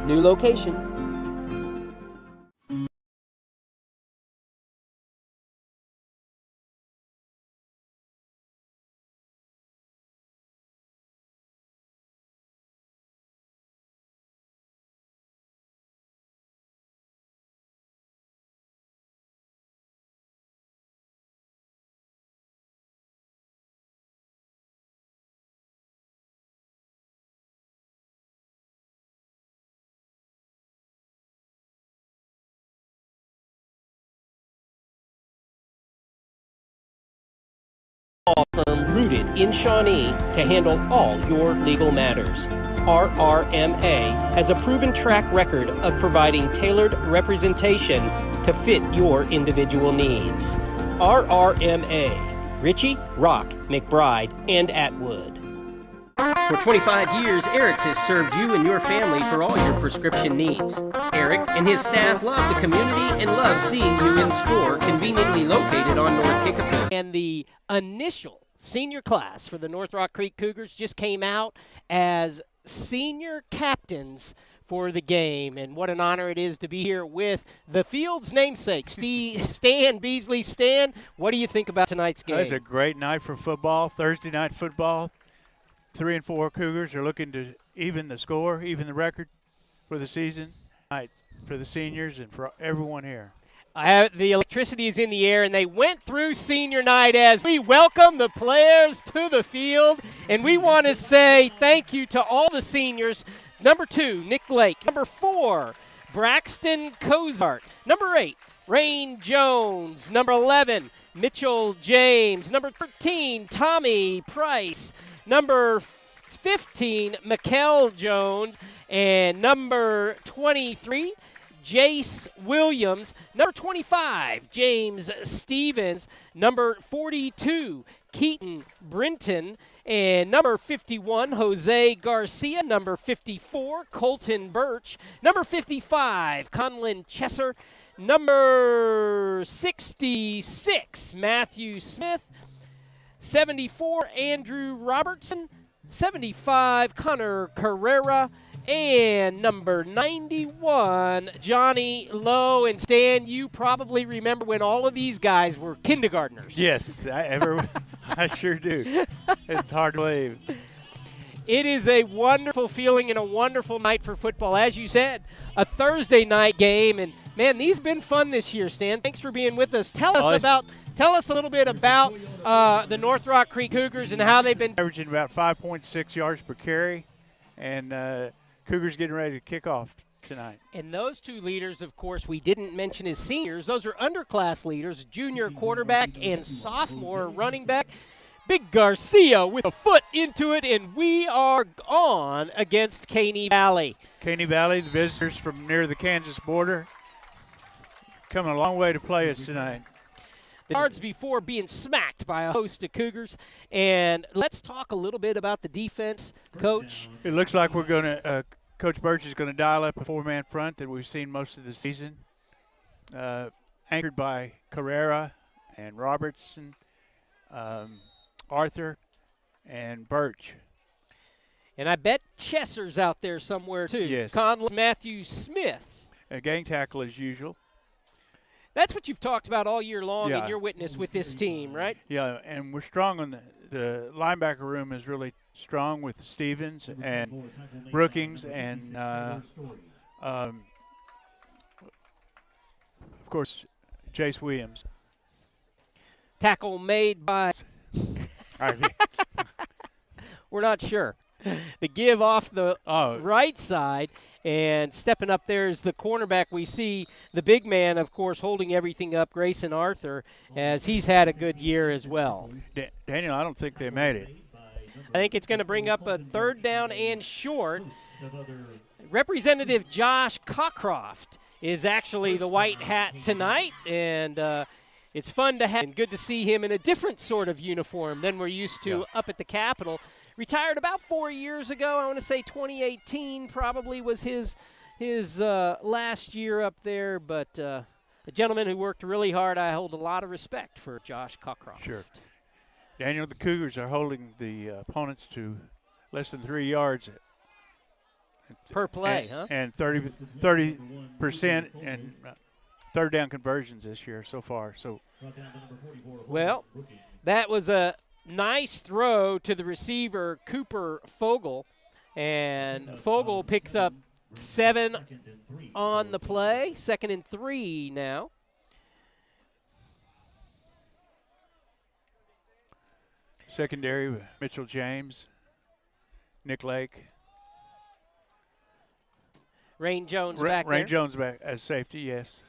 new location. Law firm rooted in Shawnee to handle all your legal matters. RRMA has a proven track record of providing tailored representation to fit your individual needs. RRMA, Ritchie, Rock, McBride, and Atwood. For 25 years, Eric's has served you and your family for all your prescription needs. Eric and his staff love the community and love seeing you in store, conveniently located on North Kickapoo. And the initial senior class for the North Rock Creek Cougars just came out as senior captains for the game, and what an honor it is to be here with the field's namesake, Stan Beasley. Stan, what do you think about tonight's game? It's a great night for football, Thursday night football. 3 and 4 Cougars are looking to even the score, even the record for the season. Tonight for the seniors and for everyone here. The electricity is in the air, and they went through senior night as we welcome the players to the field. And we want to say thank you to all the seniors. Number 2, Nick Lake. Number 4, Braxton Cozart. Number 8, Rain Jones. Number 11, Mitchell James. Number 13, Tommy Price. Number 15, Mikkel Jones. And number 23, Jace Williams. Number 25, James Stevens. Number 42, Keaton Brinton. And number 51, Jose Garcia. Number 54, Colton Birch. Number 55, Conlon Chesser. Number 66, Matthew Smith. 74, Andrew Robertson. 75, Connor Carrera. And number 91, Johnny Lowe. And Stan, you probably remember when all of these guys were kindergartners. Yes, I sure do. It's hard to believe. It is a wonderful feeling and a wonderful night for football. As you said, a Thursday night game. And, man, these have been fun this year, Stan. Thanks for being with us. Tell us a little bit about the North Rock Creek Cougars and how they've been averaging about 5.6 yards per carry. And Cougars getting ready to kick off tonight. And those two leaders, of course, we didn't mention as seniors. Those are underclass leaders, junior quarterback and sophomore running back. Big Garcia with a foot into it, and we are on against Caney Valley. Caney Valley, the visitors from near the Kansas border, coming a long way to play us tonight. The yards before being smacked by a host of Cougars. And let's talk a little bit about the defense, Coach. It looks like we're going to Coach Birch is going to dial up a 4-man front that we've seen most of the season, anchored by Carrera and Robertson, Arthur, and Birch. And I bet Chesser's out there somewhere, too. Yes. Conlon, Matthew Smith. A gang tackle as usual. That's what you've talked about all year long in your witness with this team, right? Yeah, and we're strong on the linebacker room is really strong with Stevens and Brookings and, of course, Jace Williams. Tackle made by we're not sure. The give off the right side, and stepping up there is the cornerback. We see the big man, of course, holding everything up, Grayson Arthur, as he's had a good year as well. Daniel, I don't think they made it. I think it's going to bring up a 3rd down and short. Representative Josh Cockcroft is actually the white hat tonight, and it's fun to have and good to see him in a different sort of uniform than we're used to up at the Capitol. Retired about 4 years ago. I want to say 2018 probably was his last year up there, but a gentleman who worked really hard. I hold a lot of respect for Josh Cockcroft. Sure. Daniel, the Cougars are holding the opponents to less than 3 yards per play, huh? And 30% and third down conversions this year so far. So, well, that was a nice throw to the receiver, Cooper Fogel, and Fogel picks up 7 on the play, 2nd and 3 now. Secondary, Mitchell James, Nick Lake. Rain Jones back there. Rain Jones back as safety, yes.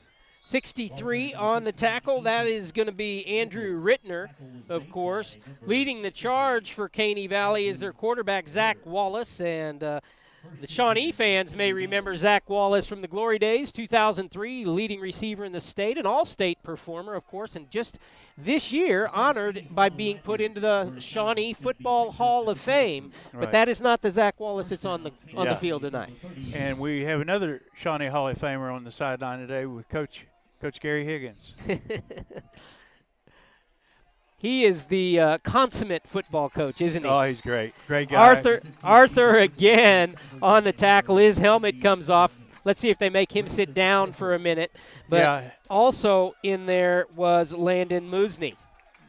63 on the tackle. That is going to be Andrew Rittner, of course. Leading the charge for Caney Valley is their quarterback, Zach Wallace. And the Shawnee fans may remember Zach Wallace from the glory days, 2003, leading receiver in the state, an all-state performer, of course, and just this year honored by being put into the Shawnee Football Hall of Fame. But right. That is not the Zach Wallace that's on the field tonight. And we have another Shawnee Hall of Famer on the sideline today with Coach Gary Higgins. He is the consummate football coach, isn't he? Oh, he's great. Great guy. Arthur again on the tackle. His helmet comes off. Let's see if they make him sit down for a minute. But also in there was Landon Musney.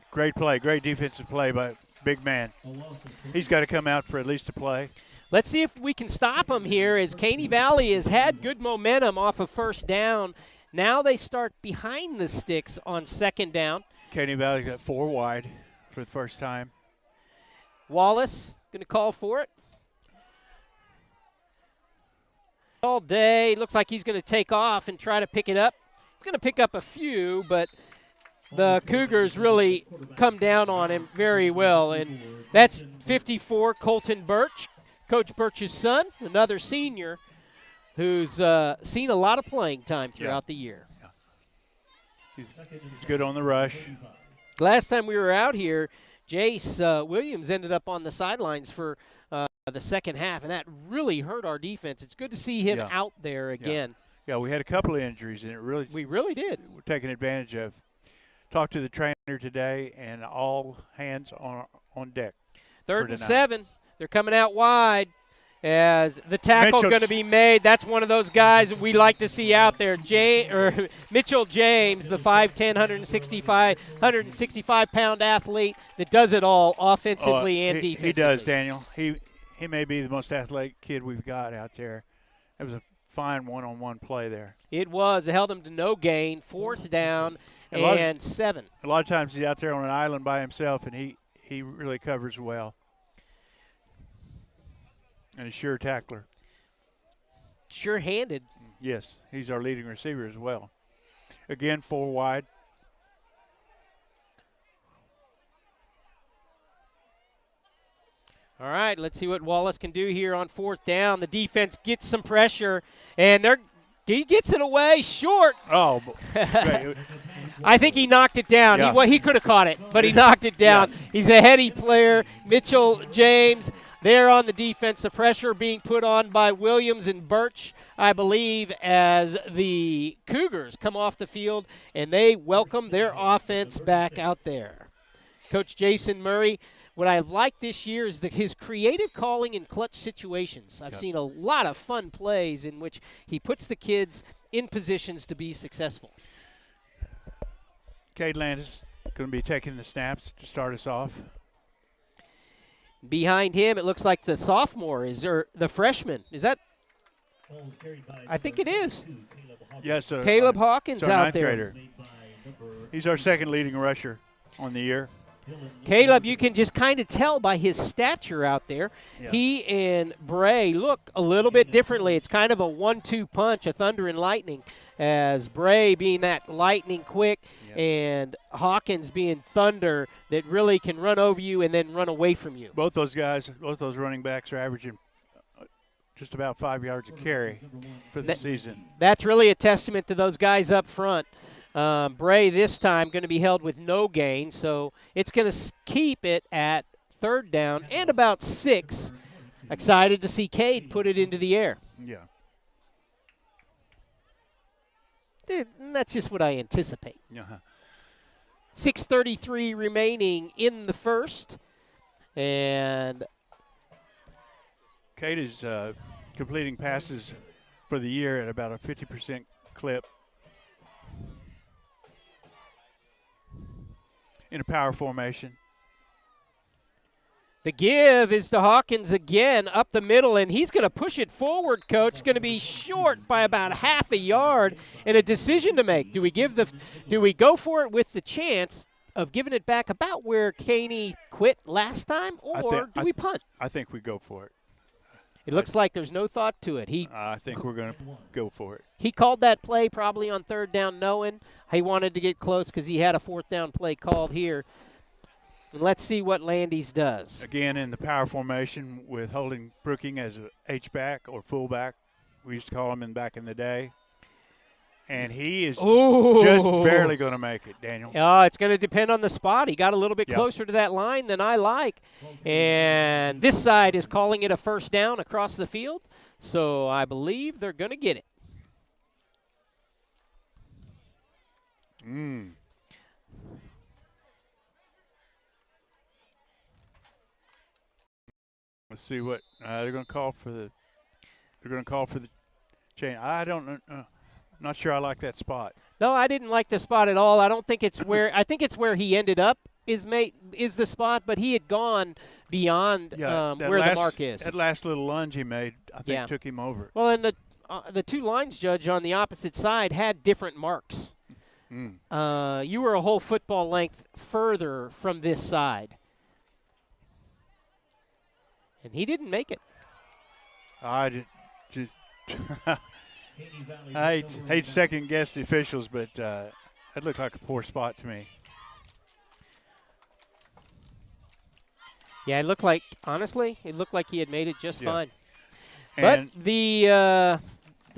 Great play. Great defensive play by big man. He's got to come out for at least a play. Let's see if we can stop him here, as Caney Valley has had good momentum off of first down. Now they start behind the sticks on 2nd down. Caney Valley got 4 wide for the first time. Wallace going to call for it. All day. Looks like he's going to take off and try to pick it up. He's going to pick up a few, but the Cougars really come down on him very well. And that's 54, Colton Birch, Coach Birch's son, another senior who's seen a lot of playing time throughout the year. He's good on the rush. Last time we were out here, Jace Williams ended up on the sidelines for the second half, and that really hurt our defense. It's good to see him out there again. Yeah, we had a couple of injuries, and we really did. We're taking advantage of. Talked to the trainer today, and all hands on deck. 3rd and 7. They're coming out wide. As the tackle's going to be made. That's one of those guys that we like to see out there. Mitchell James, the 5'10", 165-pound athlete that does it all offensively and defensively. He does, Daniel. He may be the most athletic kid we've got out there. It was a fine one-on-one play there. It was. It held him to no gain, 4th down and 7. A lot of times he's out there on an island by himself, and he really covers well. And a sure tackler. Sure-handed. Yes, he's our leading receiver as well. Again, 4 wide. All right, let's see what Wallace can do here on 4th down. The defense gets some pressure, and he gets it away short. Oh, I think he knocked it down. Yeah. He could have caught it, but he knocked it down. Yeah. He's a heady player. Mitchell James there on the defense. The pressure being put on by Williams and Birch, I believe, as the Cougars come off the field, and they welcome their offense back out there. Coach Jason Murray, what I like this year is his creative calling in clutch situations. I've seen a lot of fun plays in which he puts the kids in positions to be successful. Cade Landis going to be taking the snaps to start us off. Behind him, it looks like the sophomore or the freshman. Is that? I think it is. Yes, Caleb Hawkins out there. Grader. He's our 2nd leading rusher on the year. Caleb, you can just kind of tell by his stature out there. Yeah. He and Bray look a little bit differently. It's kind of a 1-2 punch, a thunder and lightning, as Bray being that lightning quick and Hawkins being thunder that really can run over you and then run away from you. Both those running backs are averaging just about 5 yards a carry for the season. That's really a testament to those guys up front. Bray this time going to be held with no gain, so it's going to keep it at 3rd down and about 6. Excited to see Cade put it into the air. Yeah. That's just what I anticipate. Uh-huh. 6:33 remaining in the first, and Cade is completing passes for the year at about a 50% clip. In a power formation. The give is to Hawkins again up the middle, and he's going to push it forward, Coach. It's going to be short by about half a yard, and a decision to make. Do we go for it with the chance of giving it back about where Caney quit last time, or do we punt? I think we go for it. It looks like there's no thought to it. I think we're going to go for it. He called that play probably on third down knowing he wanted to get close because he had a fourth down play called here. And let's see what Landis does. Again, in the power formation with holding Brooking as a H-back or fullback. We used to call him back in the day. And he is just barely going to make it, Daniel. It's going to depend on the spot. He got a little bit closer to that line than I like. And this side is calling it a first down across the field. So I believe they're going to get it. Let's see what they're going to call for the. They're going to call for the chain. I don't know. Not sure I like that spot. No, I didn't like the spot at all. I don't think it's where I think it's where he ended up is the spot, but he had gone beyond where the mark is. That last little lunge he made, I think, took him over. Well, and the two lines judge on the opposite side had different marks. You were a whole football length further from this side, and he didn't make it. I just. I hate second guess the officials, but that looked like a poor spot to me. Yeah, it looked like, honestly, he had made it just fine. But the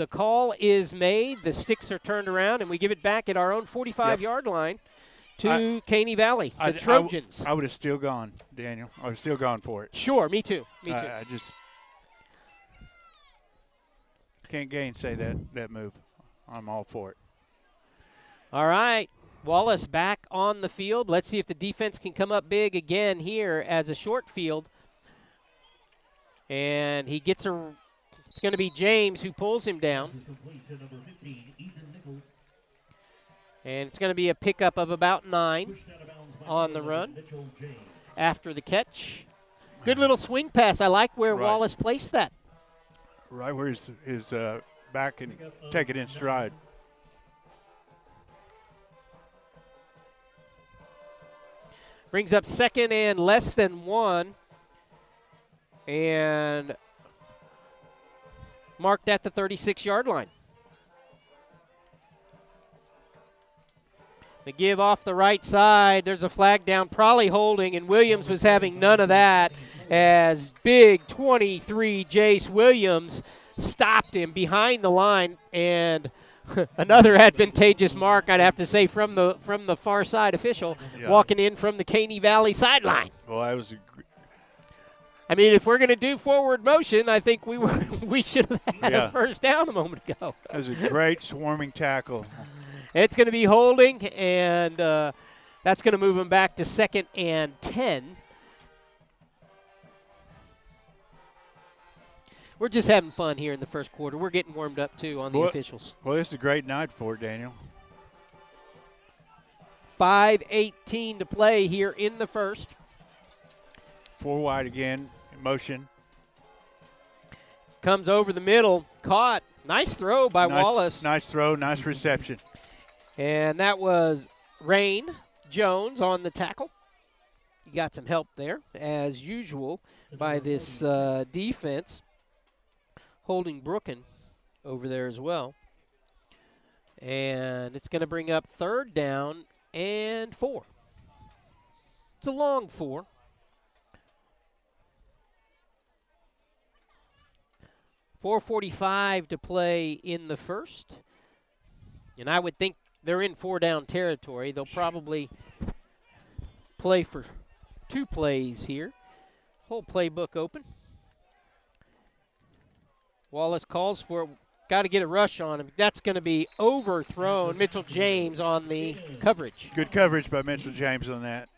call is made, the sticks are turned around, and we give it back at our own 45-yard line to Caney Valley, the Trojans. I would have still gone, Daniel. I would have still gone for it. Sure, me too. I just can't gainsay that move. I'm all for it. All right. Wallace back on the field. Let's see if the defense can come up big again here as a short field. And he gets it's going to be James who pulls him down. And it's going to be a pickup of about 9 on the run after the catch. Good little swing pass. I like where Wallace placed that. Right where his back and take it in stride. Brings up second and less than 1. And marked at the 36-yard line. The give off the right side. There's a flag down, probably holding, and Williams was having none of that as big 23 Jace Williams stopped him behind the line, and another advantageous mark, I'd have to say, from the far side official walking in from the Caney Valley sideline. Well, that was I mean, if we're going to do forward motion, I think we should have had a first down a moment ago. That was a great swarming tackle. It's going to be holding, and that's going to move him back to 2nd and 10. We're just having fun here in the first quarter. We're getting warmed up, too, on the officials. Well, this is a great night for it, Daniel. 5:18 to play here in the first. 4 wide again, in motion. Comes over the middle, caught. Nice throw by Wallace. Nice throw, nice reception. And that was Rain Jones on the tackle. He got some help there, as usual, by this defense. Holding Brooken over there as well. And it's going to bring up 3rd down and 4. It's a long 4. .445 to play in the first. And I would think they're in 4-down territory. They'll probably play for 2 plays here. Whole playbook open. Wallace calls for it. Got to get a rush on him. That's going to be overthrown. Mitchell James on the coverage. Good coverage by Mitchell James on that.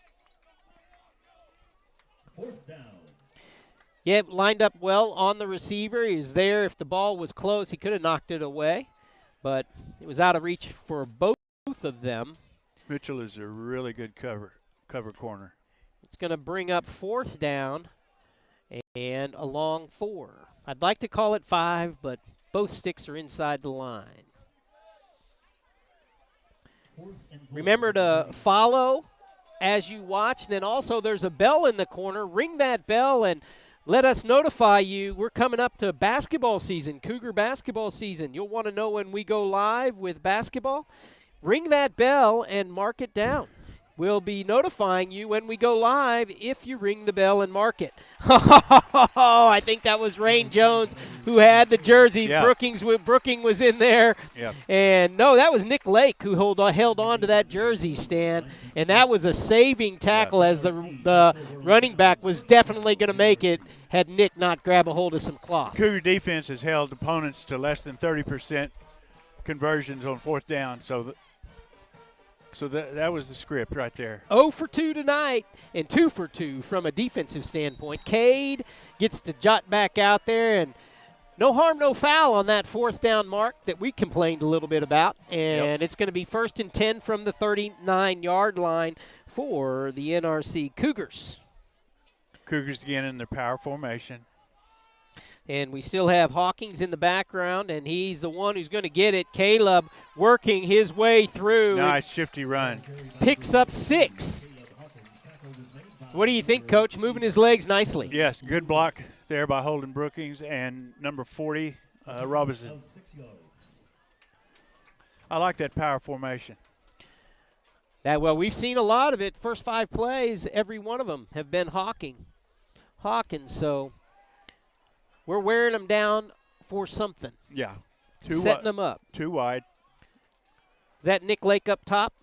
Yeah, lined up well on the receiver. He was there. If the ball was close, he could have knocked it away. But it was out of reach for both of them. Mitchell is a really good cover corner. It's going to bring up 4th down and a long 4. I'd like to call it 5, but both sticks are inside the line. Remember to follow as you watch. Then also there's a bell in the corner. Ring that bell and let us notify you. We're coming up to basketball season, Cougar basketball season. You'll want to know when we go live with basketball. Ring that bell and mark it down. We'll be notifying you when we go live if you ring the bell and mark it. I think that was Rain Jones who had the jersey. Yeah. Brooking was in there. Yep. And no, that was Nick Lake who held on to that jersey, Stan. And that was a saving tackle as the running back was definitely going to make it had Nick not grab a hold of some cloth. Cougar defense has held opponents to less than 30% conversions on 4th down, so that was the script right there. 0 for 2 tonight and 2 for 2 from a defensive standpoint. Cade gets to jot back out there, and no harm, no foul on that 4th down mark that we complained a little bit about. And It's going to be 1st and 10 from the 39-yard line for the NRC Cougars. Cougars again in their power formation. And we still have Hawkins in the background, and he's the one who's going to get it. Caleb working his way through. Nice shifty run. Picks up 6. What do you think, Coach? Moving his legs nicely. Yes, good block there by Holden Brookings and number 40, Robinson. I like that power formation. Well, we've seen a lot of it. First 5 plays, every one of them have been Hawkins, so we're wearing them down for something. Yeah. Setting them up. 2 wide. Is that Nick Lake up top?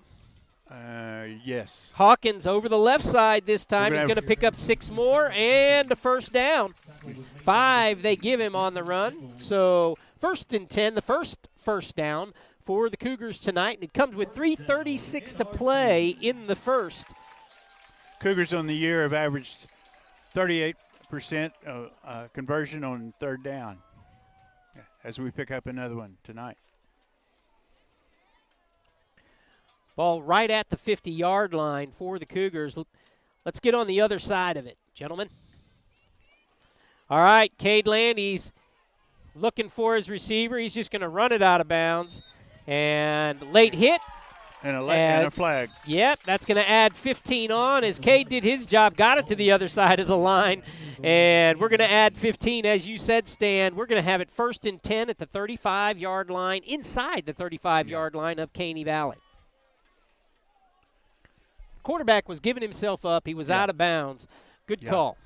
Yes. Hawkins over the left side this time. He's going to pick up 6 more and a 1st down. 5 they give him on the run. So 1st and 10, the first down for the Cougars tonight. And it comes with 3:36 to play in the first. Cougars on the year have averaged 38% conversion on 3rd down as we pick up another one tonight. Ball right at the 50-yard line for the Cougars. Let's get on the other side of it, gentlemen. All right, Cade Landy's looking for his receiver. He's just going to run it out of bounds. And late hit. And a flag. Yep, that's going to add 15 on as Cade did his job, got it to the other side of the line. And we're going to add 15, as you said, Stan. We're going to have it 1st and 10 at the 35-yard line, inside the 35-yard line of Caney Valley. Quarterback was giving himself up. He was out of bounds. Good call.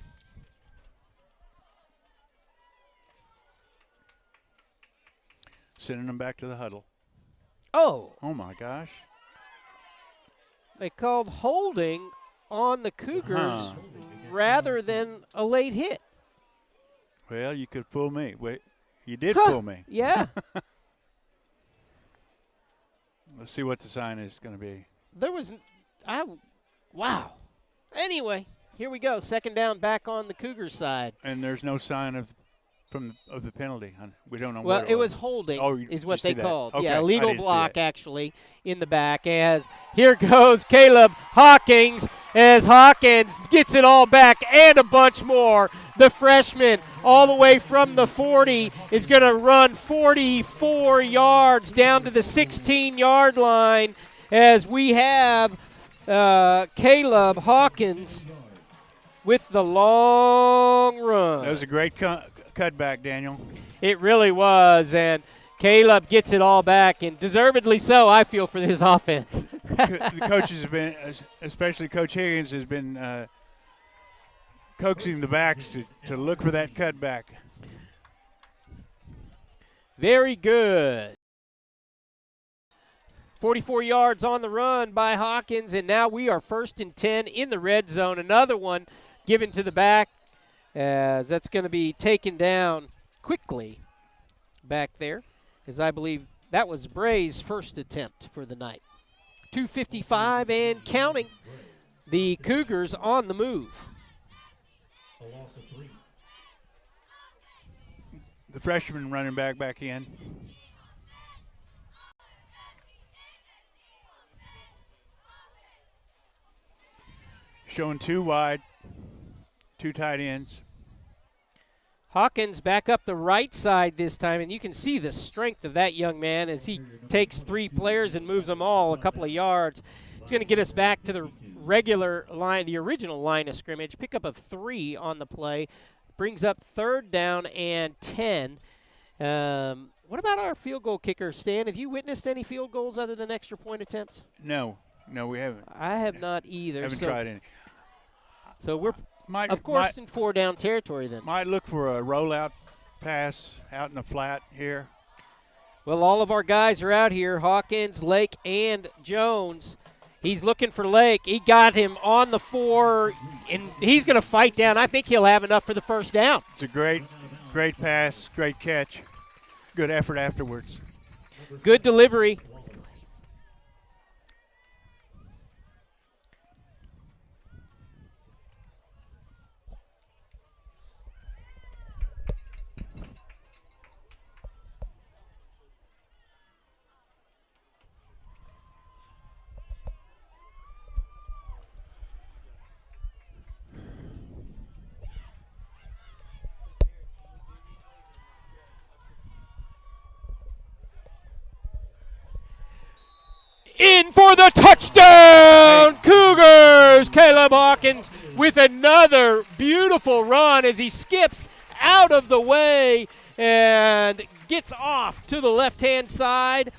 Sending them back to the huddle. Oh, my gosh. They called holding on the Cougars rather than a late hit. Well, you could fool me. Wait, you did fool me. Yeah. Let's see what the sign is going to be. Wow. Anyway, here we go. 2nd down back on the Cougars side. And there's no sign of the penalty. We don't know well, what it was holding is what they called. Okay. Yeah, illegal block actually in the back as here goes Caleb Hawkins as Hawkins gets it all back and a bunch more. The freshman all the way from the 40 is going to run 44 yards down to the 16-yard line as we have Caleb Hawkins with the long run. That was a great cutback, Daniel. It really was, and Caleb gets it all back, and deservedly so, I feel, for his offense. The coaches have been, especially Coach Higgins, has been coaxing the backs to look for that cutback. Very good. 44 yards on the run by Hawkins, and now we are 1st and 10 in the red zone. Another one given to the back as that's going to be taken down quickly back there, as I believe that was Bray's first attempt for the night. 2:55 and counting. The Cougars on the move. the freshman running back in. Showing 2 wide, 2 tight ends. Hawkins back up the right side this time, and you can see the strength of that young man as he takes 3 players and moves them all a couple of yards. It's going to get us back to the regular line, the original line of scrimmage. Pickup of 3 on the play. Brings up 3rd down and 10. What about our field goal kicker, Stan? Have you witnessed any field goals other than extra point attempts? No, we haven't. I have not either. Haven't tried any. So we're, of course, in 4-down territory then. Might look for a rollout pass out in the flat here. Well, all of our guys are out here, Hawkins, Lake, and Jones. He's looking for Lake. He got him on the 4, and he's going to fight down. I think he'll have enough for the 1st down. It's a great pass, great catch, good effort afterwards. Good delivery. In for the touchdown, Cougars! Caleb Hawkins with another beautiful run as he skips out of the way and gets off to the left-hand side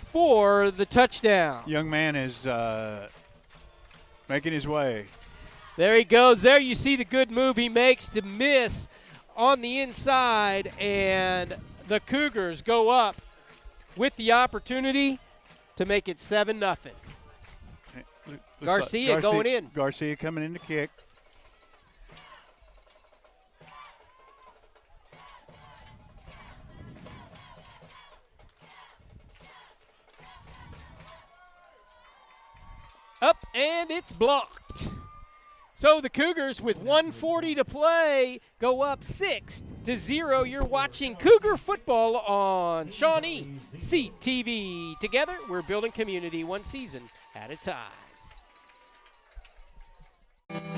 for the touchdown. Young man is making his way. There he goes. There you see the good move he makes to miss on the inside, and the Cougars go up with the opportunity to make it 7-0. Garcia going in. Garcia coming in to kick. Up, and it's blocked. So the Cougars, with 1:40 to play, go up 6-0. You're watching Cougar football on Shawnee CTV. Together, we're building community one season at a time.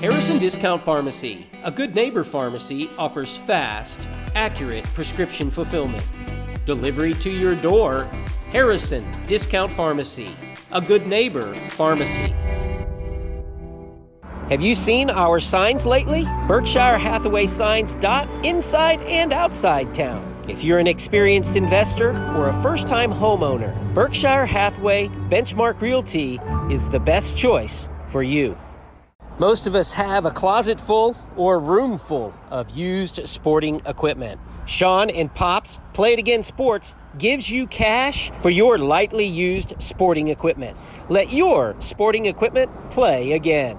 Harrison Discount Pharmacy, a good neighbor pharmacy, offers fast, accurate prescription fulfillment. Delivery to your door. Harrison Discount Pharmacy, a good neighbor pharmacy. Have you seen our signs lately? Berkshire Hathaway signs dot inside and outside town. If you're an experienced investor or a first-time homeowner, Berkshire Hathaway Benchmark Realty is the best choice for you. Most of us have a closet full or room full of used sporting equipment. Sean and Pops Play It Again Sports gives you cash for your lightly used sporting equipment. Let your sporting equipment play again.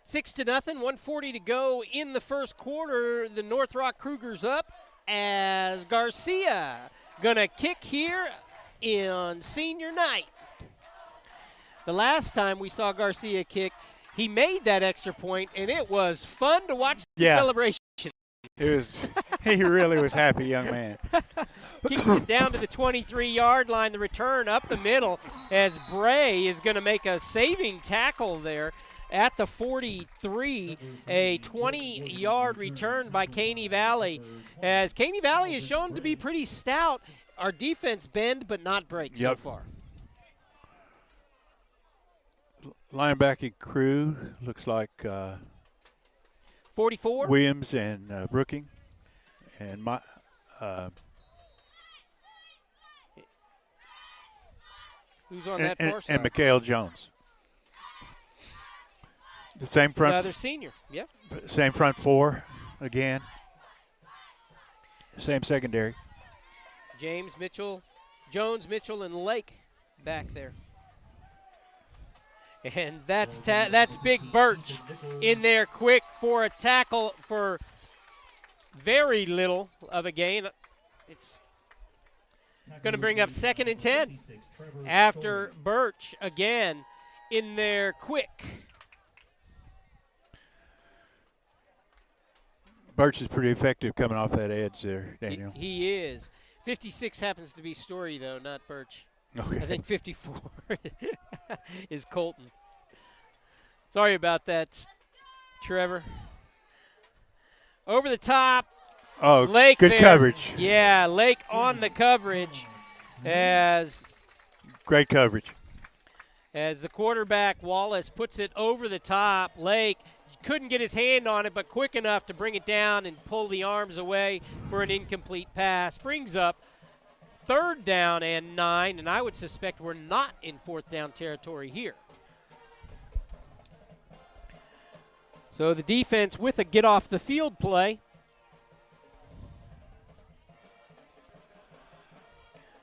6-0, 1:40 to go in the first quarter. The North Rock Cougars up as Garcia gonna kick here on senior night. The last time we saw Garcia kick, he made that extra point, and it was fun to watch the celebration. He really was happy, young man. Kicks it down to the 23-yard line. The return up the middle as Bray is going to make a saving tackle there at the 43. A 20-yard return by Caney Valley. As Caney Valley is shown to be pretty stout, our defense bend but not break so far. Linebacking crew looks like 44. Williams and Brooking and who's on that far side? And Mikhail Jones. The same front. Another senior. Yep. Same front four again. Same secondary. James Mitchell, Jones, Mitchell, and Lake back there. And that's Big Birch in there quick for a tackle for very little of a gain. It's going to bring up 2nd and 10 after Birch again in there quick. Birch is pretty effective coming off that edge there, Daniel. He is. 56 happens to be Story, though, not Birch. Okay. I think 54 is Colton. Sorry about that, Trevor. Over the top. Oh, Lake good there. coverage. Yeah, Lake on the coverage Great coverage. as the quarterback, Wallace, puts it over the top. Lake couldn't get his hand on it, but quick enough to bring it down and pull the arms away for an incomplete pass. Brings up 3rd down and 9, and I would suspect we're not in 4th down territory here. So the defense with a get off the field play.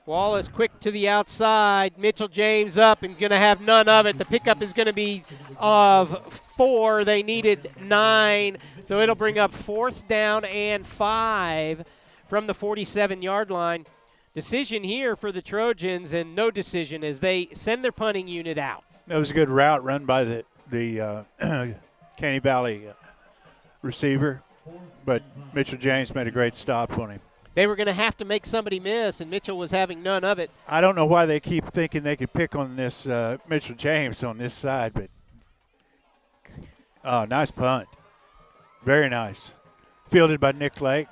Wallace quick to the outside. Mitchell James up and going to have none of it. The pickup is going to be of 4. They needed 9. So it'll bring up 4th down and 5 from the 47-yard line. Decision here for the Trojans, and no decision as they send their punting unit out. That was a good route run by the Caney Valley receiver, but Mitchell James made a great stop on him. They were going to have to make somebody miss, and Mitchell was having none of it. I don't know why they keep thinking they could pick on this Mitchell James on this side, but nice punt. Very nice. Fielded by Nick Lake.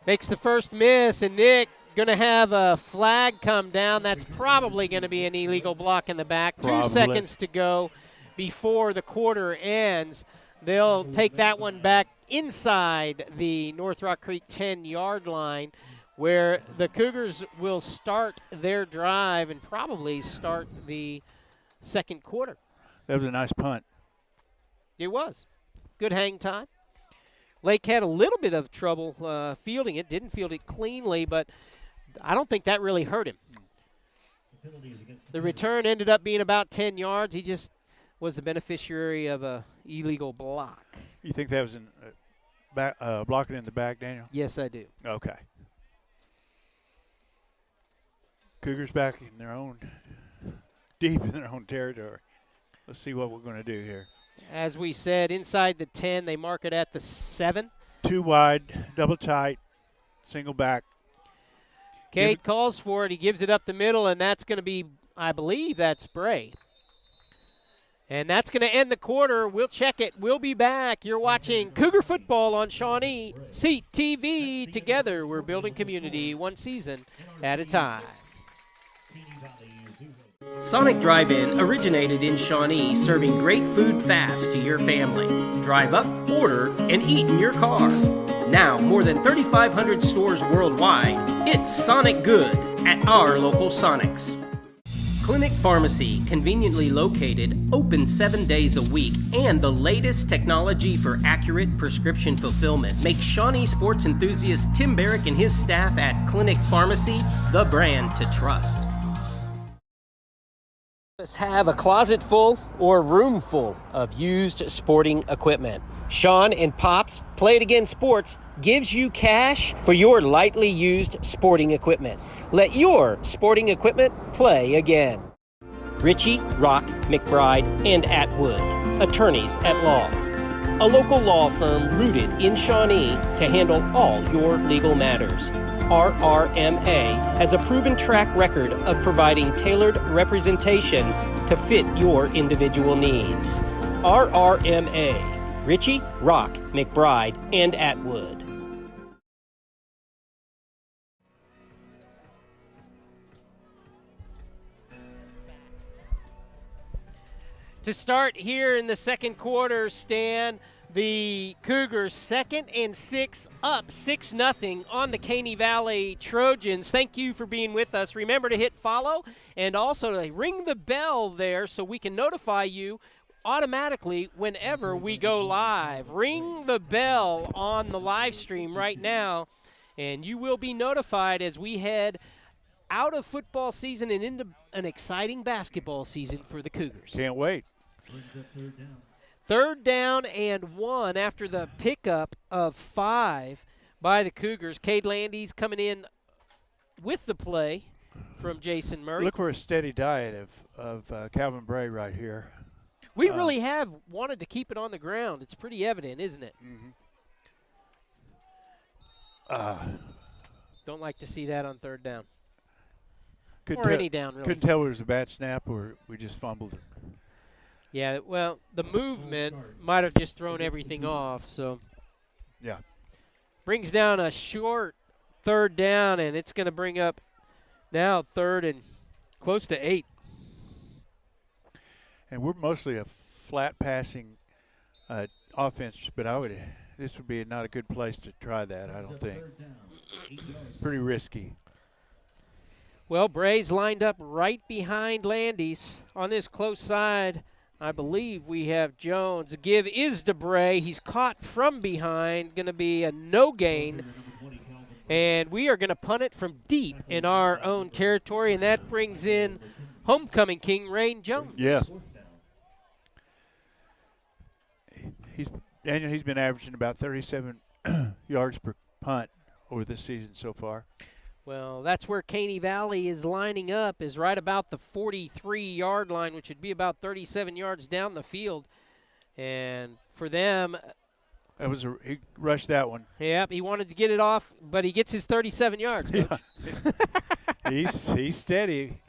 Makes the first miss, and Nick going to have a flag come down. That's probably going to be an illegal block in the back. Probably. 2 seconds to go before the quarter ends. They'll take that one back inside the North Rock Creek 10-yard line, where the Cougars will start their drive and probably start the second quarter. That was a nice punt. It was. Good hang time. Lake had a little bit of trouble fielding it, didn't field it cleanly, but I don't think that really hurt him. The return ended up being about 10 yards. He just was the beneficiary of a illegal block. You think that was in blocking in the back, Daniel? Yes, I do. Okay. Cougars back in their own, deep in their own territory. Let's see what we're going to do here. As we said, inside the 10, they mark it at the 7. 2 wide, double tight, single back. Cade calls for it. He gives it up the middle, and that's going to be, I believe that's Bray. And that's going to end the quarter. We'll check it. We'll be back. You're watching Cougar Football on Shawnee CTV. Together, we're building community one season at a time. Sonic Drive-In originated in Shawnee, serving great food fast to your family. Drive up, order, and eat in your car. Now, more than 3,500 stores worldwide, it's Sonic Good at our local Sonics. Clinic Pharmacy, conveniently located, open 7 days a week, and the latest technology for accurate prescription fulfillment makes Shawnee sports enthusiast Tim Barrick and his staff at Clinic Pharmacy the brand to trust. Have a closet full or room full of used sporting equipment. Sean and Pops Play It Again Sports gives you cash for your lightly used sporting equipment. Let your sporting equipment play again. Ritchie, Rock, McBride, and Atwood, attorneys at law. A local law firm rooted in Shawnee to handle all your legal matters. RRMA has a proven track record of providing tailored representation to fit your individual needs. RRMA, Ritchie, Rock, McBride, and Atwood. To start here in the second quarter, Stan, the Cougars 2nd and 6 up 6-0 on the Caney Valley Trojans. Thank you for being with us. Remember to hit follow and also to ring the bell there so we can notify you automatically whenever we go live. Ring the bell on the live stream right now and you will be notified as we head out of football season and into an exciting basketball season for the Cougars. Can't wait. Third down and 1 after the pickup of 5 by the Cougars. Cade Landy's coming in with the play from Jason Murray. Look for a steady diet of Calvin Bray right here. We really have wanted to keep it on the ground. It's pretty evident, isn't it? Mm-hmm. Don't like to see that on third down. Couldn't Or tell, any down, really. couldn't tell it was a bad snap or we just fumbled it. Yeah, well, the movement might have just thrown everything off, so. Yeah. Brings down a short third down, and it's going to bring up now third and close to 8. And we're mostly a flat passing offense, but this would be not a good place to try that, I don't think. Pretty risky. Well, Bray's lined up right behind Landy's on this close side. I believe we have Jones. The give is to Bray. He's caught from behind. Going to be a no gain. And we are going to punt it from deep in our own territory, and that brings in homecoming king Rain Jones. Yeah. He's been averaging about 37 yards per punt over this season so far. Well, that's where Caney Valley is lining up, is right about the 43-yard line, which would be about 37 yards down the field. And for them, he rushed that one. Yep, he wanted to get it off, but he gets his 37 yards, Coach. Yeah. he's steady.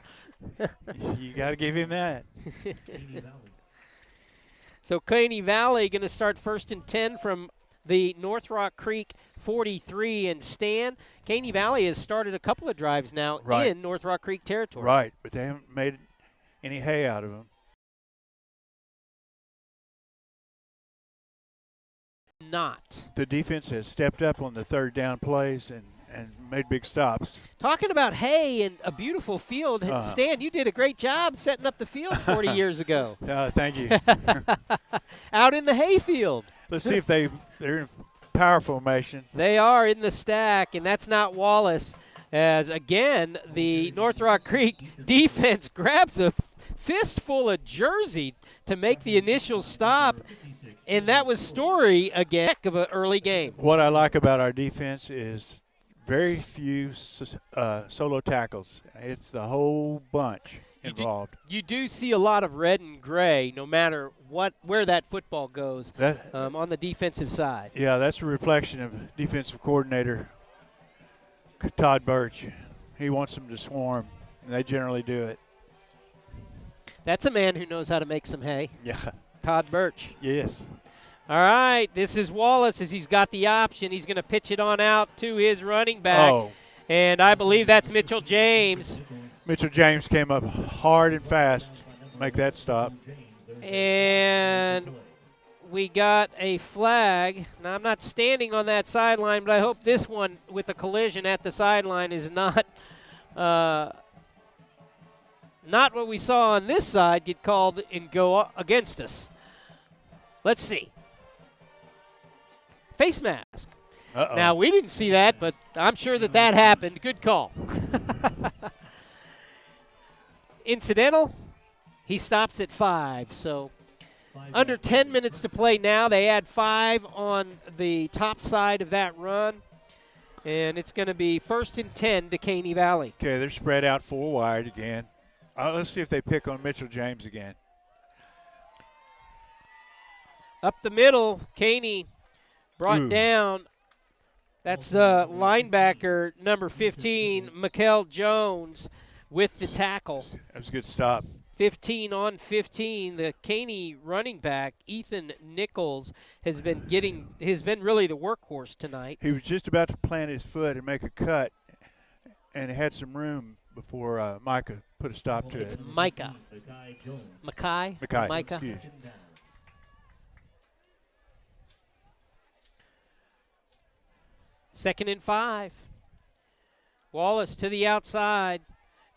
You got to give him that. So Caney Valley going to start 1st and 10 from the North Rock Creek 43 and Stan. Caney Valley has started a couple of drives now in North Rock Creek territory. Right, but they haven't made any hay out of them. Not. The defense has stepped up on the third down plays and made big stops. Talking about hay and a beautiful field, Stan, you did a great job setting up the field 40 years ago. Thank you. Out in the hay field. Let's see if they're in power formation. They are in the stack, and that's not Wallace. As, again, the North Rock Creek defense grabs a fistful of jersey to make the initial stop, and that was Story again. Heck of an early game. What I like about our defense is very few solo tackles. It's the whole bunch involved. You do see a lot of red and gray no matter where that football goes on the defensive side. Yeah, that's a reflection of defensive coordinator Todd Birch. He wants them to swarm, and they generally do it. That's a man who knows how to make some hay. Yeah. Todd Birch. Yes. All right, this is Wallace as he's got the option. He's going to pitch it on out to his running back. And I believe that's Mitchell James. Mitchell James came up hard and fast to make that stop. And we got a flag. Now, I'm not standing on that sideline, but I hope this one with a collision at the sideline is not what we saw on this side get called and go against us. Let's see. Face mask. Uh-oh. Now, we didn't see that, but I'm sure that happened. Good call. Incidental, he stops at 5. So under 10 minutes to play now. They add 5 on the top side of that run. And it's going to be 1st and 10 to Caney Valley. Okay, they're spread out 4 wide again. Let's see if they pick on Mitchell James again. Up the middle, Caney brought down. That's linebacker number 15, Mikel Jones, with the tackle. That was a good stop. 15 on 15. The Caney running back, Ethan Nichols, has been really the workhorse tonight. He was just about to plant his foot and make a cut, and he had some room before Micah put a stop to it. It's Micah. Micah. Excuse. 2nd and 5. Wallace to the outside.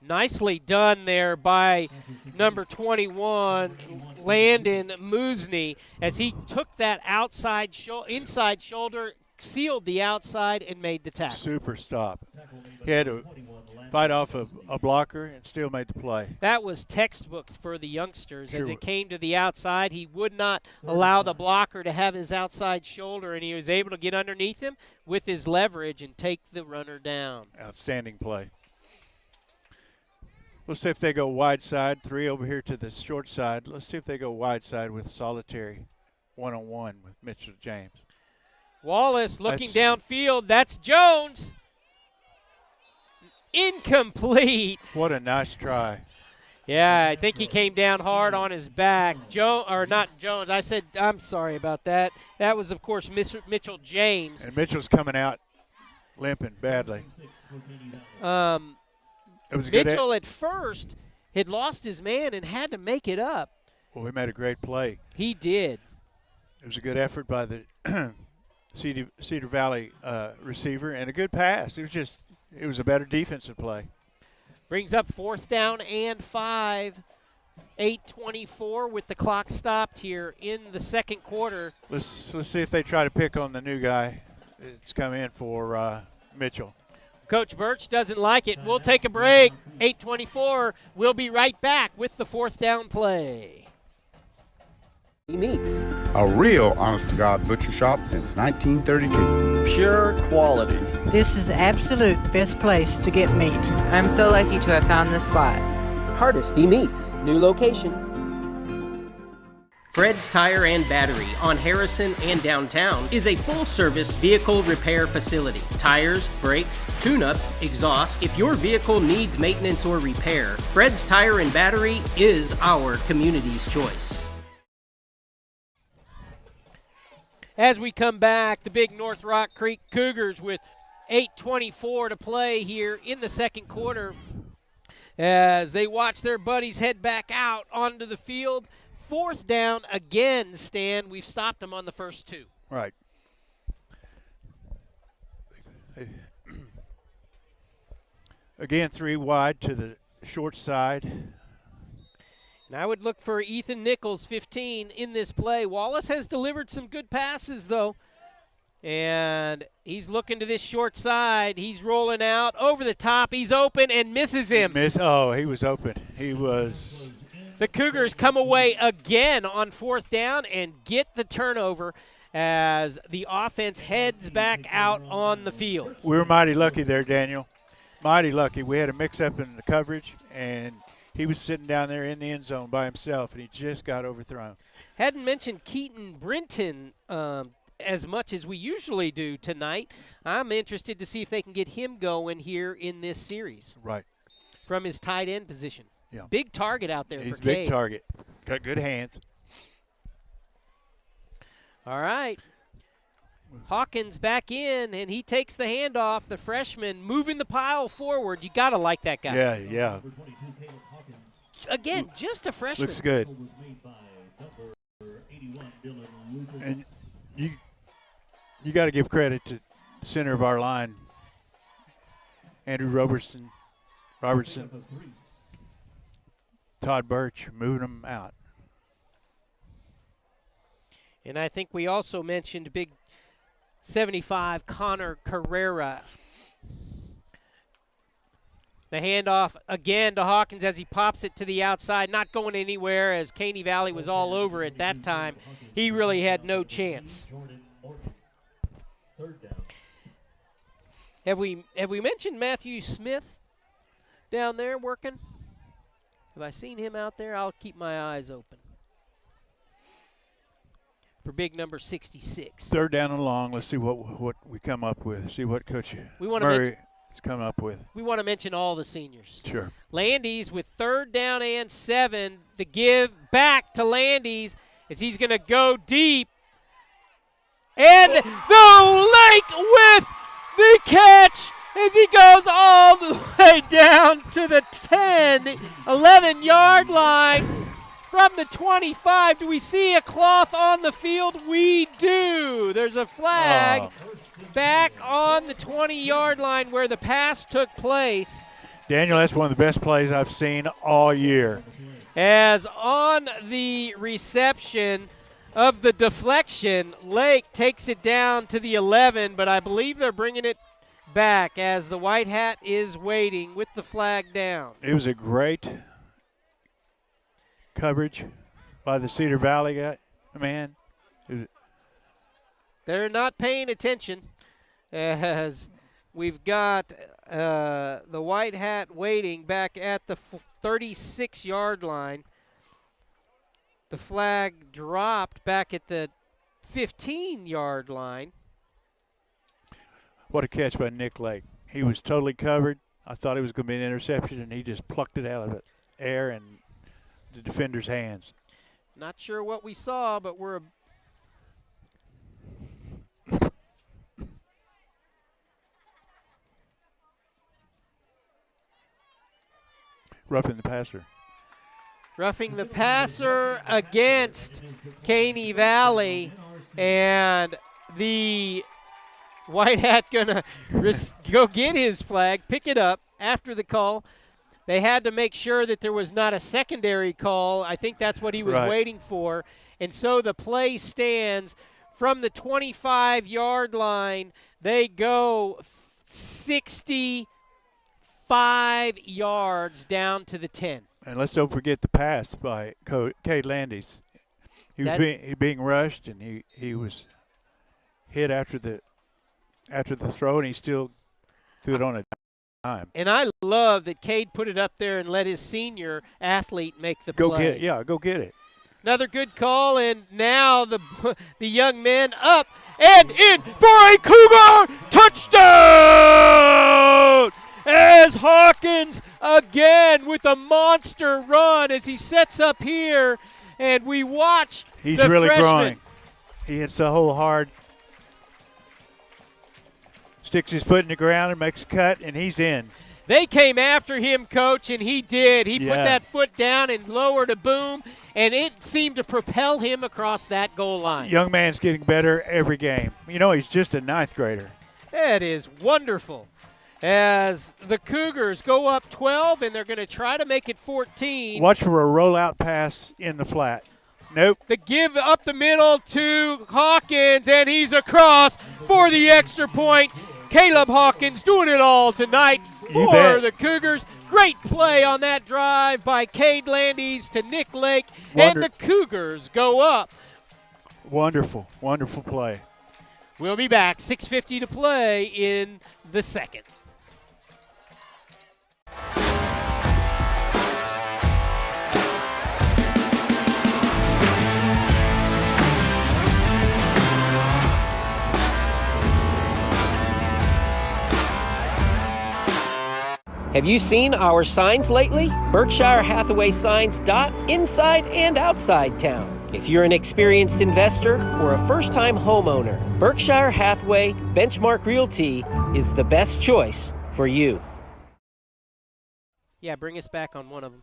Nicely done there by number 21, Landon Musney, as he took that inside shoulder, sealed the outside, and made the tackle. Super stop. He had to fight off a blocker and still made the play. That was textbook for the youngsters. As it came to the outside, he would not allow the blocker to have his outside shoulder, and he was able to get underneath him with his leverage and take the runner down. Outstanding play. Let's see if they go wide side. 3 over here to the short side. Let's see if they go wide side with solitary one-on-one with Mitchell James. Wallace looking downfield. That's Jones. Incomplete. What a nice try. Yeah, I think he came down hard on his back. Not Jones. I'm sorry about that. That was, of course, Mitchell James. And Mitchell's coming out limping badly. It was Mitchell at first had lost his man and had to make it up. Well, he made a great play. He did. It was a good effort by the Cedar Valley receiver and a good pass. It was a better defensive play. Brings up 4th down and 5. 8:24 with the clock stopped here in the second quarter. Let's see if they try to pick on the new guy that's come in for Mitchell. Coach Birch doesn't like it. We'll take a break. 8:24. We'll be right back with the 4th down play. Meats. A real honest-to-God butcher shop since 1932. Pure quality. This is absolute best place to get meat. I'm so lucky to have found this spot. Hardesty Meats, new location. Fred's Tire and Battery on Harrison and downtown is a full-service vehicle repair facility. Tires, brakes, tune-ups, exhaust. If your vehicle needs maintenance or repair, Fred's Tire and Battery is our community's choice. As we come back, the big North Rock Creek Cougars with 8:24 to play here in the second quarter as they watch their buddies head back out onto the field. 4th down again, Stan. We've stopped them on the first 2. Right. Again, 3 wide to the short side. And I would look for Ethan Nichols, 15, in this play. Wallace has delivered some good passes, though. And he's looking to this short side. He's rolling out over the top. He's open and misses him. He was open. He was. The Cougars come away again on 4th down and get the turnover as the offense heads back out on the field. We were mighty lucky there, Daniel. Mighty lucky. We had a mix-up in the coverage, and he was sitting down there in the end zone by himself, and he just got overthrown. Hadn't mentioned Keaton Brinton as much as we usually do tonight. I'm interested to see if they can get him going here in this series. Right. From his tight end position. Yeah. Big target out there He's for a big Gabe. target. Got good hands. All right. Hawkins back in, and he takes the handoff. The freshman moving the pile forward. You got to like that guy. Yeah. Again, just a freshman. Looks good. And you got to give credit to the center of our line, Andrew Robertson, Todd Birch, moving them out. And I think we also mentioned big 75 Connor Carrera. The handoff again to Hawkins as he pops it to the outside, not going anywhere as Caney Valley was all over at that time. He really had no chance. Have we mentioned Matthew Smith down there working? Have I seen him out there? I'll keep my eyes open. For big number 66. 3rd down and long. Let's see what we come up with. See what Coach Murray has come up with. We want to mention all the seniors. Sure. Landys with 3rd down and 7. The give back to Landys as he's going to go deep. And the Lake with the catch as he goes all the way down to the 10, 11-yard line. From the 25, do we see a cloth on the field? We do. There's a flag back on the 20-yard line where the pass took place. Daniel, that's one of the best plays I've seen all year. As on the reception of the deflection, Lake takes it down to the 11, but I believe they're bringing it back as the white hat is waiting with the flag down. It was a great coverage by the Cedar Valley guy, man. They're not paying attention as we've got the white hat waiting back at the 36-yard line. The flag dropped back at the 15-yard line. What a catch by Nick Lake. He was totally covered. I thought it was going to be an interception, and he just plucked it out of the air and the defender's hands. Not sure what we saw, but we're roughing the passer. Roughing the passer against Caney Valley, and the White Hat gonna go get his flag, pick it up after the call. They had to make sure that there was not a secondary call. I think that's what he was waiting for. And so the play stands from the 25-yard line. They go 65 yards down to the 10. And let's don't forget the pass by Cade Landis. He was being rushed, and he was hit after the throw, and he still threw it on a time. And I love that Cade put it up there and let his senior athlete make the play. Go get it. Another good call, and now the young men up and in for a Cougar touchdown! As Hawkins again with a monster run as he sets up here, and we watch He's the really freshman. growing. He hits the hole hard, sticks his foot in the ground and makes a cut, and he's in. They came after him, Coach, and he did. He put that foot down and lowered a boom, and it seemed to propel him across that goal line. Young man's getting better every game. You know, he's just a ninth grader. That is wonderful. As the Cougars go up 12, and they're going to try to make it 14. Watch for a rollout pass in the flat. Nope. The give up the middle to Hawkins, and he's across for the extra point. Caleb Hawkins doing it all tonight for the Cougars. Great play on that drive by Cade Landis to Nick Lake, and the Cougars go up. Wonderful, wonderful play. We'll be back. 6:50 to play in the second. Have you seen our signs lately? Berkshire Hathaway Signs dot inside and outside town. If you're an experienced investor or a first-time homeowner, Berkshire Hathaway Benchmark Realty is the best choice for you. Yeah, bring us back on one of them.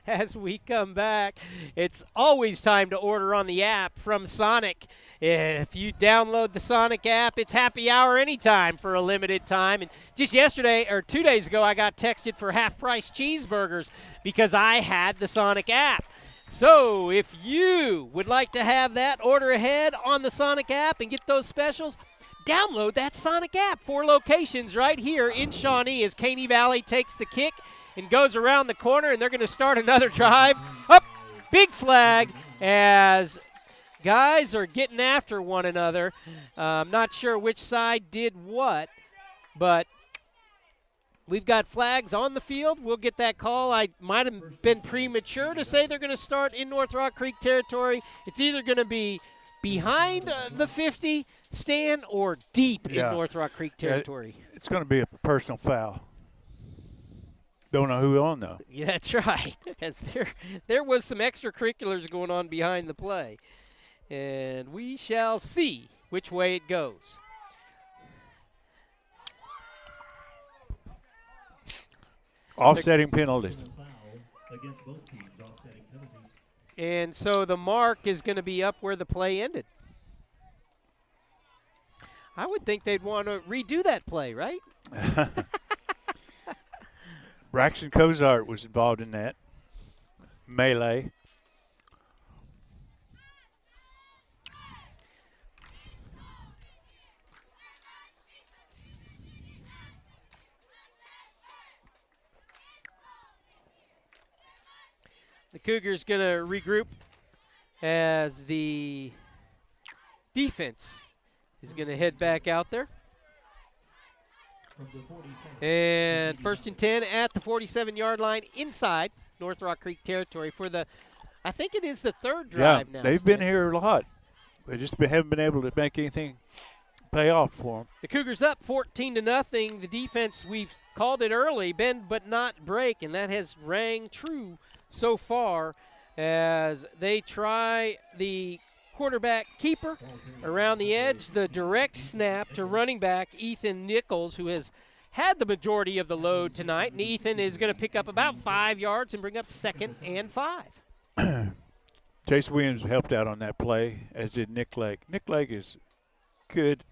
As we come back, it's always time to order on the app from Sonic. If you download the Sonic app, it's happy hour anytime for a limited time. And just yesterday, or 2 days ago, I got texted for half-price cheeseburgers because I had the Sonic app. So if you would like to have that, order ahead on the Sonic app and get those specials, download that Sonic app. 4 locations right here in Shawnee as Caney Valley takes the kick and goes around the corner, and they're going to start another drive. Up, big flag as guys are getting after one another. I'm not sure which side did what, but we've got flags on the field. We'll get that call. I might have been premature to say they're going to start in North Rock Creek territory. It's either going to be behind the 50 stand or deep in North Rock Creek territory. It's going to be a personal foul. Don't know who on, though. Yeah, that's right. As there was some extracurriculars going on behind the play. And we shall see which way it goes. Offsetting penalties. And so the mark is going to be up where the play ended. I would think they'd want to redo that play, right? Braxton Cozart was involved in that melee. The Cougars going to regroup as the defense is going to head back out there. And 1st and 10 at the 47-yard line inside North Rock Creek territory for the I think it is the third drive now. They've been here a lot. They just haven't been able to make anything pay off for them. The Cougars up 14-0. The defense, we've called it early, bend but not break, and that has rang true so far as they try the quarterback keeper around the edge, the direct snap to running back Ethan Nichols, who has had the majority of the load tonight. And Ethan is going to pick up about 5 yards and bring up 2nd and 5. Chase Williams helped out on that play, as did Nick Lake. Nick Lake is good,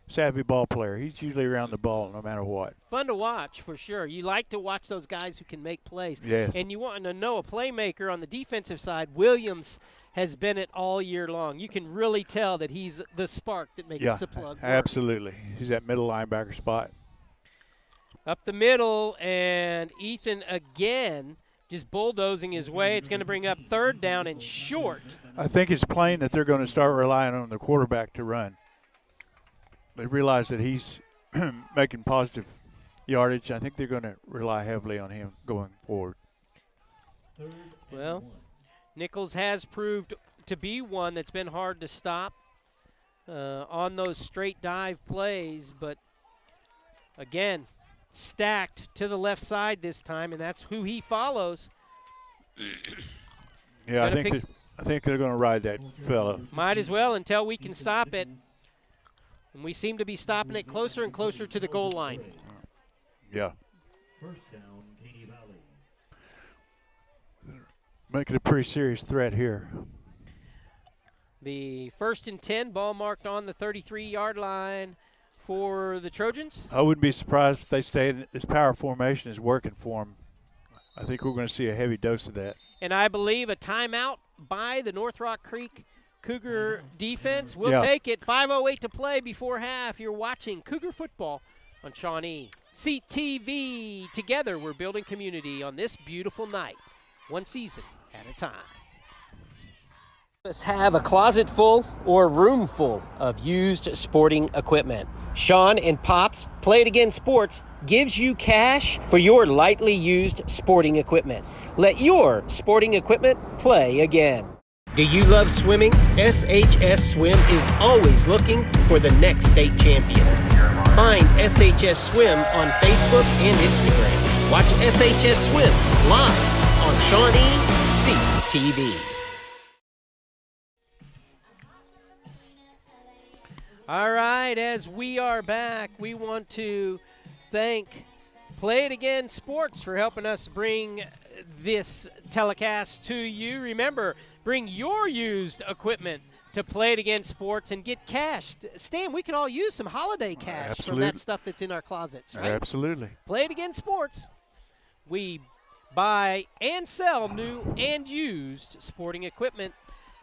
savvy ball player. He's usually around the ball no matter what. Fun to watch for sure. You like to watch those guys who can make plays. Yes. And you want to know a playmaker on the defensive side. Williams has been it all year long. You can really tell that he's the spark that makes the plug work. Absolutely. He's that middle linebacker spot. Up the middle, and Ethan again just bulldozing his way. It's going to bring up 3rd down and short. I think it's plain that they're going to start relying on the quarterback to run. They realize that he's making positive yardage. I think they're going to rely heavily on him going forward. Well, Nichols has proved to be one that's been hard to stop on those straight dive plays, but again, stacked to the left side this time, and that's who he follows. Yeah, I think they're going to ride that fella. Might as well until we can stop it. And we seem to be stopping it closer and closer to the goal line. Yeah. Making a pretty serious threat here. The 1st and 10, ball marked on the 33-yard line for the Trojans. I wouldn't be surprised if they stay in this power formation is working for them. I think we're going to see a heavy dose of that. And I believe a timeout by the North Rock Creek Cougar defense. We'll take it. 5:08 to play before half. You're watching Cougar football on Shawnee CTV. Together, we're building community on this beautiful night, one season at a time. Let's have a closet full or room full of used sporting equipment. Sean and Pops Play It Again Sports gives you cash for your lightly used sporting equipment. Let your sporting equipment play again. Do you love swimming? SHS Swim is always looking for the next state champion. Find SHS Swim on Facebook and Instagram. Watch SHS Swim live on Shawnee CTV. All right, as we are back, we want to thank Play It Again Sports for helping us bring this telecast to you. Remember, bring your used equipment to Play It Again Sports and get cash. Stan, we can all use some holiday cash from that stuff that's in our closets, right? Absolutely. Play It Again Sports. We buy and sell new and used sporting equipment.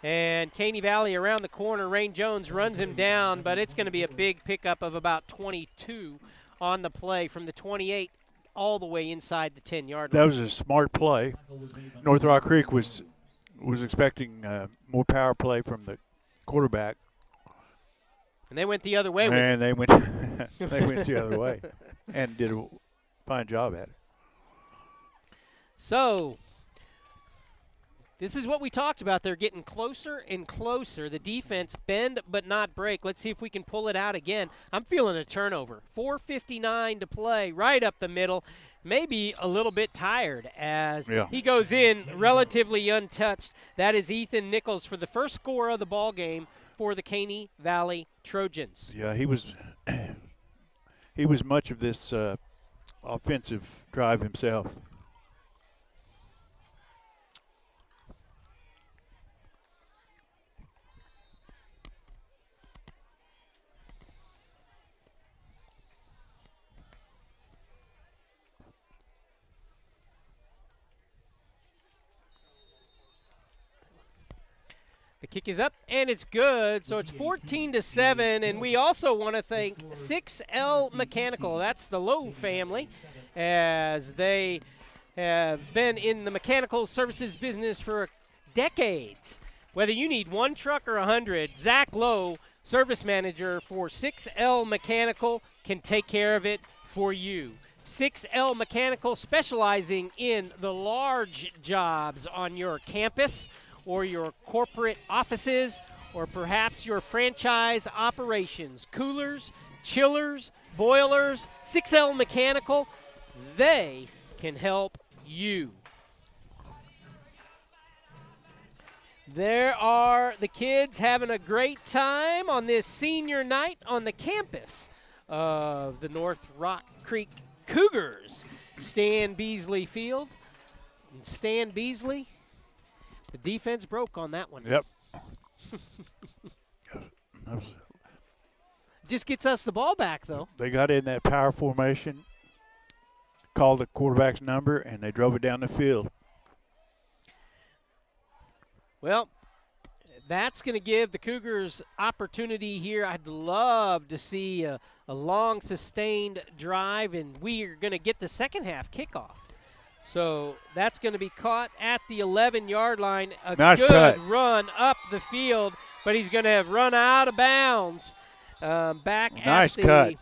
And Caney Valley around the corner, Rain Jones runs him down, but it's going to be a big pickup of about 22 on the play from the 28 all the way inside the 10-yard line. That was a smart play. North Rock Creek was expecting more power play from the quarterback. And they went the other way. And they went the other way and did a fine job at it. So this is what we talked about. They're getting closer and closer. The defense bend but not break. Let's see if we can pull it out again. I'm feeling a turnover. 4:59 to play, right up the middle. Maybe a little bit tired as he goes in relatively untouched. That is Ethan Nichols for the first score of the ball game for the Caney Valley Trojans. Yeah, he was much of this offensive drive himself. The kick is up, and it's good, so it's 14-7, and we also want to thank 6L Mechanical. That's the Lowe family, as they have been in the mechanical services business for decades. Whether you need one truck or 100, Zach Lowe, service manager for 6L Mechanical, can take care of it for you. 6L Mechanical specializing in the large jobs on your campus or your corporate offices, or perhaps your franchise operations, coolers, chillers, boilers, 6L Mechanical, they can help you. There are the kids having a great time on this senior night on the campus of the North Rock Creek Cougars. Stan Beasley Field. And Stan Beasley, the defense broke on that one. Yep. Just gets us the ball back, though. They got in that power formation, called the quarterback's number, and they drove it down the field. Well, that's going to give the Cougars opportunity here. I'd love to see a long, sustained drive, and we are going to get the second half kickoff. So that's going to be caught at the 11-yard line. A nice good cut. Run up the field, but he's going to have run out of bounds back nice at the cut.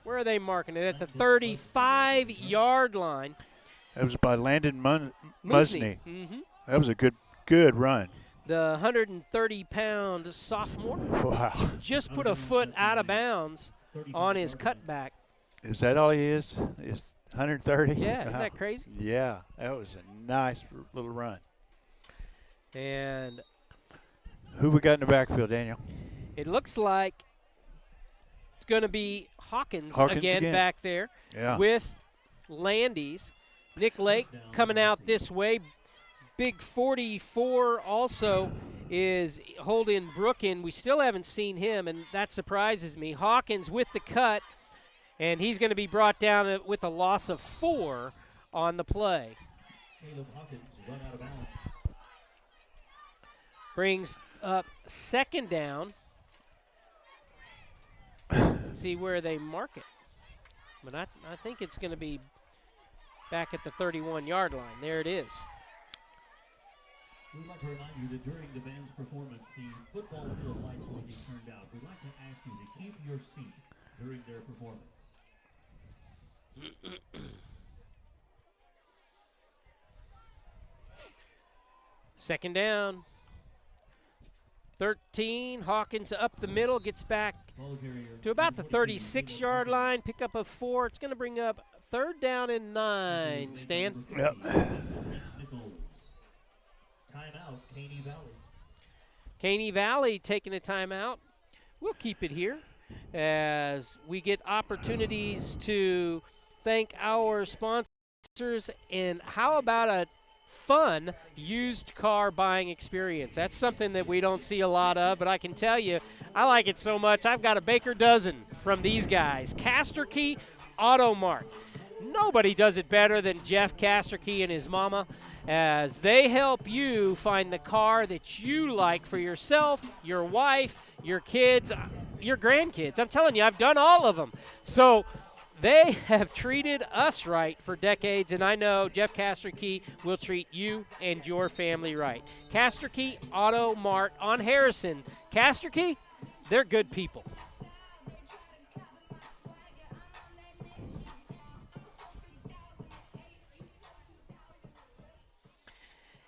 Where are they marking it? At the 35-yard line. That was by Landon Musney. Mm-hmm. That was a good run. The 130-pound sophomore Wow. just put a foot out of bounds on his cutback. Is that all he is? Is 130? Yeah, isn't that crazy? Yeah, that was a nice little run. And who we got in the backfield, Daniel? It looks like it's going to be Hawkins again back there with Landys. Nick Lake coming out this way. Big 44 also is holding Brookin. We still haven't seen him, and that surprises me. Hawkins with the cut, and he's going to be brought down with a loss of 4 on the play. Brings up second down. Let's see where they mark it. But I think it's going to be back at the 31-yard line. There it is. We'd like to remind you that during the band's performance, the football field lights will be turned out. We'd like to ask you to keep your seat during their performance. Second down. 13. Hawkins up the middle, gets back to about the 36-yard line. Pick up a 4. It's going to bring up third down and 9. Stan? Yep. Timeout, Caney Valley. Caney Valley taking a timeout. We'll keep it here as we get opportunities to thank our sponsors. And how about a fun used car buying experience? That's something that we don't see a lot of, but I can tell you, I like it so much. I've got a Baker dozen from these guys. Casterkey Auto Mart. Nobody does it better than Jeff Casterkey and his mama, as they help you find the car that you like for yourself, your wife, your kids, your grandkids. I'm telling you, I've done all of them. So they have treated us right for decades, and I know Jeff Casterkey will treat you and your family right. Casterkey Auto Mart on Harrison. Casterkey, they're good people.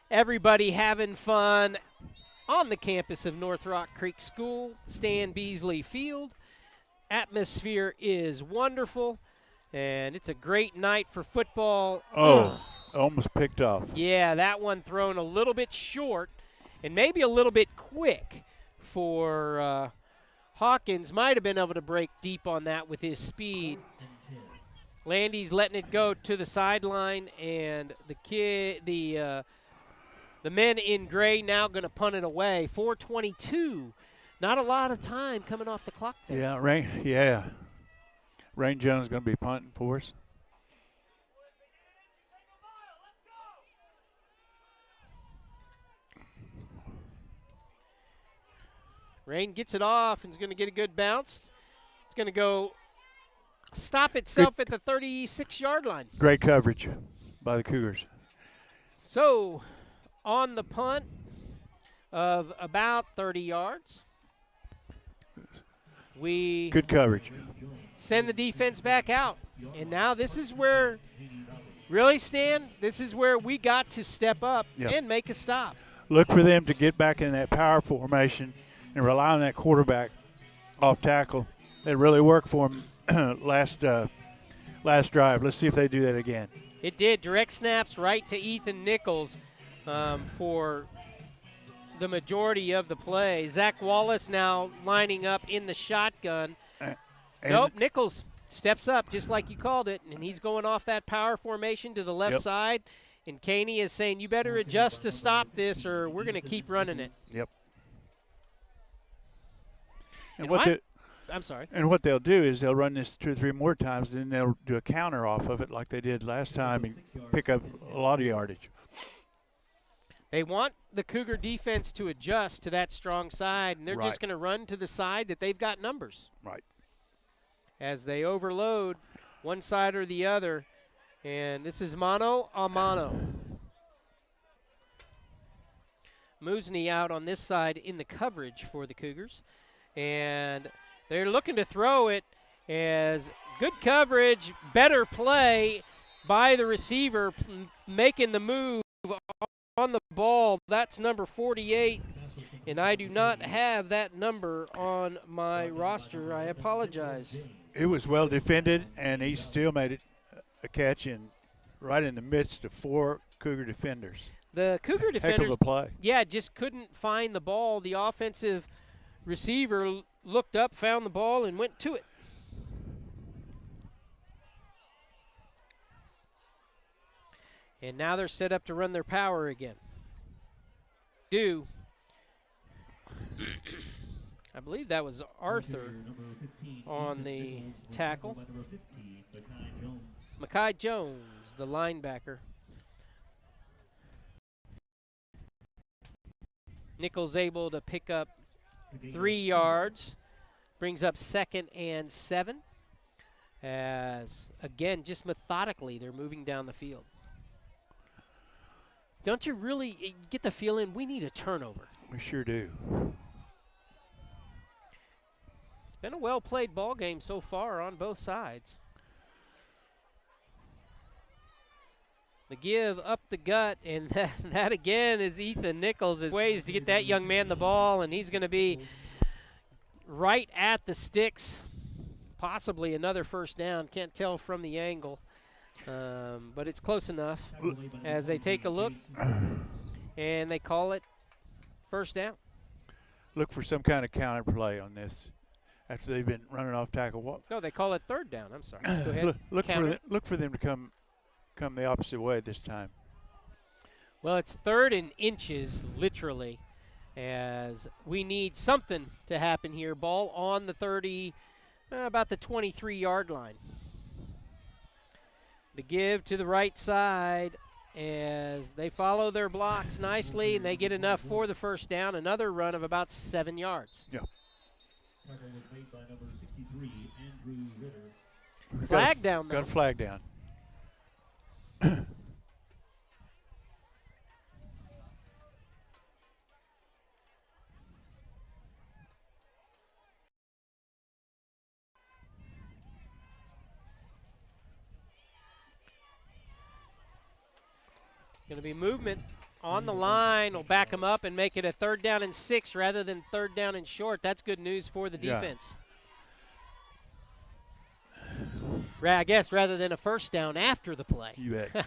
Everybody having fun on the campus of North Rock Creek School, Stan Beasley Field. Atmosphere is wonderful, and it's a great night for football. Oh, almost picked off. Yeah, that one thrown a little bit short and maybe a little bit quick for Hawkins. Might have been able to break deep on that with his speed. Landy's letting it go to the sideline, and the men in gray now going to punt it away. 4:22. Not a lot of time coming off the clock there. Yeah, Rain Jones is going to be punting for us. Rain gets it off and is going to get a good bounce. It's going to go stop itself at the 36-yard line. Great coverage by the Cougars. So on the punt of about 30 yards, we good coverage. Send the defense back out. And now this is where, really, Stan, this is where we got to step up and make a stop. look for them to get back in that power formation and rely on that quarterback off tackle. It really worked for them last drive. Let's see if they do that again. It did. Direct snaps right to Ethan Nichols for the majority of the play. Zach Wallace now lining up in the shotgun. Nope, Nichols steps up just like you called it, and he's going off that power formation to the left side. And Caney is saying, you better adjust to stop this or we're going to keep running it. Yep. I'm sorry. And what they'll do is they'll run this 2 or 3 more times, and then they'll do a counter off of it like they did last time and pick up a lot of yardage. They want the Cougar defense to adjust to that strong side, and they're just going to run to the side that they've got numbers. Right. As they overload one side or the other, and this is mano a mano. Musney out on this side in the coverage for the Cougars, and they're looking to throw it as good coverage, better play by the receiver, making the move on the ball. That's number 48, and I do not have that number on my roster. I apologize. It was well defended, and he still made it a catch right in the midst of 4 Cougar defenders. The Cougar defenders, heck of a play. Yeah, just couldn't find the ball. The offensive receiver looked up, found the ball, and went to it. And now they're set up to run their power again. I believe that was Arthur on the tackle. Mekhi Jones, the linebacker. Nichols able to pick up 3 yards, brings up 2nd and 7. As, again, just methodically, they're moving down the field. Don't you really get the feeling we need a turnover? We sure do. It's been a well-played ball game so far on both sides. The give up the gut, and that again is Ethan Nichols' ways to get that young man the ball, and he's going to be right at the sticks, possibly another first down. Can't tell from the angle, but it's close enough as they take a look, and they call it first down. Look for some kind of counter play on this after they've been running off tackle. No, they call it third down. I'm sorry. Go ahead. Look for them to come the opposite way this time. Well, it's 3rd and inches, literally, as we need something to happen here. Ball on the 30, about the 23-yard line. The give to the right side as they follow their blocks nicely, and they get enough for the first down. Another run of about 7 yards. Yeah. Flag down, though. Got a flag down. Going to be movement on the line. Will back them up and make it a 3rd down and 6 rather than 3rd down and short. That's good news for the defense. I guess rather than a first down after the play. You bet.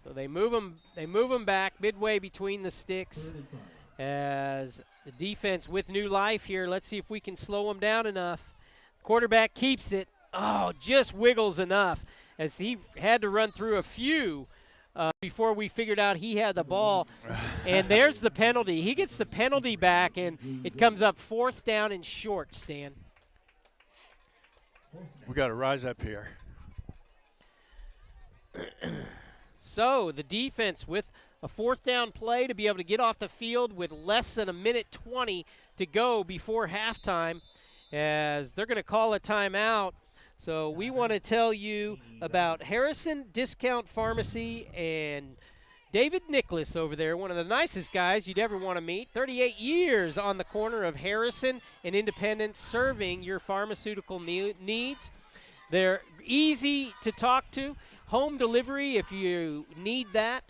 So they move them back midway between the sticks as the defense with new life here. Let's see if we can slow them down enough. Quarterback keeps it. Oh, just wiggles enough as he had to run through a few before we figured out he had the ball. And there's the penalty. He gets the penalty back, and it comes up 4th down and short, Stan. We got to rise up here. So the defense with a 4th down play to be able to get off the field with less than 1:20 to go before halftime, as they're going to call a timeout. So we want to tell you about Harrison Discount Pharmacy and David Nicholas over there, one of the nicest guys you'd ever want to meet. 38 years on the corner of Harrison and Independence, serving your pharmaceutical needs. They're easy to talk to. Home delivery if you need that.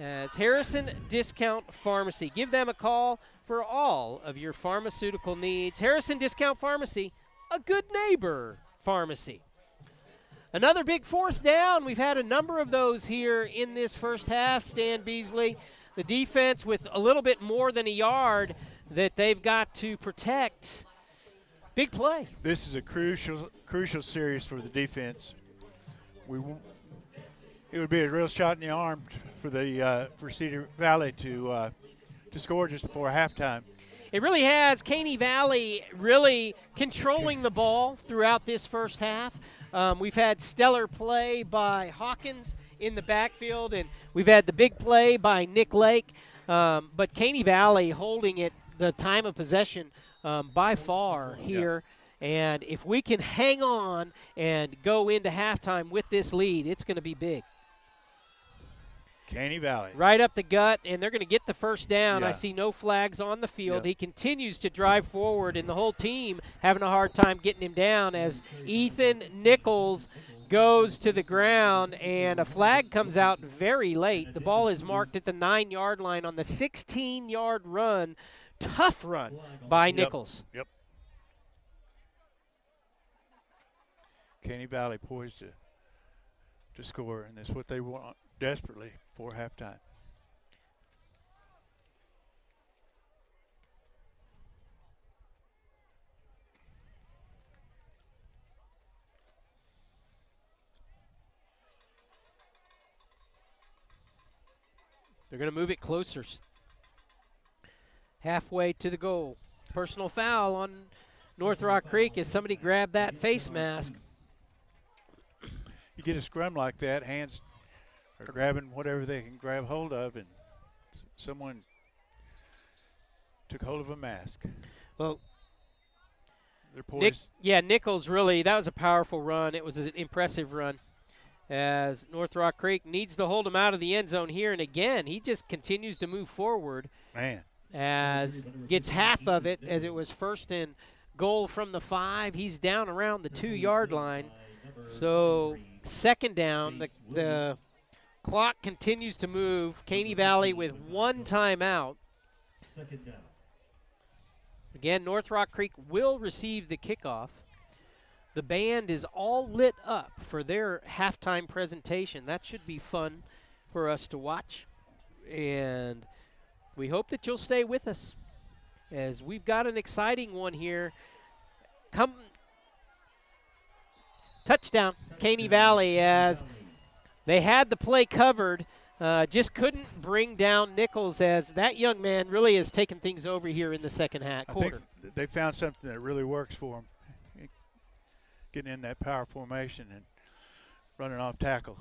As Harrison Discount Pharmacy. Give them a call for all of your pharmaceutical needs. Harrison Discount Pharmacy, a good neighbor pharmacy. Another big fourth down. We've had a number of those here in this first half. Stan Beasley, the defense with a little bit more than a yard that they've got to protect. Big play. This is a crucial series for the defense. It would be a real shot in the arm for Cedar Valley to score just before halftime. It really has. Caney Valley really controlling the ball throughout this first half. We've had stellar play by Hawkins in the backfield, and we've had the big play by Nick Lake. But Caney Valley holding it the time of possession by far here. Yeah. And if we can hang on and go into halftime with this lead, it's going to be big. Caney Valley. Right up the gut, and they're going to get the first down. Yeah. I see no flags on the field. Yeah. He continues to drive forward, and the whole team having a hard time getting him down as Ethan Nichols goes to the ground, and a flag comes out very late. The ball is marked at the 9-yard line on the 16-yard run. Tough run by Nichols. Yep. Caney Valley poised to score, and that's what they want desperately for halftime. They're going to move it closer. Halfway to the goal. Personal foul on North Rock Creek as somebody grabbed that face mask. You get a scrum like that, hands are grabbing whatever they can grab hold of, and someone took hold of a mask. Well, they're poised. Nichols really, that was a powerful run. It was an impressive run as North Rock Creek needs to hold him out of the end zone here. And again, he just continues to move forward. Man. As gets half of it as it was first and goal from the 5. He's down around the 2-yard line. So second down, the clock continues to move. Caney Valley with 1 timeout. Again, North Rock Creek will receive the kickoff. The band is all lit up for their halftime presentation. That should be fun for us to watch. And we hope that you'll stay with us as we've got an exciting one here. Touchdown, Caney Valley, as they had the play covered. Just couldn't bring down Nichols, as that young man really has taken things over here in the second quarter. I think they found something that really works for them. Getting in that power formation and running off tackle.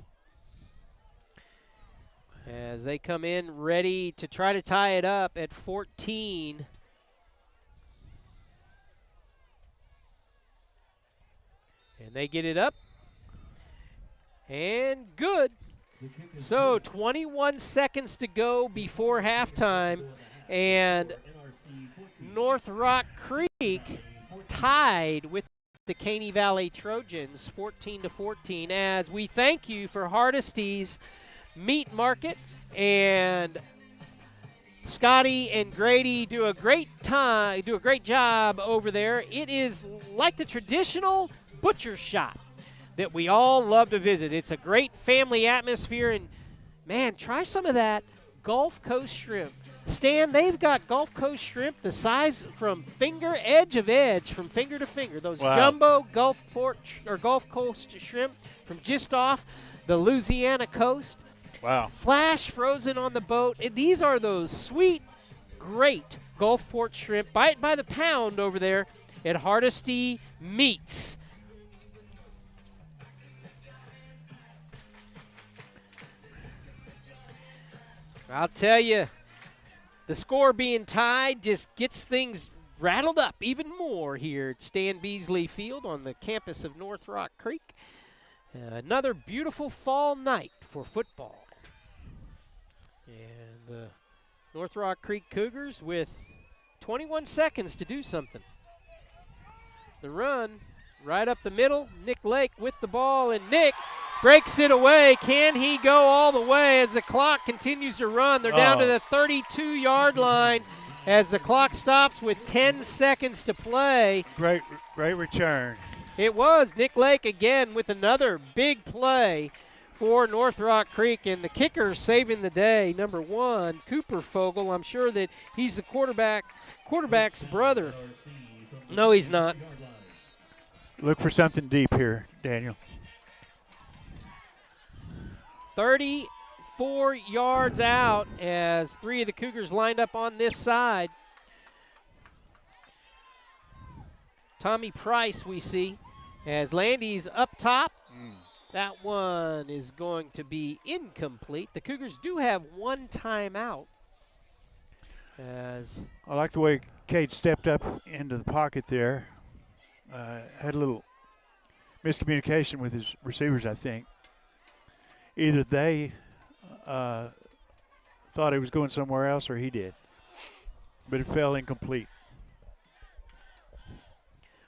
As they come in ready to try to tie it up at 14. And they get it up. And good. So 21 seconds to go before halftime. And North Rock Creek tied with the Caney Valley Trojans 14-14, as we thank you for Hardesty's Meat Market, and Scotty and Grady do a great job over there. It is like the traditional butcher shop that we all love to visit. It's a great family atmosphere, and man, try some of that Gulf Coast shrimp. Stan, they've got Gulf Coast shrimp the size from edge from finger to finger. Those jumbo Gulf Coast shrimp from just off the Louisiana coast. Wow. Flash frozen on the boat. And these are those sweet, great Gulfport shrimp. Buy it by the pound over there at Hardesty Meats. I'll tell you, the score being tied just gets things rattled up even more here at Stan Beasley Field on the campus of North Rock Creek. Another beautiful fall night for football. And the North Rock Creek Cougars with 21 seconds to do something. The run right up the middle. Nick Lake with the ball, and Nick breaks it away. Can he go all the way as the clock continues to run? They're down to the 32-yard line as the clock stops with 10 seconds to play. Great return. It was Nick Lake again with another big play for North Rock Creek, and the kicker saving the day, number 1, Cooper Fogel. I'm sure that he's the quarterback's brother. No, he's not. Look for something deep here, Daniel. 34 yards out as 3 of the Cougars lined up on this side. Tommy Price we see as Landy's up top. That one is going to be incomplete. The Cougars do have 1 timeout. As I like the way Cade stepped up into the pocket there. Had a little miscommunication with his receivers, I think. Either they thought he was going somewhere else or he did. But it fell incomplete.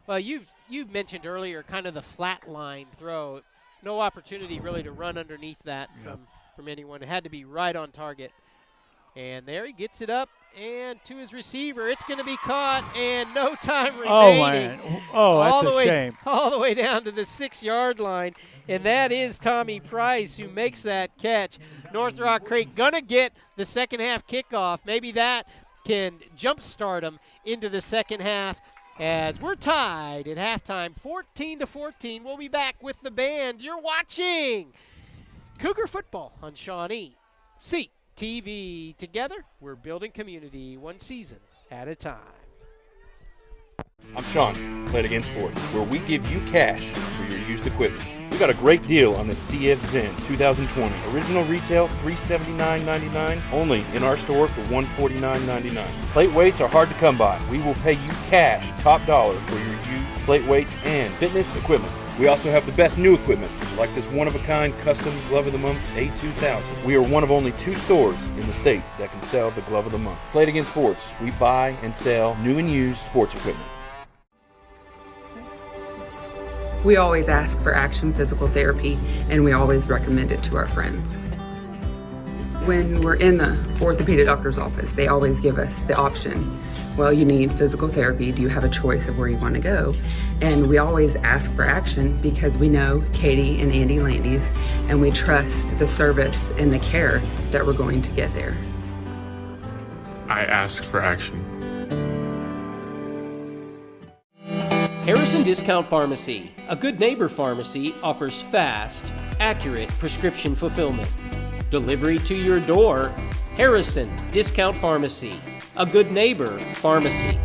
Well, you've mentioned earlier kind of the flat line throw. No opportunity really to run underneath that from anyone. It had to be right on target. And there he gets it up and to his receiver. It's going to be caught and no time remaining. Oh, man. Oh, that's a shame. All the way down to the 6-yard line. And that is Tommy Price who makes that catch. North Rock Creek going to get the second half kickoff. Maybe that can jumpstart them into the second half. As we're tied at halftime, 14-14. We'll be back with the band. You're watching Cougar football on Shawnee CTV. Together, we're building community one season at a time. I'm Sean, Played Again Sports, where we give you cash for your used equipment. We got a great deal on the CF Zen 2020. Original retail $379.99, only in our store for $149.99. Plate weights are hard to come by. We will pay you cash, top dollar, for your used plate weights and fitness equipment. We also have the best new equipment, like this one-of-a-kind custom Glove of the Month A2000. We are one of only 2 stores in the state that can sell the Glove of the Month. Played Again Sports, we buy and sell new and used sports equipment. We always ask for Action Physical Therapy, and we always recommend it to our friends. When we're in the orthopedic doctor's office, they always give us the option, well, you need physical therapy. Do you have a choice of where you want to go? And we always ask for Action because we know Katie and Andy Landys, and we trust the service and the care that we're going to get there. I ask for Action. Harrison Discount Pharmacy, a good neighbor pharmacy, offers fast, accurate prescription fulfillment. Delivery to your door. Harrison Discount Pharmacy, a good neighbor pharmacy.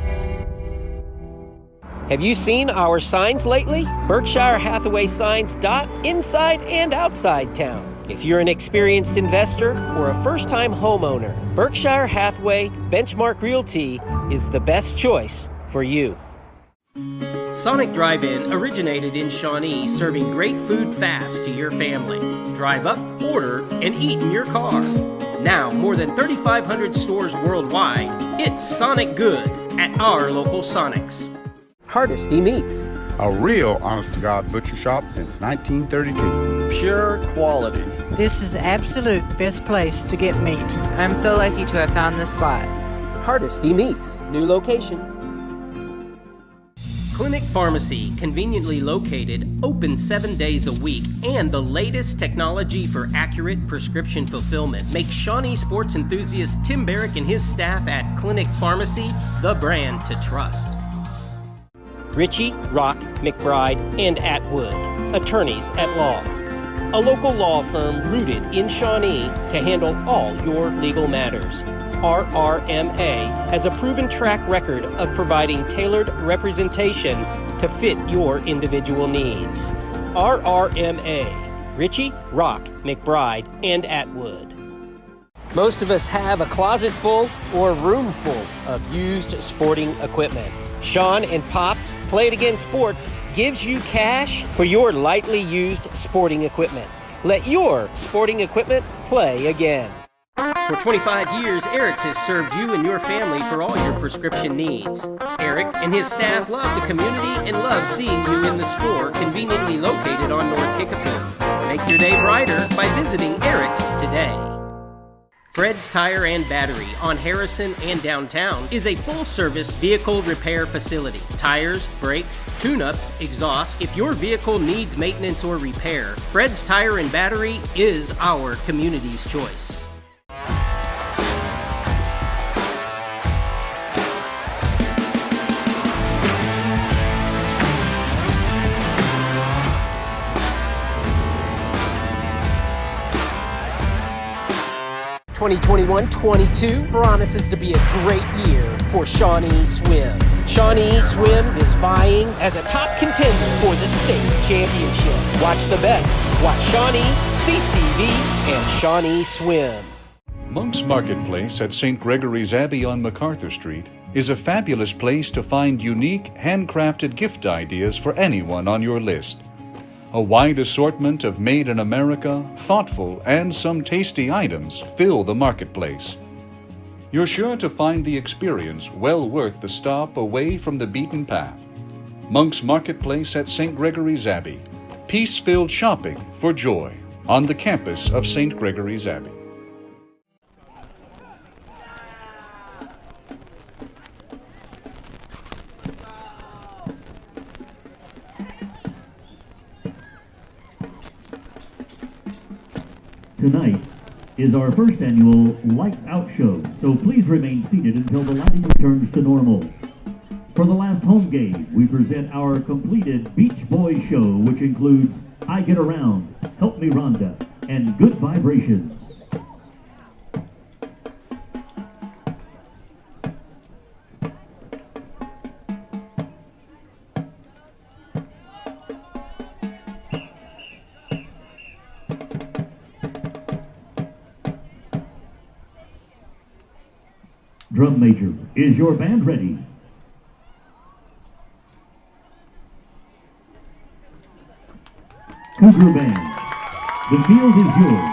Have you seen our signs lately? Berkshire Hathaway Signs dot inside and outside town. If you're an experienced investor or a first-time homeowner, Berkshire Hathaway Benchmark Realty is the best choice for you. Sonic Drive-In originated in Shawnee, serving great food fast to your family. Drive up, order, and eat in your car. Now, more than 3,500 stores worldwide, it's Sonic Good at our local Sonics. Hardesty Meats. A real honest-to-God butcher shop since 1932. Pure quality. This is absolute best place to get meat. I'm so lucky to have found this spot. Hardesty Meats, new location. Clinic Pharmacy, conveniently located, open 7 days a week, and the latest technology for accurate prescription fulfillment makes Shawnee sports enthusiast Tim Barrick and his staff at Clinic Pharmacy the brand to trust. Ritchie, Rock, McBride, and Atwood, attorneys at law. A local law firm rooted in Shawnee to handle all your legal matters. RRMA has a proven track record of providing tailored representation to fit your individual needs. RRMA, Ritchie, Rock, McBride, and Atwood. Most of us have a closet full or room full of used sporting equipment. Sean and Pops Play It Again Sports gives you cash for your lightly used sporting equipment. Let your sporting equipment play again. For 25 years, Eric's has served you and your family for all your prescription needs. Eric and his staff love the community and love seeing you in the store conveniently located on North Kickapoo. Make your day brighter by visiting Eric's today. Fred's Tire and Battery on Harrison and downtown is a full-service vehicle repair facility. Tires, brakes, tune-ups, exhaust. If your vehicle needs maintenance or repair, Fred's Tire and Battery is our community's choice. (2021-22) promises to be a great year for Shawnee Swim. Shawnee Swim is vying as a top contender for the state championship. Watch the best. Watch Shawnee, CTV, and Shawnee Swim. Monk's Marketplace at St. Gregory's Abbey on MacArthur Street is a fabulous place to find unique, handcrafted gift ideas for anyone on your list. A wide assortment of made in America, thoughtful, and some tasty items fill the marketplace. You're sure to find the experience well worth the stop away from the beaten path. Monk's Marketplace at St. Gregory's Abbey. Peace-filled shopping for joy on the campus of St. Gregory's Abbey. Tonight is our first annual Lights Out show, so please remain seated until the lighting returns to normal. For the last home game, we present our completed Beach Boys show, which includes I Get Around, Help Me Rhonda, and Good Vibrations. Drum major, is your band ready? Cougar band, the field is yours.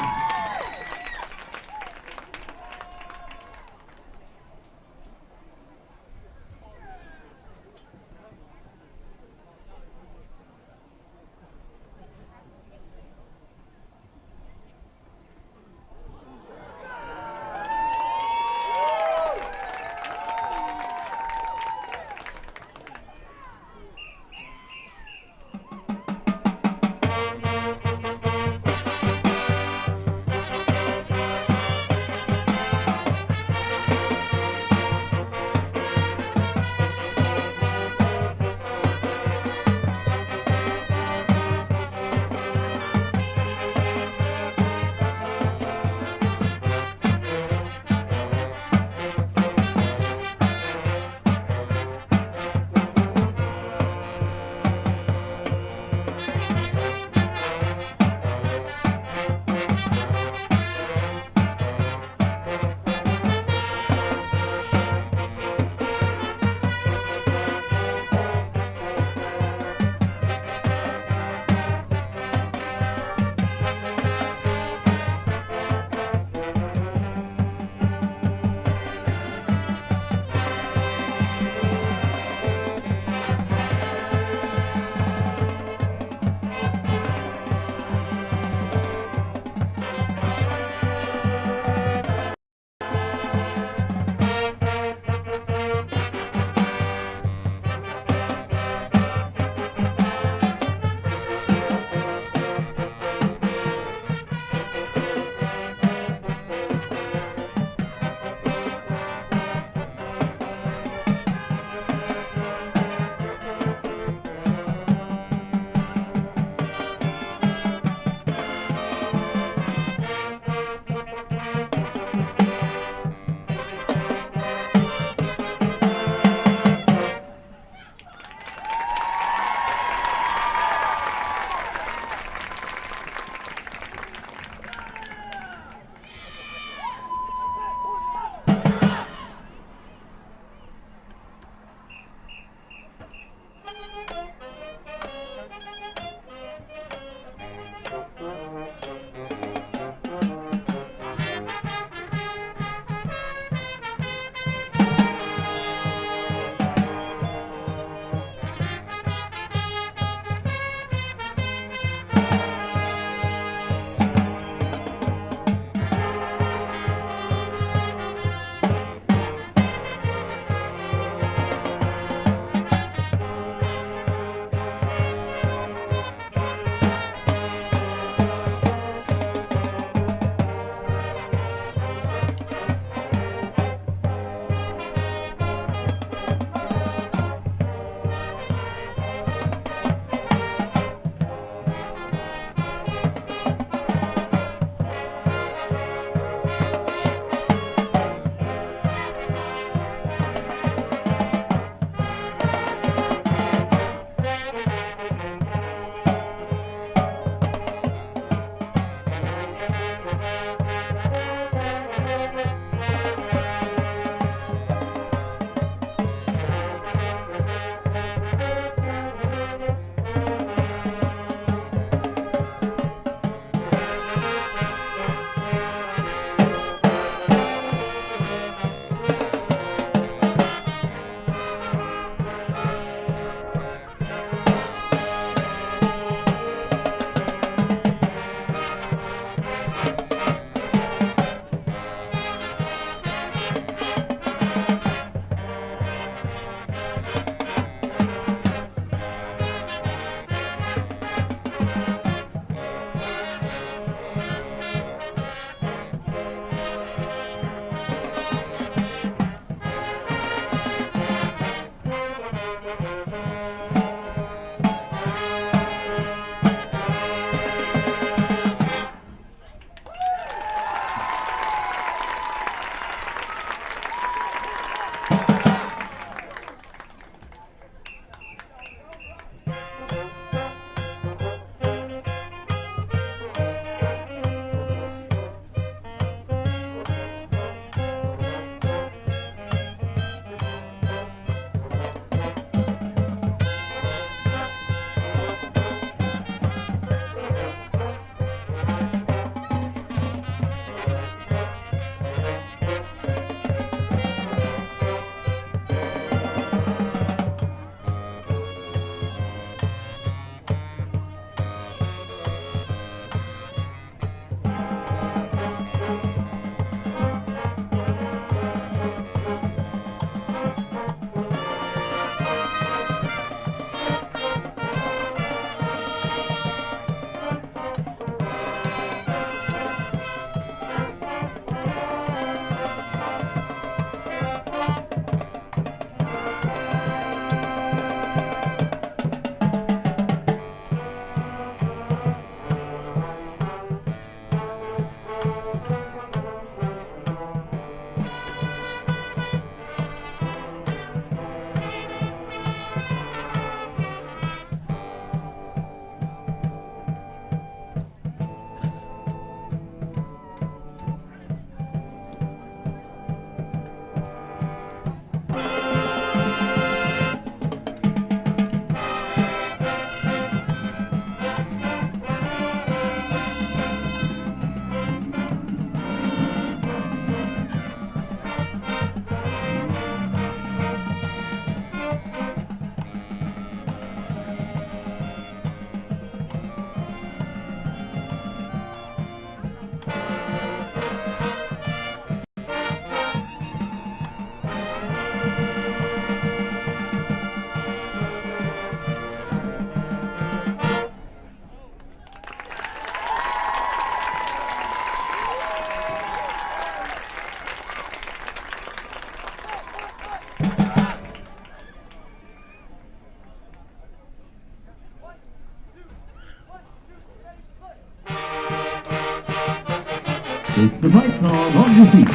It's the fight song on your feet.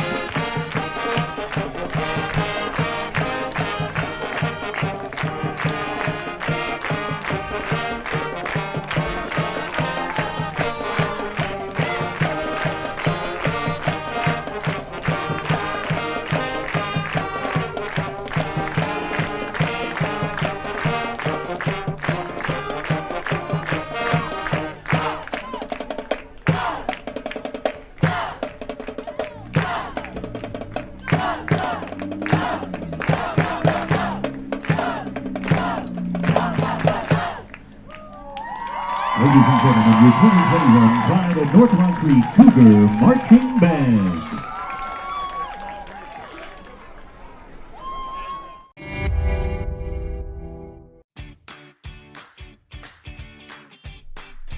Ladies and gentlemen, your 2021 Pride of North Rock Creek Cougar Marching Band.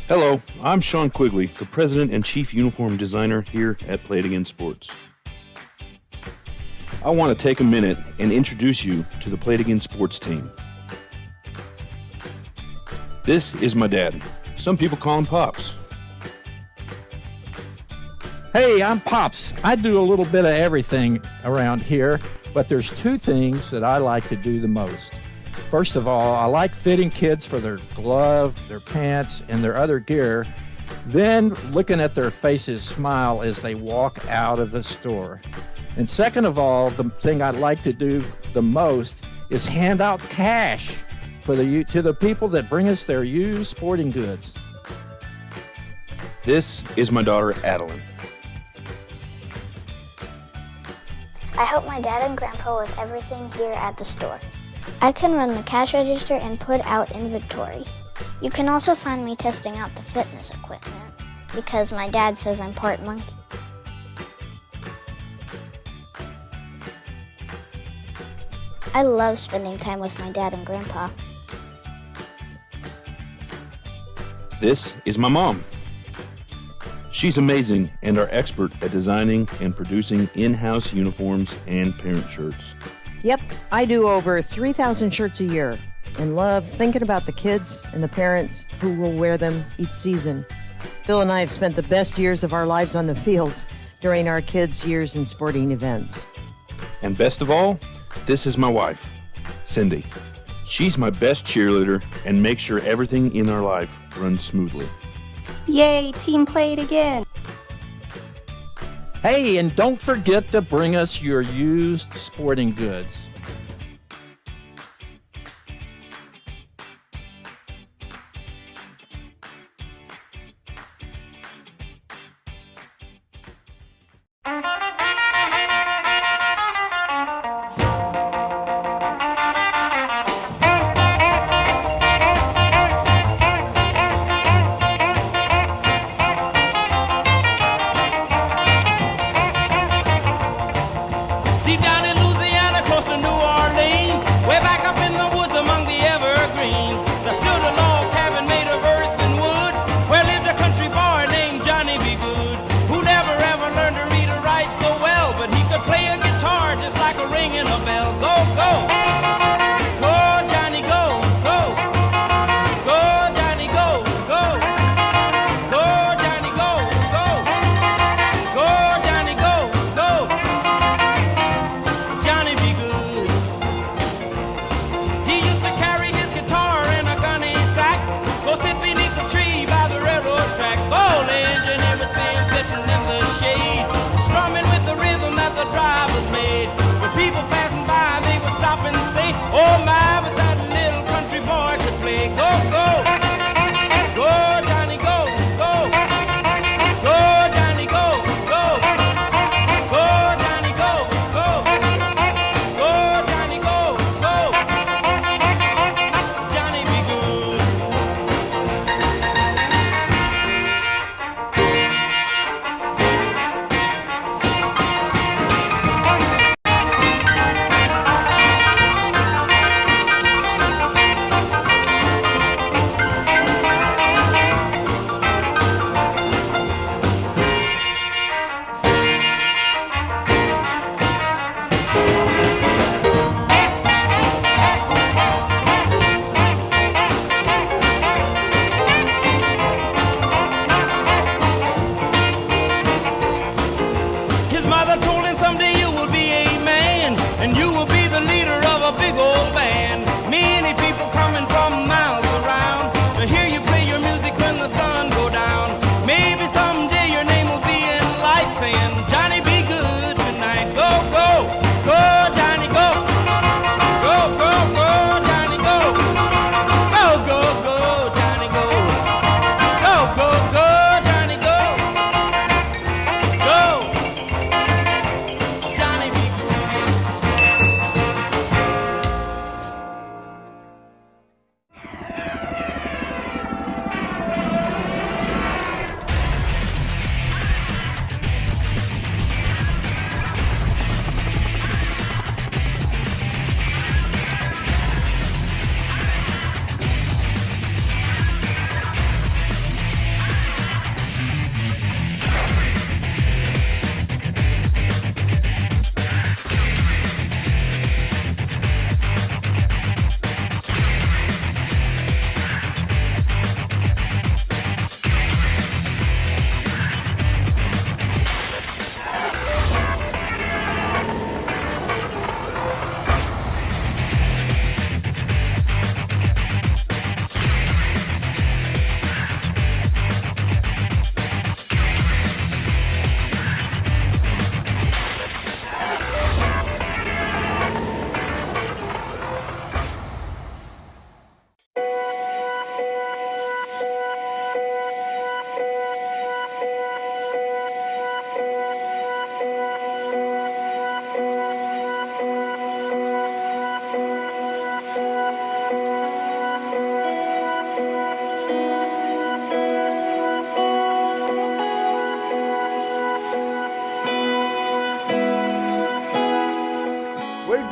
Hello, I'm Sean Quigley, the President and Chief Uniform Designer here at Play It Again Sports. I want to take a minute and introduce you to the Play It Again Sports team. This is my dad. Some people call him Pops. Hey, I'm Pops. I do a little bit of everything around here, but there's two things that I like to do the most. First of all, I like fitting kids for their glove, their pants, and their other gear, then looking at their faces smile as they walk out of the store. And second of all, the thing I like to do the most is hand out cash to the people that bring us their used sporting goods. This is my daughter, Adeline. I help my dad and grandpa with everything here at the store. I can run the cash register and put out inventory. You can also find me testing out the fitness equipment because my dad says I'm part monkey. I love spending time with my dad and grandpa. This is my mom. She's amazing and our expert at designing and producing in-house uniforms and parent shirts. Yep, I do over 3,000 shirts a year and love thinking about the kids and the parents who will wear them each season. Phil and I have spent the best years of our lives on the field during our kids' years in sporting events. And best of all, this is my wife, Cindy. She's my best cheerleader and makes sure everything in our life runs smoothly. Yay, team Play It Again. Hey, and don't forget to bring us your used sporting goods. Deep down in Louisiana, across the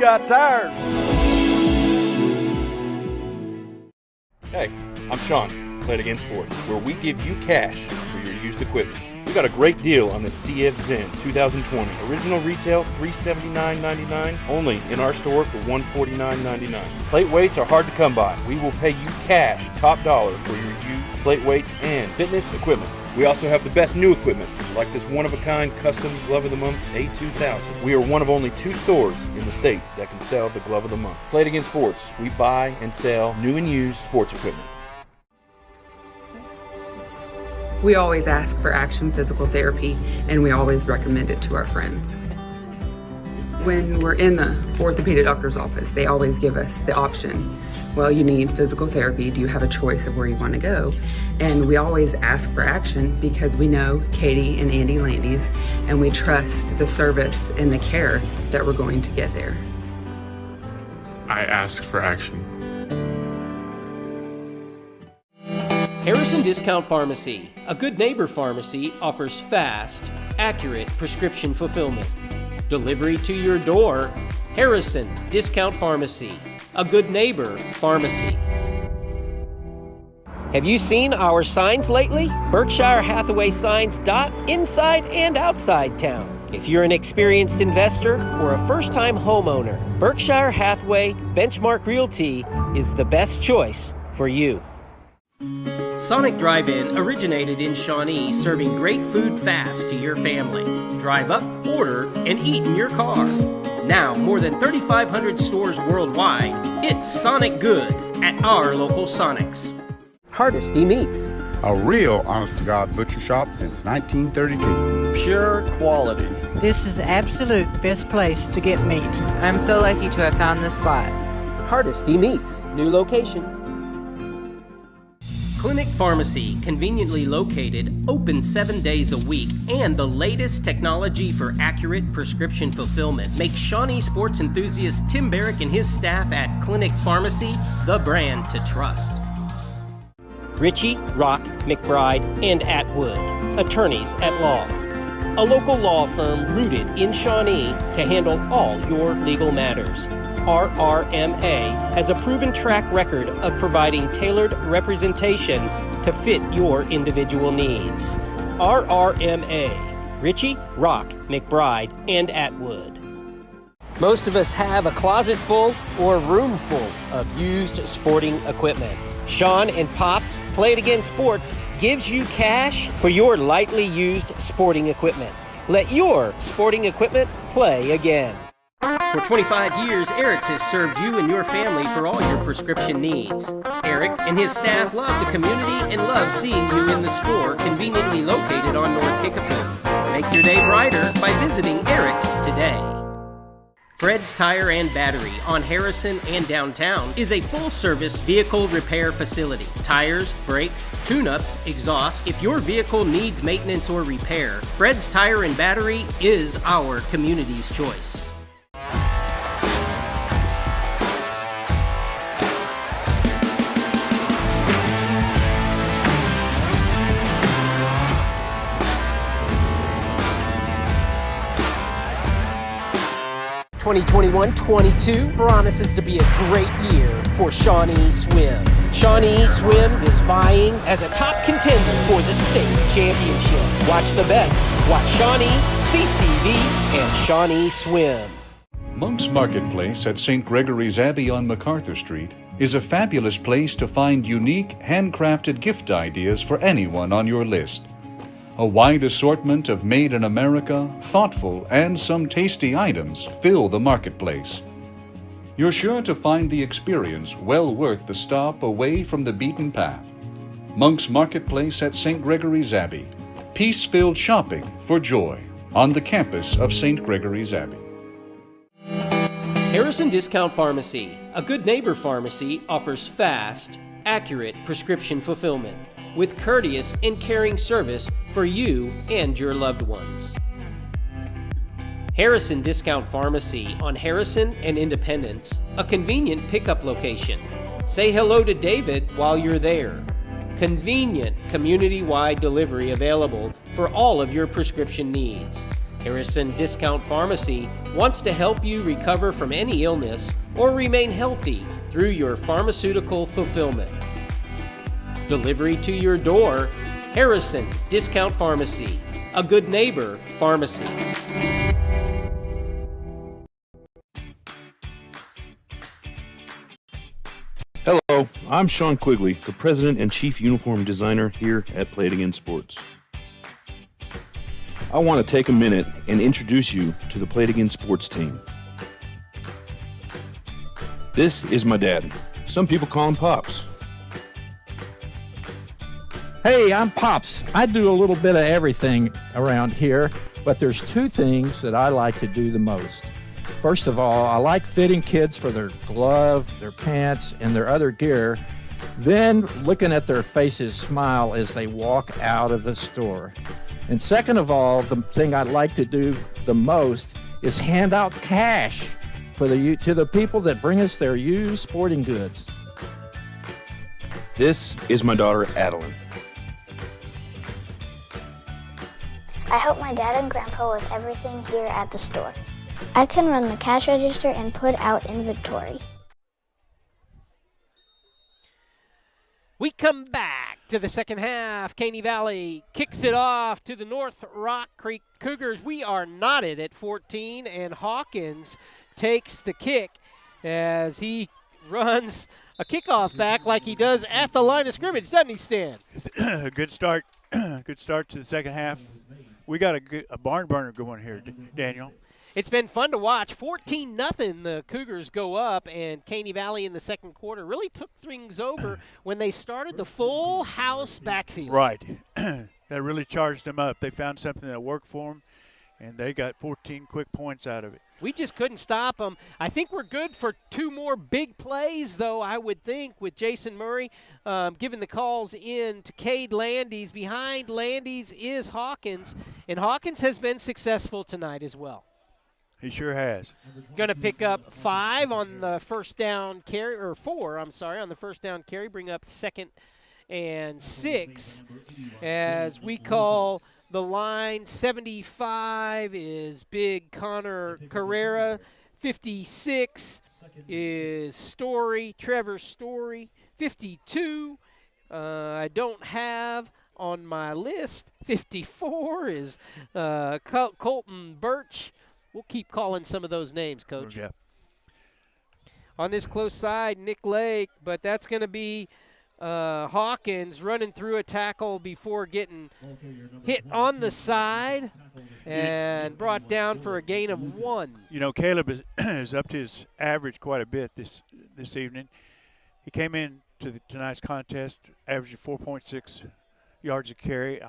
got tires. Hey, I'm Sean, Play It Again Sports, where we give you cash for your used equipment. We got a great deal on the CF Zen 2020. Original retail $379.99, only in our store for $149.99. Plate weights are hard to come by. We will pay you cash, top dollar, for your used plate weights and fitness equipment. We also have the best new equipment, like this one-of-a-kind custom Glove of the Month A2000. We are one of only 2 stores in the state that can sell the Glove of the Month. Play It Again Sports. We buy and sell new and used sports equipment. We always ask for Action Physical Therapy, and we always recommend it to our friends. When we're in the orthopedic doctor's office, they always give us the option. Well, you need physical therapy. Do you have a choice of where you want to go? And we always ask for Action because we know Katie and Andy Landis, and we trust the service and the care that we're going to get there. I ask for Action. Harrison Discount Pharmacy, a good neighbor pharmacy, offers fast, accurate prescription fulfillment. Delivery to your door. Harrison Discount Pharmacy, a good neighbor pharmacy. Have you seen our signs lately? Berkshire Hathaway Signs dot inside and outside town. If you're an experienced investor or a first-time homeowner, Berkshire Hathaway Benchmark Realty is the best choice for you. Sonic Drive-In originated in Shawnee, serving great food fast to your family. Drive up, order, and eat in your car. Now, more than 3,500 stores worldwide, it's Sonic Good at our local Sonics. Hardesty Meats. A real honest-to-God butcher shop since 1932. Pure quality. This is absolute best place to get meat. I'm so lucky to have found this spot. Hardesty Meats, new location. Clinic Pharmacy, conveniently located, open 7 days a week, and the latest technology for accurate prescription fulfillment makes Shawnee sports enthusiast Tim Barrick and his staff at Clinic Pharmacy the brand to trust. Ritchie, Rock, McBride, and Atwood, attorneys at law. A local law firm rooted in Shawnee to handle all your legal matters. RRMA has a proven track record of providing tailored representation to fit your individual needs. RRMA, Ritchie, Rock, McBride, and Atwood. Most of us have a closet full or a room full of used sporting equipment. Sean and Pops Play It Again Sports gives you cash for your lightly used sporting equipment. Let your sporting equipment play again. For 25 years, Eric's has served you and your family for all your prescription needs. Eric and his staff love the community and love seeing you in the store conveniently located on North Kickapoo. Make your day brighter by visiting Eric's today. Fred's Tire and Battery on Harrison and downtown is a full-service vehicle repair facility. Tires, brakes, tune-ups, exhaust. If your vehicle needs maintenance or repair, Fred's Tire and Battery is our community's choice. (2021-22) promises to be a great year for Shawnee Swim. Shawnee Swim is vying as a top contender for the state championship. Watch the best. Watch Shawnee, CTV, and Shawnee Swim. Monk's Marketplace at St. Gregory's Abbey on MacArthur Street is a fabulous place to find unique, handcrafted gift ideas for anyone on your list. A wide assortment of made in America, thoughtful, and some tasty items fill the marketplace. You're sure to find the experience well worth the stop away from the beaten path. Monk's Marketplace at St. Gregory's Abbey. Peace-filled shopping for joy on the campus of St. Gregory's Abbey. Harrison Discount Pharmacy, a good neighbor pharmacy, offers fast, accurate prescription fulfillment with courteous and caring service for you and your loved ones. Harrison Discount Pharmacy on Harrison and Independence, a convenient pickup location. Say hello to David while you're there. Convenient community-wide delivery available for all of your prescription needs. Harrison Discount Pharmacy wants to help you recover from any illness or remain healthy through your pharmaceutical fulfillment. Delivery to your door, Harrison Discount Pharmacy, a good neighbor pharmacy. Hello, I'm Sean Quigley, the President and Chief Uniform Designer here at Play It Again Sports. I want to take a minute and introduce you to the Play It Again Sports team. This is my dad. Some people call him Pops. Hey, I'm Pops. I do a little bit of everything around here, but there's two things that I like to do the most. First of all, I like fitting kids for their glove, their pants, and their other gear, then looking at their faces smile as they walk out of the store. And second of all, the thing I like to do the most is hand out cash to the people that bring us their used sporting goods. This is my daughter, Adeline. I help my dad and grandpa with everything here at the store. I can run the cash register and put out inventory. We come back to the second half. Caney Valley kicks it off to the North Rock Creek Cougars. We are knotted at 14, and Hawkins takes the kick as he runs a kickoff back like he does at the line of scrimmage, doesn't he, Stan? A good start. Good start to the second half. We got a barn burner going here, Daniel. It's been fun to watch. 14-0, the Cougars go up, and Caney Valley in the second quarter really took things over when they started the full house backfield. Right. That really charged them up. They found something that worked for them, and they got 14 quick points out of it. We just couldn't stop them. I think we're good for two more big plays, though, I would think, with Jason Murray giving the calls in to Cade Landis. Behind Landis is Hawkins, and Hawkins has been successful tonight as well. He sure has. Going to pick up 5 on the first down carry, or 4, I'm sorry, on the first down carry, bring up 2nd and 6 as we call the line. 75 is Big Connor Carrera. 56 is Story, Trevor Story. 52 I don't have on my list. 54 is Colton Birch. We'll keep calling some of those names, Coach. Yeah. On this close side, Nick Lake, but that's going to be Hawkins running through a tackle before getting hit on the side and brought down for a gain of 1. You know, Caleb is up to his average quite a bit this evening. He came in to tonight's contest averaging 4.6 yards a carry.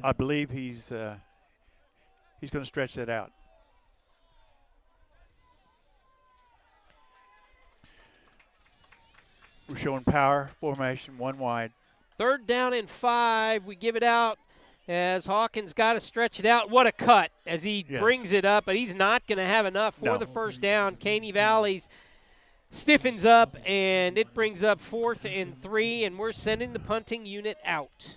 I believe he's going to stretch that out. We're showing power formation, 1 wide. 3rd down and 5. We give it out as Hawkins got to stretch it out. What a cut as he brings it up, but he's not going to have enough for the first down. Caney Valley stiffens up, and it brings up 4th and 3, and we're sending the punting unit out.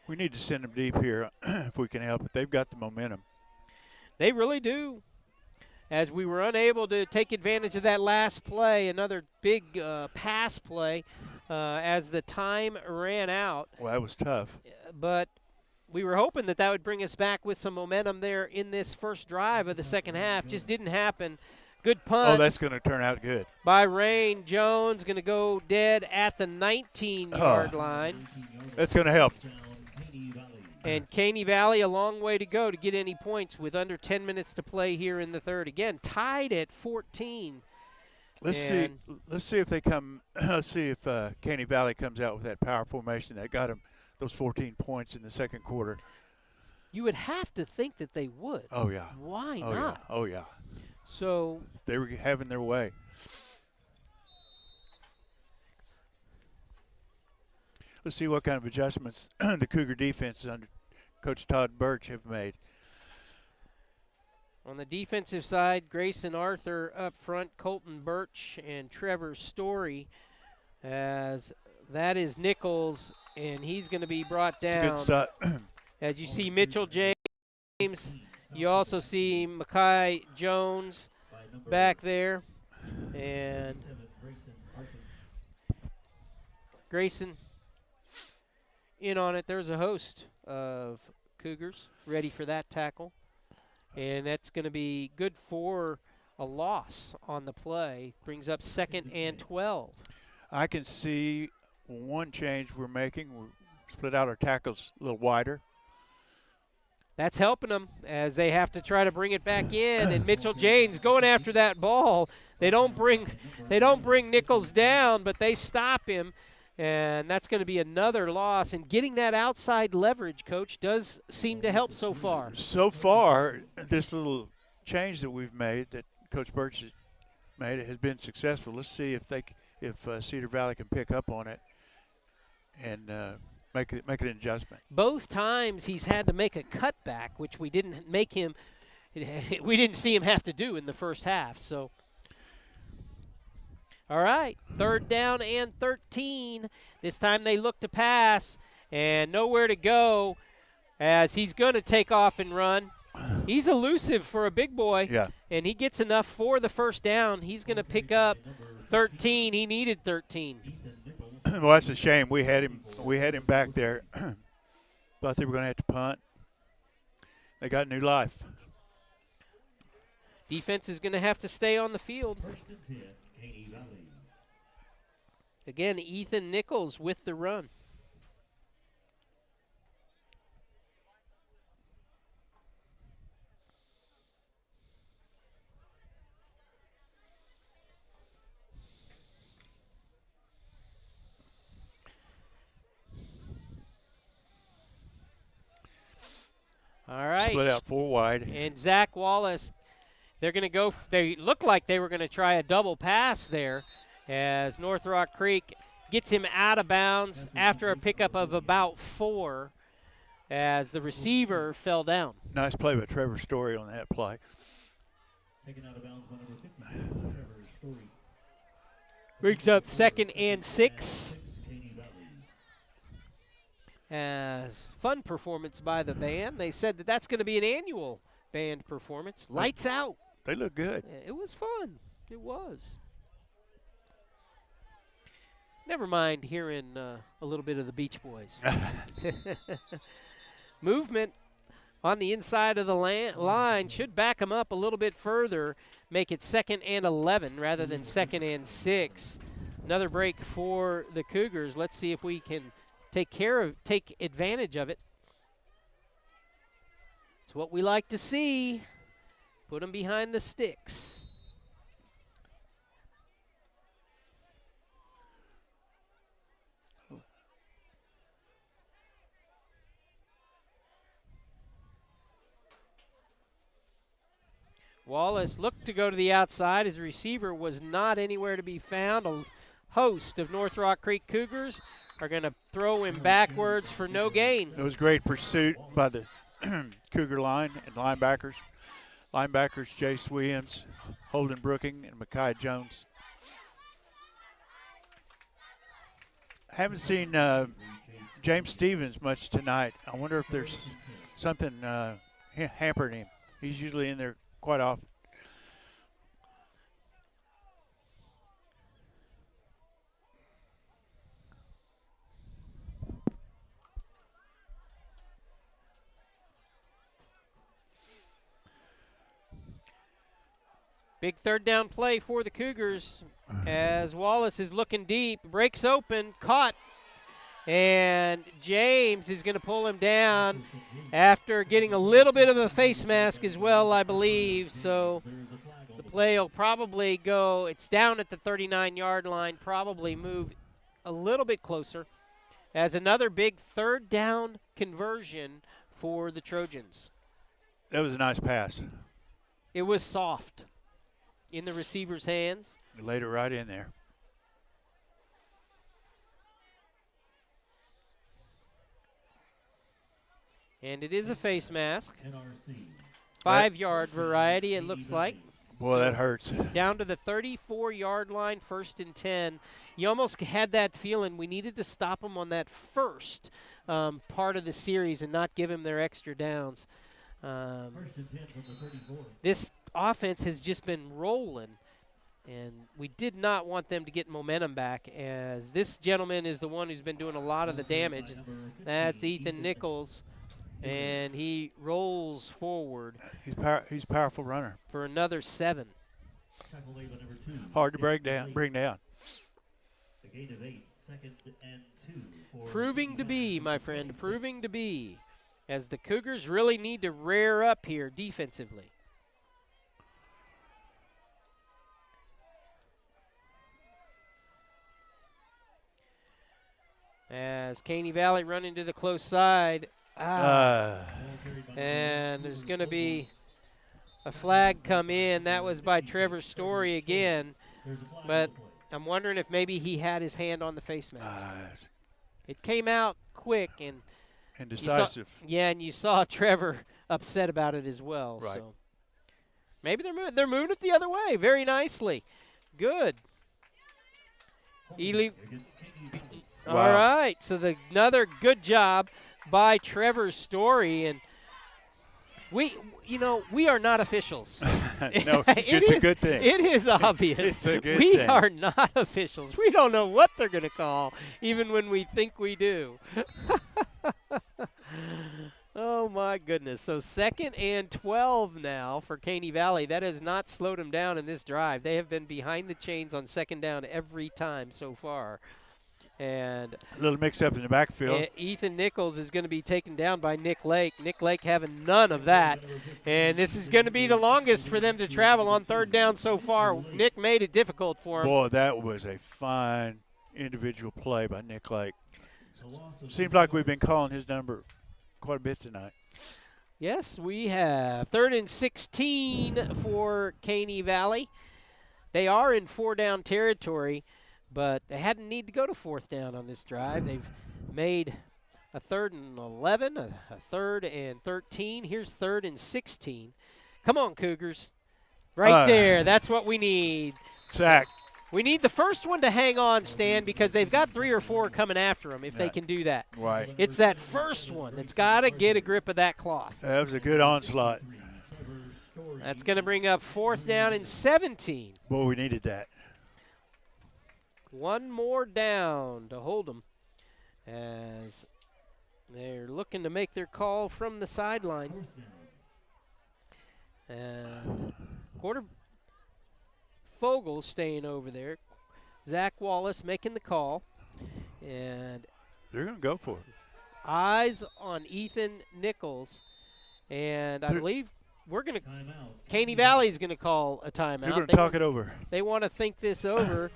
We need to send them deep here if we can help it. They've got the momentum. They really do. As we were unable to take advantage of that last play, another big pass play as the time ran out. Well, that was tough. But we were hoping that would bring us back with some momentum there in this first drive of the second half. Just didn't happen. Good punt. Oh, that's going to turn out good. By Rain Jones, going to go dead at the 19-yard line. That's going to help. And Caney Valley, a long way to go to get any points with under 10 minutes to play here in the third. Again, tied at 14. Let's see if they come. Let's see if Caney Valley comes out with that power formation that got them those 14 points in the second quarter. You would have to think that they would. Oh yeah. Why not? Yeah. Oh yeah. So they were having their way. Let's see what kind of adjustments the Cougar defense under Coach Todd Birch have made. On the defensive side, Grayson Arthur up front, Colton Birch and Trevor Story, as that is Nichols, and he's going to be brought down. That's a good stop. As you see Mitchell J. You also see Makai Jones back there. And Grayson in on it. There's a host of Cougars ready for that tackle. And that's going to be good for a loss on the play. Brings up 2nd and 12. I can see one change we're making. We split out our tackles a little wider. That's helping them as they have to try to bring it back in. And Mitchell James going after that ball. They don't bring Nichols down, but they stop him. And that's going to be another loss. And getting that outside leverage, Coach, does seem to help so far. So far, this little change that we've made, that Coach Birch has made, it has been successful. Let's see if Cedar Valley can pick up on it and make an adjustment. Both times he's had to make a cutback, which we didn't see him have to do in the first half. So. All right, 3rd down and 13. This time they look to pass and nowhere to go as he's going to take off and run. He's elusive for a big boy. Yeah. And he gets enough for the first down. He's going to pick up 13. He needed 13. Well, that's a shame. We had him back there. Thought they were going to have to punt. They got new life. Defense is going to have to stay on the field. Again, Ethan Nichols with the run. All right. Split out 4 wide. And Zach Wallace, they're going to go. They look like they were going to try a double pass there as North Rock Creek gets him out of bounds after a pickup of about 4 as the receiver fell down. Nice play by Trevor Story on that play. Taken out of bounds by number 50, Trevor Story. Brings up 2nd and 6. As fun performance by the band. They said that that's going to be an annual band performance. Lights out. They look good. It was fun. It was. Never mind hearing a little bit of the Beach Boys. Movement on the inside of the line should back them up a little bit further, make it 2nd and 11 rather than 2nd and 6. Another break for the Cougars. Let's see if we can take advantage of it. It's what we like to see. Put them behind the sticks. Wallace looked to go to the outside. His receiver was not anywhere to be found. A host of North Rock Creek Cougars are going to throw him backwards for no gain. It was great pursuit by the Cougar line and linebackers. Linebackers Jace Williams, Holden Brooking, and Makai Jones. Haven't seen James Stevens much tonight. I wonder if there's something hampering him. He's usually in there quite often. Big 3rd down play for the Cougars as Wallace is looking deep, breaks open, caught, and James is going to pull him down after getting a little bit of a face mask as well, I believe. So the play will probably go, it's down at the 39-yard line, probably move a little bit closer as another big 3rd down conversion for the Trojans. That was a nice pass. It was soft in the receiver's hands. He laid it right in there. And it is a face mask. NRC. 5-yard variety, it looks like. Boy, that hurts. Down to the 34-yard line, 1st and 10. You almost had that feeling we needed to stop them on that first part of the series and not give them their extra downs. This offense has just been rolling, and we did not want them to get momentum back, as this gentleman is the one who's been doing a lot of the damage. That's Ethan Nichols, and he rolls forward. He's a powerful runner. For another 7. Hard to bring down. A gain of 8, 2nd and 2. Proving to be, my friend, proving to be, as the Cougars really need to rear up here defensively. As Caney Valley run into the close side. And there's going to be a flag come in. That was by Trevor Story again. But I'm wondering if maybe he had his hand on the face mask. It came out quick and decisive. And you saw Trevor upset about it as well. Right. So maybe they're moving it the other way very nicely. Good. Ely. Wow. All right, so another good job by Trevor Story, and we are not officials. No, it's a good thing. It is obvious. It's a good we thing. are not officials. We don't know what they're going to call, even when we think we do. Oh, my goodness. So 2nd and 12 now for Caney Valley. That has not slowed them down in this drive. They have been behind the chains on 2nd down every time so far. And a little mix-up in the backfield. Ethan Nichols is going to be taken down by Nick Lake. Nick Lake having none of that. And this is going to be the longest for them to travel on 3rd down so far. Nick made it difficult for him. Boy, that was a fine individual play by Nick Lake. Seems like we've been calling his number quite a bit tonight. Yes, we have. 3rd and 16 for Caney Valley. They are in 4-down territory, but they hadn't need to go to 4th down on this drive. They've made a 3rd and 11, a 3rd and 13. Here's 3rd and 16. Come on, Cougars. Right there. That's what we need. Sack. We need the first one to hang on, Stan, because they've got 3 or 4 coming after them if they can do that. Right. It's that first one that's got to get a grip of that cloth. That was a good onslaught. That's going to bring up 4th down and 17. Boy, we needed that. One more down to hold them as they're looking to make their call from the sideline. And Fogel staying over there. Zach Wallace making the call. And they're going to go for it. Eyes on Ethan Nichols. And I believe Caney Valley is going to call a timeout. They're going to talk it over. They want to think this over.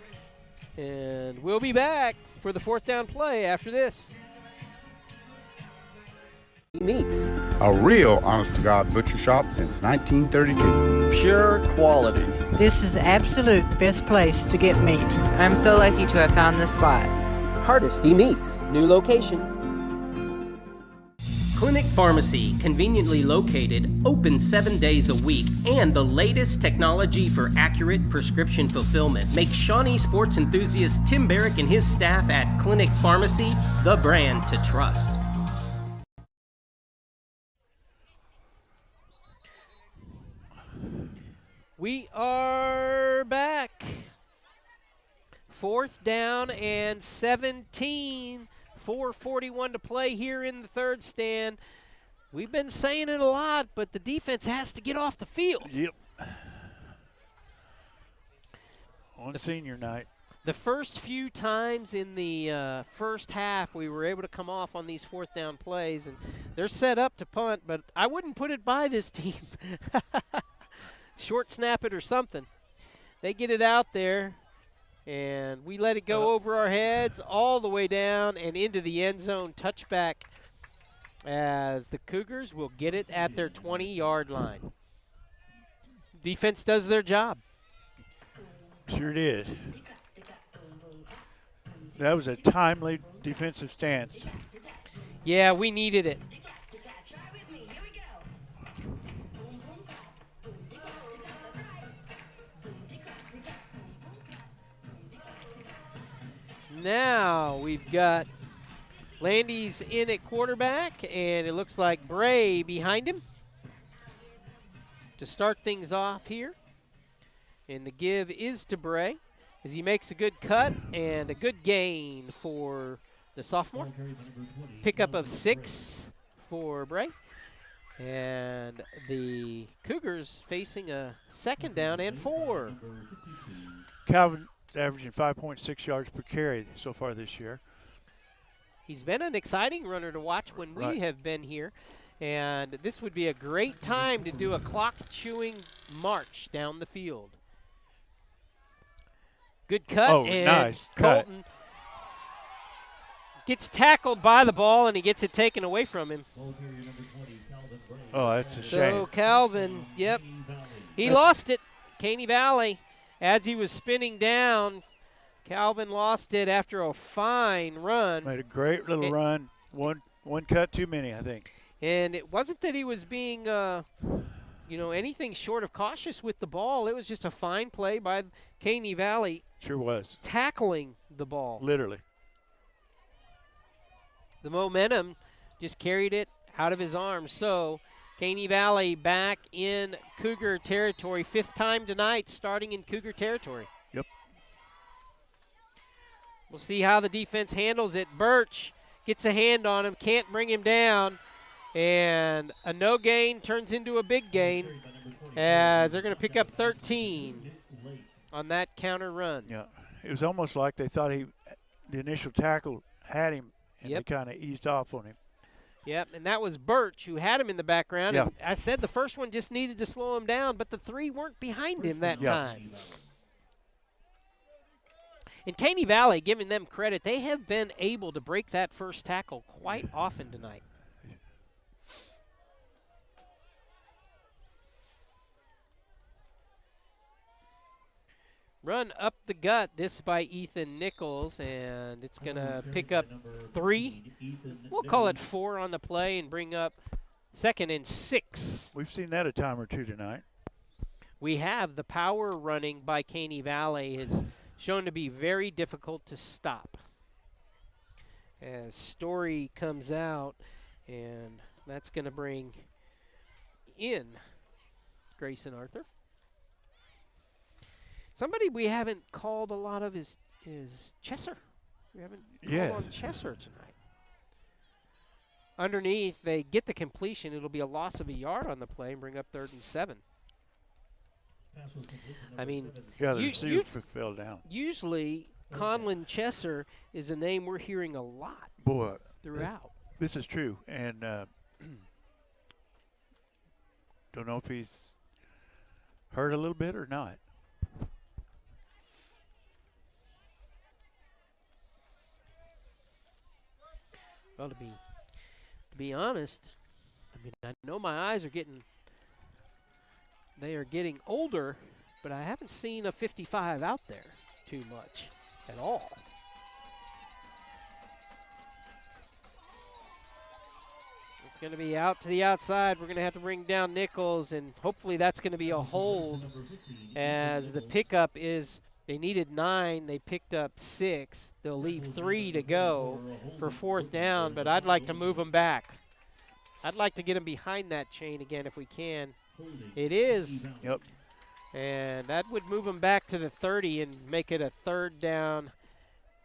And we'll be back for the 4th down play after this. Meats. A real honest-to-God butcher shop since 1932. Pure quality. This is absolute best place to get meat. I'm so lucky to have found this spot. Hardesty Meats, new location. Clinic Pharmacy, conveniently located, open 7 days a week, and the latest technology for accurate prescription fulfillment makes Shawnee sports enthusiast Tim Barrick and his staff at Clinic Pharmacy the brand to trust. We are back. 4th down and 17. 4:41 to play here in the 3rd, Stan. We've been saying it a lot, but the defense has to get off the field. Yep. On senior night. The first few times in the first half, we were able to come off on these 4th down plays, and they're set up to punt, but I wouldn't put it by this team. Short snap it or something. They get it out there. And we let it go over our heads all the way down and into the end zone touchback as the Cougars will get it at their 20-yard line. Defense does their job. Sure did. That was a timely defensive stance. Yeah, we needed it. Now we've got Landy's in at quarterback, and it looks like Bray behind him. to start things off here. And the give is to Bray as he makes a good cut and a good gain for the sophomore. Pickup of 6 for Bray. And the Cougars facing a 2nd down and 4. Calvin's averaging 5.6 yards per carry so far this year. He's been an exciting runner to watch when we have been here. And this would be a great time to do a clock-chewing march down the field. Good cut. Oh, and nice Colton gets tackled by the ball, and he gets it taken away from him. Oh, that's a shame. So Calvin, yep, he lost it. Caney Valley, as he was spinning down, Calvin lost it after a fine run. Made a great little run. One cut too many, I think. And it wasn't that he was being, anything short of cautious with the ball. It was just a fine play by Caney Valley. Sure was. Tackling the ball. Literally. The momentum just carried it out of his arms. So Caney Valley back in Cougar territory. 5th time tonight starting in Cougar territory. Yep. We'll see how the defense handles it. Birch gets a hand on him, can't bring him down. And a no gain turns into a big gain as they're going to pick up 13 on that counter run. Yeah, it was almost like they thought the initial tackle had him, and they kind of eased off on him. Yep, and that was Birch who had him in the background. Yeah. And I said the first one just needed to slow him down, but the 3 weren't behind him that time. And Caney Valley, giving them credit, they have been able to break that first tackle quite often tonight. Run up the gut, this by Ethan Nichols, and it's going to pick up 3. We'll call it 4 on the play and bring up 2nd and 6. We've seen that a time or two tonight. We have. The power running by Caney Valley is shown to be very difficult to stop. As Story comes out, and that's going to bring in Grayson Arthur. Somebody we haven't called a lot of is Chesser. We haven't called on Chesser tonight. Underneath, they get the completion. It'll be a loss of a yard on the play and bring up 3rd and 7. I mean, yeah, the receiver fell down. Usually, Conlon Chesser is a name we're hearing a lot throughout. This is true, and don't know if he's hurt a little bit or not. Well, to be honest, I mean, I know my eyes are getting older, but I haven't seen a 55 out there too much at all. It's going to be out to the outside. We're going to have to bring down Nichols, and hopefully that's going to be a hold as the pickup is. They needed 9. They picked up 6. They'll leave 3 to go for 4th down, but I'd like to move them back. I'd like to get them behind that chain again if we can. It is. Yep. And that would move them back to the 30 and make it a 3rd down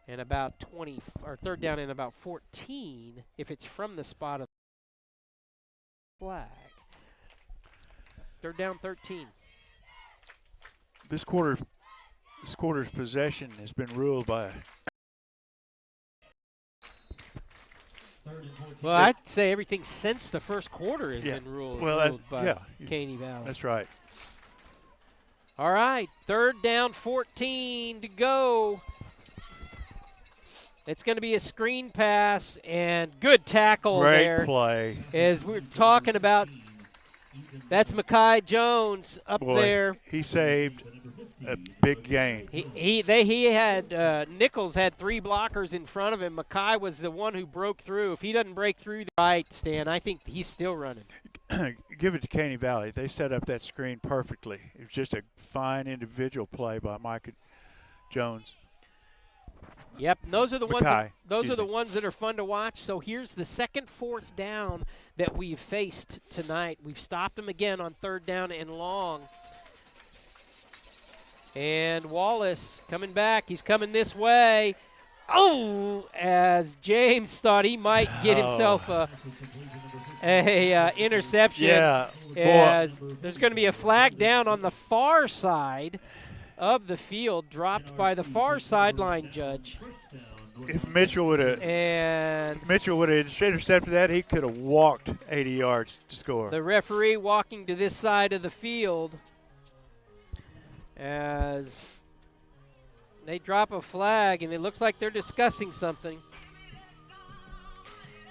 and about 20, or 3rd down and about 14 if it's from the spot of the flag. 3rd down, 13. This quarter's possession has been ruled by. Well, I'd say everything since the first quarter has been ruled by Caney Valley. That's right. All right, 3rd down, 14 to go. It's going to be a screen pass and good tackle there. Great play. As we're talking about, that's Makai Jones up there. He saved a big gain. He had Nichols had 3 blockers in front of him. Makai was the one who broke through. If he doesn't break through the right, Stan, I think he's still running. Give it to Caney Valley. They set up that screen perfectly. It was just a fine individual play by Micah Jones. Yep, and those are the ones. Those are the me. ones that are fun to watch. So here's the second 4th down that we've faced tonight. We've stopped them again on 3rd down and long. And Wallace coming back. He's coming this way. Oh, as James thought he might get himself a interception. Yeah. As there's going to be a flag down on the far side of the field, dropped by the far sideline judge. If Mitchell would have intercepted that, he could have walked 80 yards to score. The referee walking to this side of the field as they drop a flag, and it looks like they're discussing something.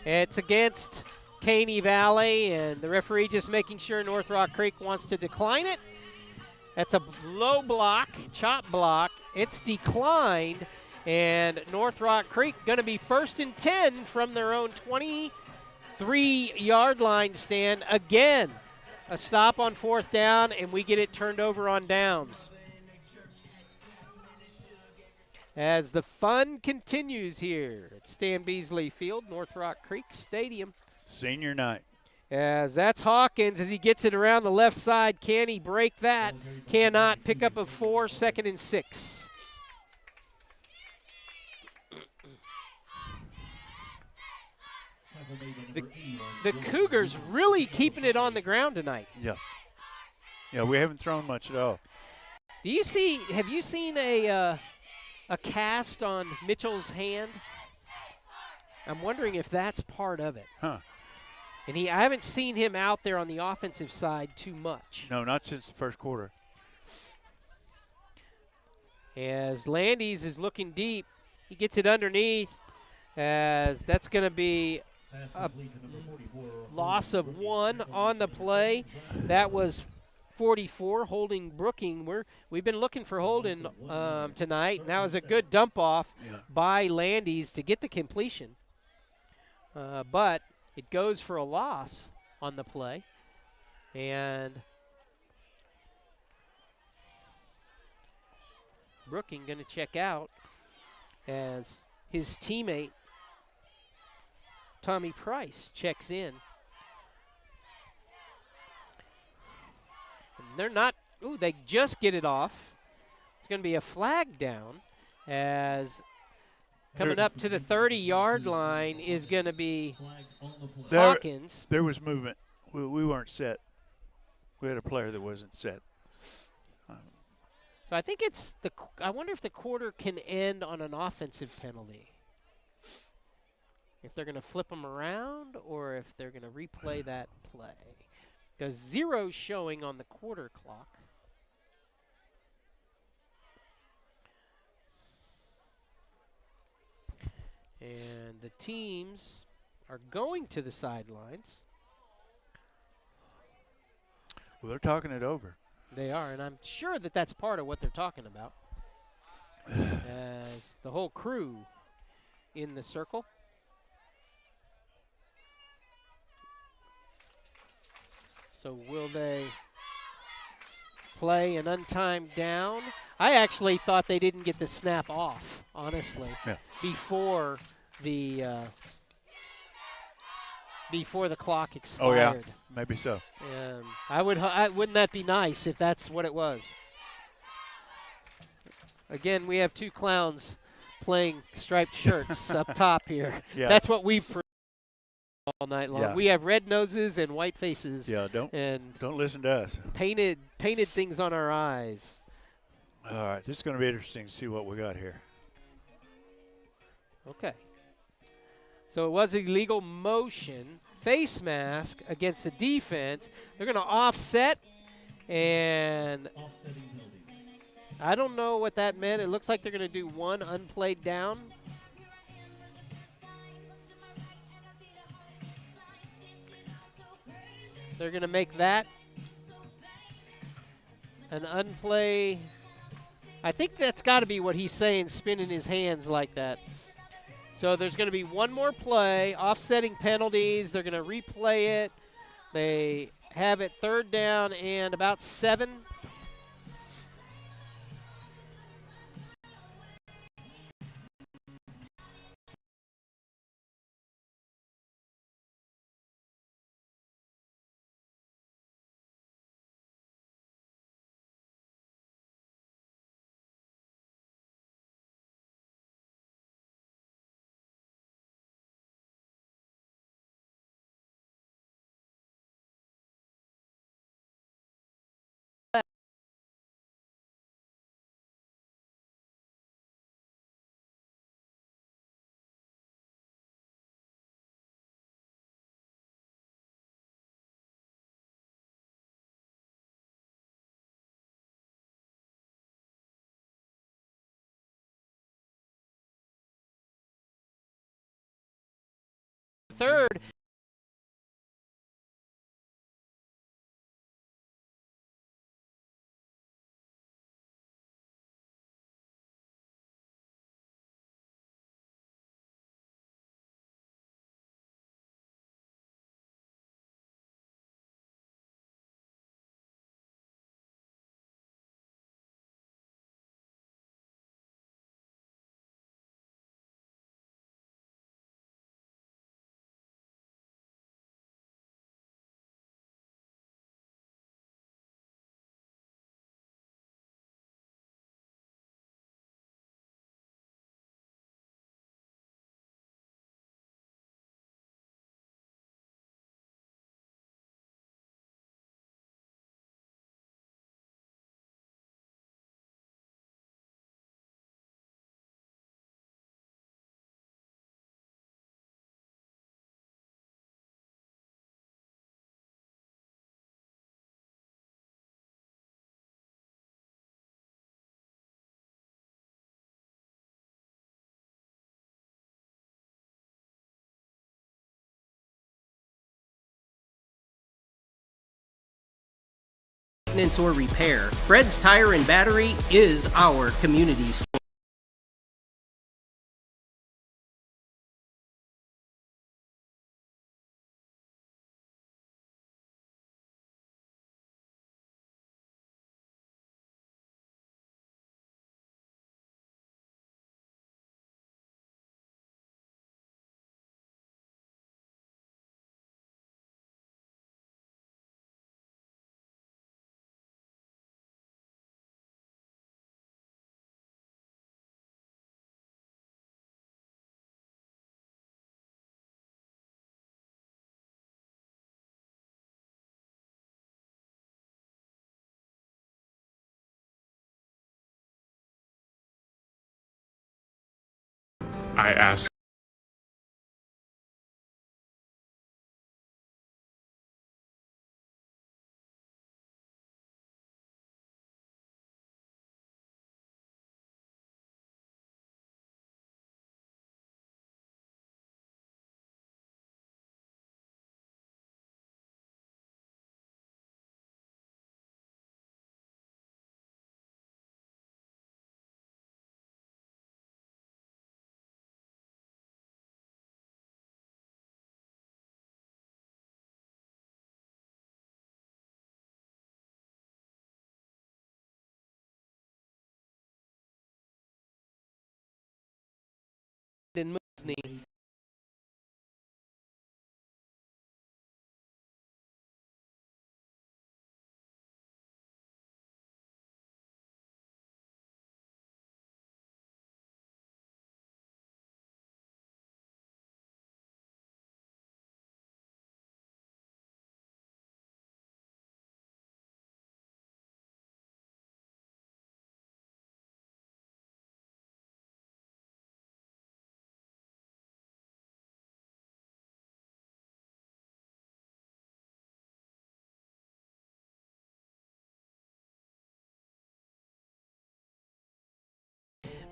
It's against Caney Valley, and the referee just making sure North Rock Creek wants to decline it. That's a low block, chop block. It's declined, and North Rock Creek going to be 1st and 10 from their own 23-yard line stand. Again, a stop on 4th down, and we get it turned over on downs. As the fun continues here at Stan Beasley Field, North Rock Creek Stadium. Senior night. As that's Hawkins as he gets it around the left side. Can he break that? Cannot. Pick up a 4, 2nd and 6. The Cougars really keeping it on the ground tonight. Yeah. Yeah, we haven't thrown much at all. Have you seen a cast on Mitchell's hand? I'm wondering if that's part of it. Huh. And I haven't seen him out there on the offensive side too much. No, not since the first quarter. As Landis is looking deep, he gets it underneath, as that's going to be a loss of 1 on the play. That was 44, holding Brooking. We've been looking for holding tonight, and that was a good dump off by Landis to get the completion. But it goes for a loss on the play. And Brooking going to check out as his teammate Tommy Price checks in. And they're not, they just get it off. It's going to be a flag down as coming up to the 30-yard line is going to be Hawkins. There was movement. We weren't set. We had a player that wasn't set. So I think it's I wonder if the quarter can end on an offensive penalty. If they're going to flip them around or if they're going to replay that play. Because 0's showing on the quarter clock. And the teams are going to the sidelines. Well, they're talking it over. They are, and I'm sure that that's part of what they're talking about. As the whole crew in the circle. So will they play an untimed down? I actually thought they didn't get the snap off, honestly, before the clock expired. Oh yeah, maybe so. Wouldn't that be nice if that's what it was? Again, we have 2 clowns playing striped shirts up top here. Yeah. That's what we've all night long. Yeah. We have red noses and white faces. Yeah, don't listen to us. Painted things on our eyes. All right, this is going to be interesting to see what we got here. Okay. So it was illegal motion, face mask against the defense. They're going to offset, and I don't know what that meant. It looks like they're going to do 1 unplayed down. They're going to make that an unplay. I think that's got to be what he's saying, spinning his hands like that. So there's going to be 1 more play, offsetting penalties. They're going to replay it. They have it 3rd down and about 7. third. Maintenance or repair, Fred's Tire and Battery is our community store. I ask In Moosney.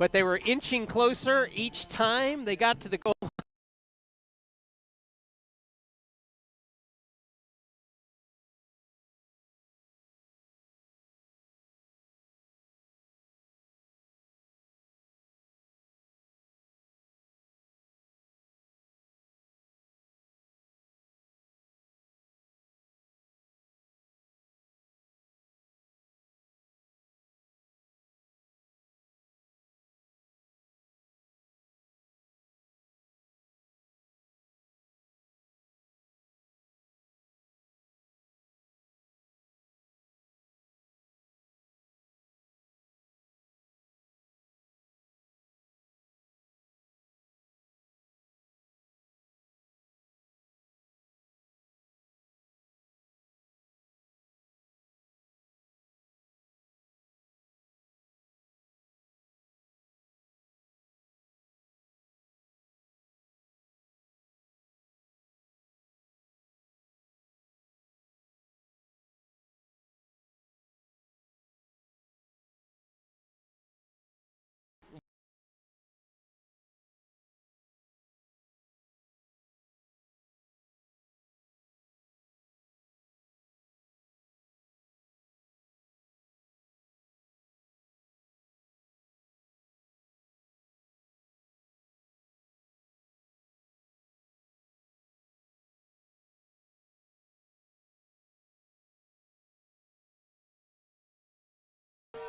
But they were inching closer each time they got to the goal.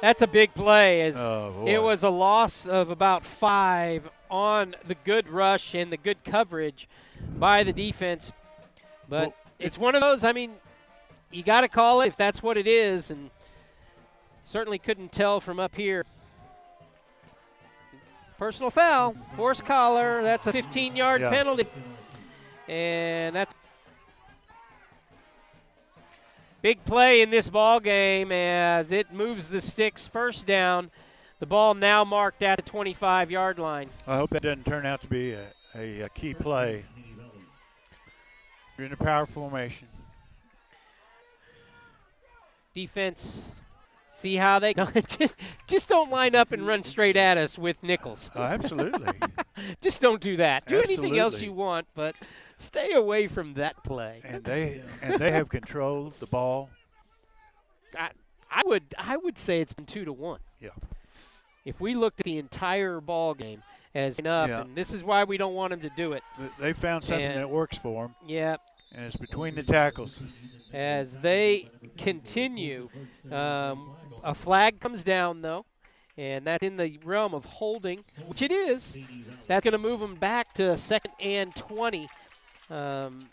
That's a big play. As Oh, it was a loss of about 5 on the good rush and the good coverage by the defense. But well, it's one of those, I mean, you got to call it if that's what it is, and certainly couldn't tell from up here. Personal foul, forced collar, that's a 15-yard penalty. And that's big play in this ball game as it moves the sticks first down. The ball now marked at the 25-yard line. I hope that doesn't turn out to be a key play. You're in a power formation. Defense, see how they just don't line up and run straight at us with nickels. Absolutely. Just don't do that. Do anything else Absolutely. you want, but stay away from that play. And they have controlled the ball. I would say it's been 2-1. Yeah. If we looked at the entire ball game as up, and this is why we don't want them to do it. They found something that works for them. Yeah. And it's between the tackles. As they continue, a flag comes down though, and that's in the realm of holding, which it is. That's going to move them back to 2nd and 20. And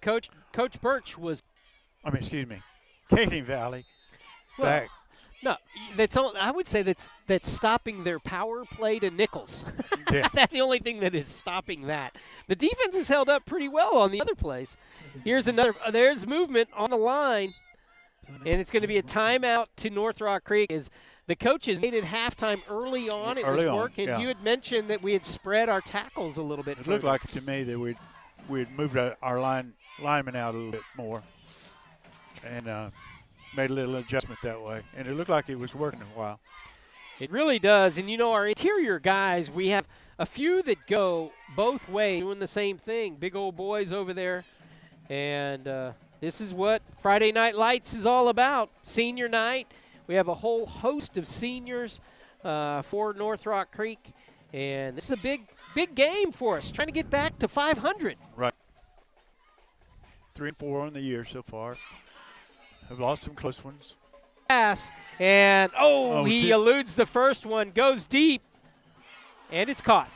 Coach Birch was. Excuse me, Caney Valley. Back. No, I would say that's stopping their power play to nickels. Yeah. That's the only thing that is stopping that. The defense has held up pretty well on the other plays. Here's another. There's movement on the line, and it's going to be a timeout to North Rock Creek. As the coaches made it halftime early on, it was working. Yeah. You had mentioned that we had spread our tackles a little bit. It looked like to me that we'd moved our linemen out a little bit more, and made a little adjustment that way, and it looked like it was working a while. It really does, and our interior guys, we have a few that go both ways doing the same thing. Big old boys over there, and this is what Friday Night Lights is all about, senior night. We have a whole host of seniors for North Rock Creek, and this is a big game for us, trying to get back to 500. Right. 3-4 on the year so far. Have lost some close ones. Pass, and he eludes the first one, goes deep, and it's caught.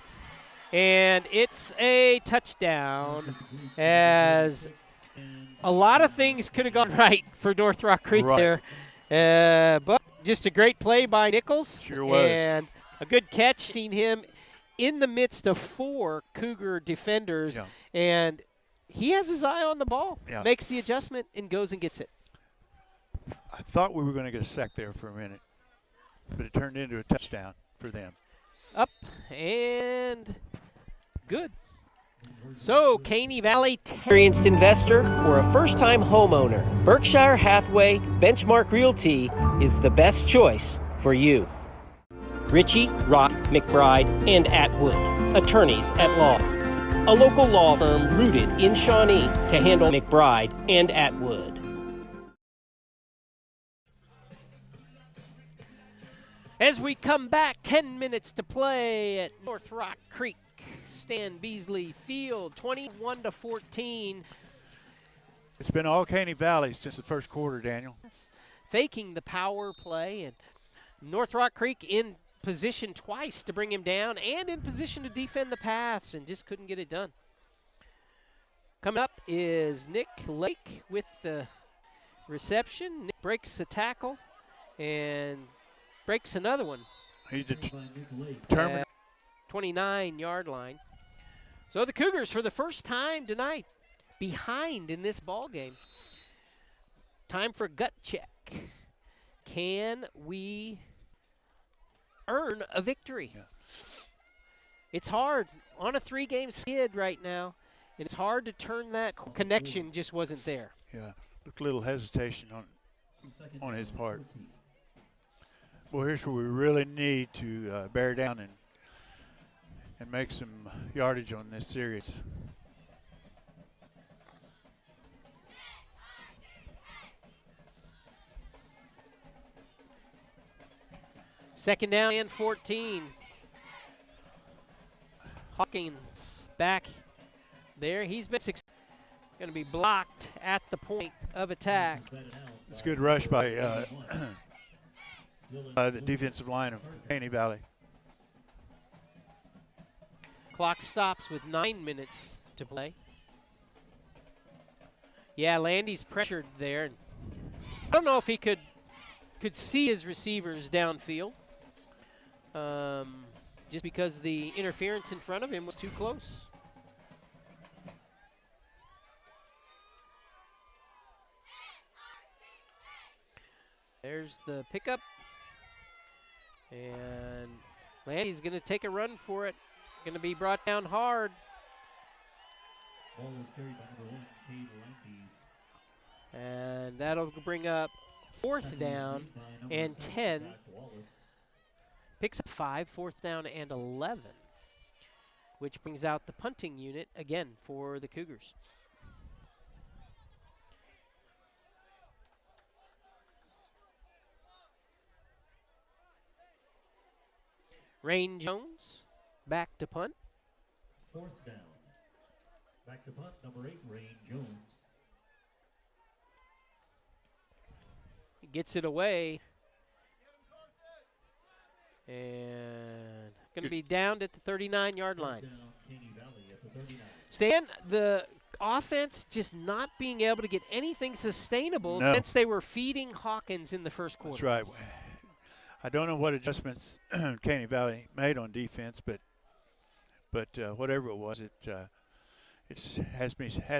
And it's a touchdown, as a lot of things could have gone right for North Rock Creek there. But just a great play by Nichols. Sure was. And a good catch. Seen him in the midst of 4 Cougar defenders, and he has his eye on the ball, makes the adjustment, and goes and gets it. I thought we were going to get a sack there for a minute, but it turned into a touchdown for them. Up and good. So, Caney Valley, Experienced investor or a first-time homeowner, Berkshire Hathaway Benchmark Realty is the best choice for you. Ritchie, Rock, McBride, and Atwood, attorneys at law. A local law firm rooted in Shawnee to handle McBride and Atwood. As we come back, 10 minutes to play at North Rock Creek, Stan Beasley Field, 21-14. It's been all Caney Valley since the first quarter, Daniel. Faking the power play, and North Rock Creek in position twice to bring him down and in position to defend the paths, and just couldn't get it done. Coming up is Nick Lake with the reception. Nick breaks a tackle and breaks another one. He's determined. 29-yard line. So the Cougars, for the first time tonight, behind in this ball game. Time for a gut check. Can we earn a victory? Yeah. It's hard on a 3-game skid right now, and it's hard to turn that connection. Just wasn't there. Yeah, looked a little hesitation on his part. Well, here's where we really need to bear down and make some yardage on this series. Second down and 14. Hawkins back there. He's been going to be blocked at the point of attack. It's a good rush by the defensive line of Caney Valley. Clock stops with 9 minutes to play. Yeah, Landy's pressured there. I don't know if he could see his receivers downfield, just because the interference in front of him was too close. There's the pickup. And Landy's going to take a run for it. Going to be brought down hard. Ball is carried by number 1, Cade Landis. And that'll bring up 4th down and 10. Picks up 5, 4th down and 11. Which brings out the punting unit again for the Cougars. Rain Jones back to punt. 4th down. Back to punt, number 8, Rain Jones. He gets it away. And going to be downed at the 39-yard line. Stan, the offense just not being able to get anything sustainable since they were feeding Hawkins in the first quarter. That's right. I don't know what adjustments Caney Valley made on defense, but whatever it was, it has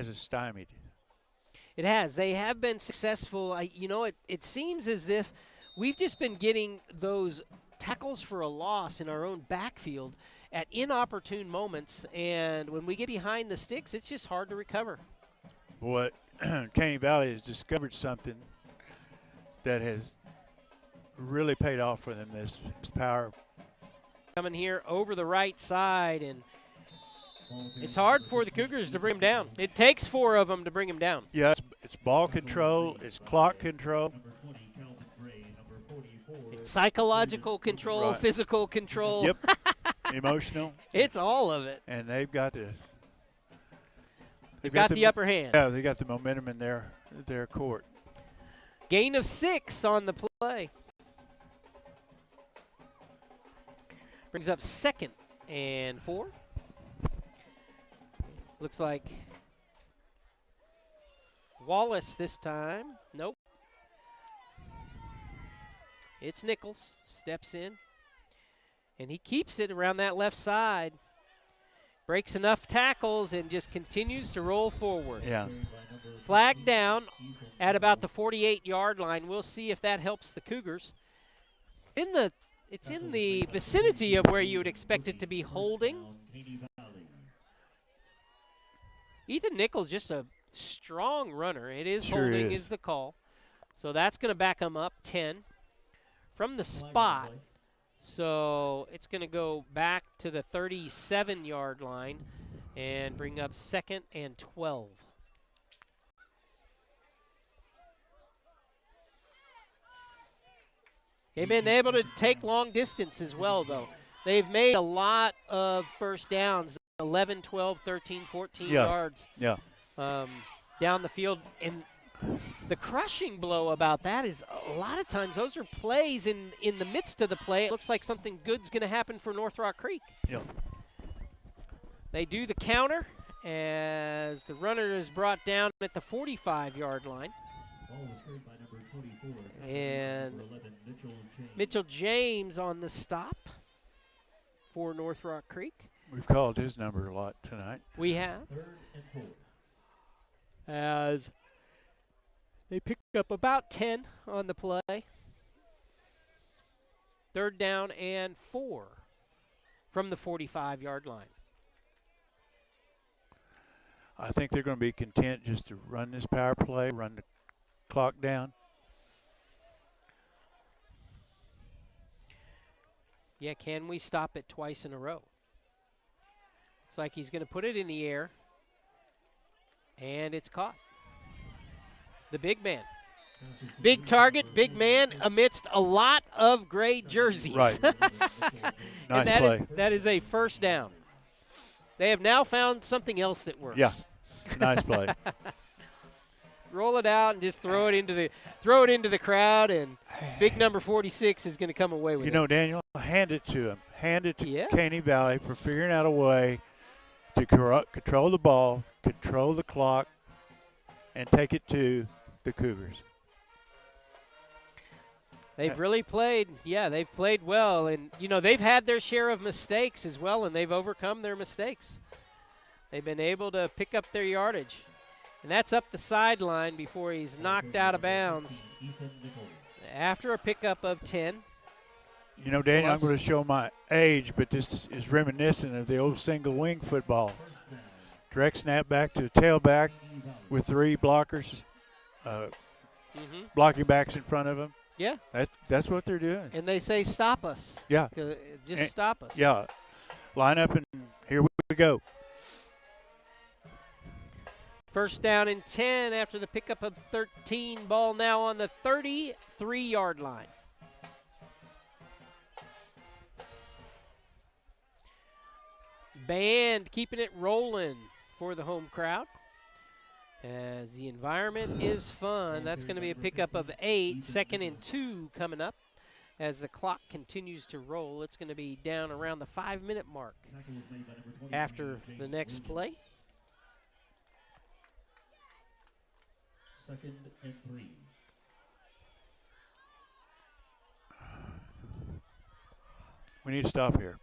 us stymied. It has. They have been successful. It seems as if we've just been getting those tackles for a loss in our own backfield at inopportune moments, and when we get behind the sticks, it's just hard to recover. What Caney Valley has discovered something that has really paid off for them, this power. Coming here over the right side, and it's hard for the Cougars to bring him down. It takes 4 of them to bring him down. Yeah, it's ball control, it's clock control. It's psychological control, right. Physical control. Yep, emotional. It's all of it. And they've got the upper hand. Yeah, they got the momentum in their court. Gain of 6 on the play. Brings up 2nd and 4. Looks like Wallace this time. Nope. It's Nichols. Steps in. And he keeps it around that left side. Breaks enough tackles and just continues to roll forward. Yeah. Flag down at about the 48-yard line. We'll see if that helps the Cougars. It's in the vicinity of where you would expect it to be holding. Ethan Nichols, just a strong runner. It is sure holding is the call. So that's going to back him up 10 from the spot. So it's going to go back to the 37-yard line and bring up 2nd and 12. They've been able to take long distance as well, though. They've made a lot of first downs, 11, 12, 13, 14 yards down the field. And the crushing blow about that is a lot of times those are plays in the midst of the play. It looks like something good's going to happen for North Rock Creek. Yep. They do the counter as the runner is brought down at the 45-yard line. And Mitchell James on the stop for North Rock Creek. We've called his number a lot tonight. We have. As they pick up about 10 on the play. 3rd down and 4 from the 45-yard line. I think they're going to be content just to run this power play, run the clock down. Yeah, can we stop it twice in a row? Looks like he's going to put it in the air. And it's caught. The big man. Big target, big man amidst a lot of gray jerseys. Right. Nice play. That is a first down. They have now found something else that works. Yeah, nice play. roll it out and just throw it into the crowd, and big number 46 is going to come away with it. You know, Daniel, hand it to him. Hand it to Yeah. Caney Valley for figuring out a way to control the ball, control the clock, and take it to the Cougars. They've really played, they've played well. And, you know, they've had their share of mistakes as well, and they've overcome their mistakes. They've been able to pick up their yardage. And that's up the sideline before he's knocked out of bounds after a pickup of 10. You know, Daniel, I'm going to show my age, but this is reminiscent of the old single wing football. Direct snap back to the tailback with 3 blockers, blocking backs in front of him. Yeah. That's what they're doing. And they say, stop us. Yeah. Just stop us. Yeah. Line up, and here we go. First down and 10 after the pickup of 13. Ball now on the 33-yard line. Band keeping it rolling for the home crowd. As the environment is fun, that's going to be a pickup of 8. 2nd and 2 coming up. As the clock continues to roll, it's going to be down around the 5-minute mark after the next play. 2nd and 3. We need to stop here.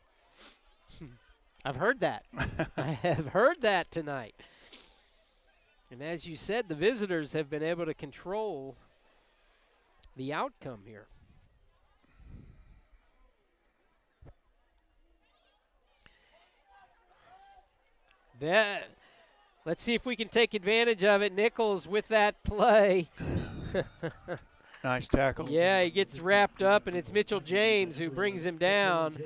I've heard that. I have heard that tonight. And as you said, the visitors have been able to control the outcome here. Let's see if we can take advantage of it. Nichols with that play. Nice tackle. Yeah, he gets wrapped up, and it's Mitchell James who brings him down.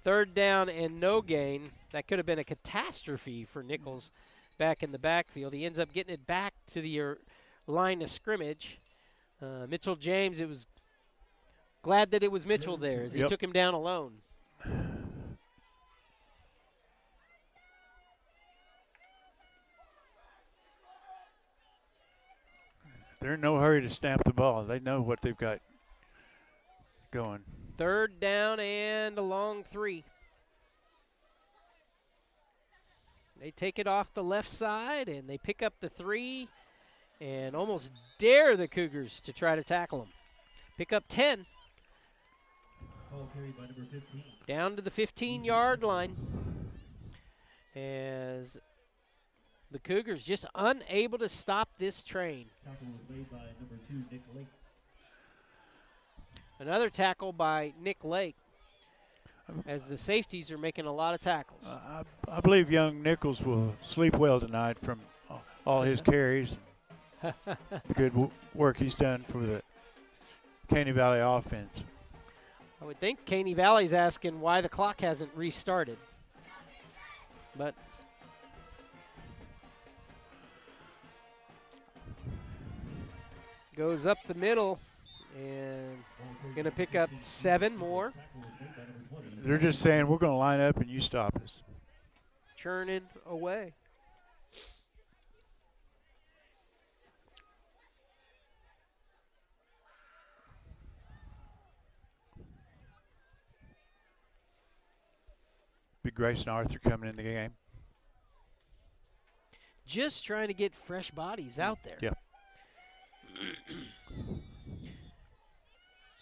3rd down and no gain. That could have been a catastrophe for Nichols back in the backfield. He ends up getting it back to the line of scrimmage. Mitchell James, it was glad that it was Mitchell there as he took him down alone. They're in no hurry to snap the ball. They know what they've got going. 3rd down and a long 3. They take it off the left side, and they pick up the 3 and almost dare the Cougars to try to tackle them. Pick up 10. Ball carried by number 15. Down to the 15-yard line. As the Cougars just unable to stop this train. Tackle was made by number 2, Nick Lake. Another tackle by Nick Lake, as the safeties are making a lot of tackles. I believe young Nichols will sleep well tonight from all his carries. The good work he's done for the Caney Valley offense. I would think Caney Valley's asking why the clock hasn't restarted. But goes up the middle and going to pick up 7 more. They're just saying, we're going to line up and you stop us. Churning away. Big Grayson Arthur coming in the game. Just trying to get fresh bodies out there. Yeah.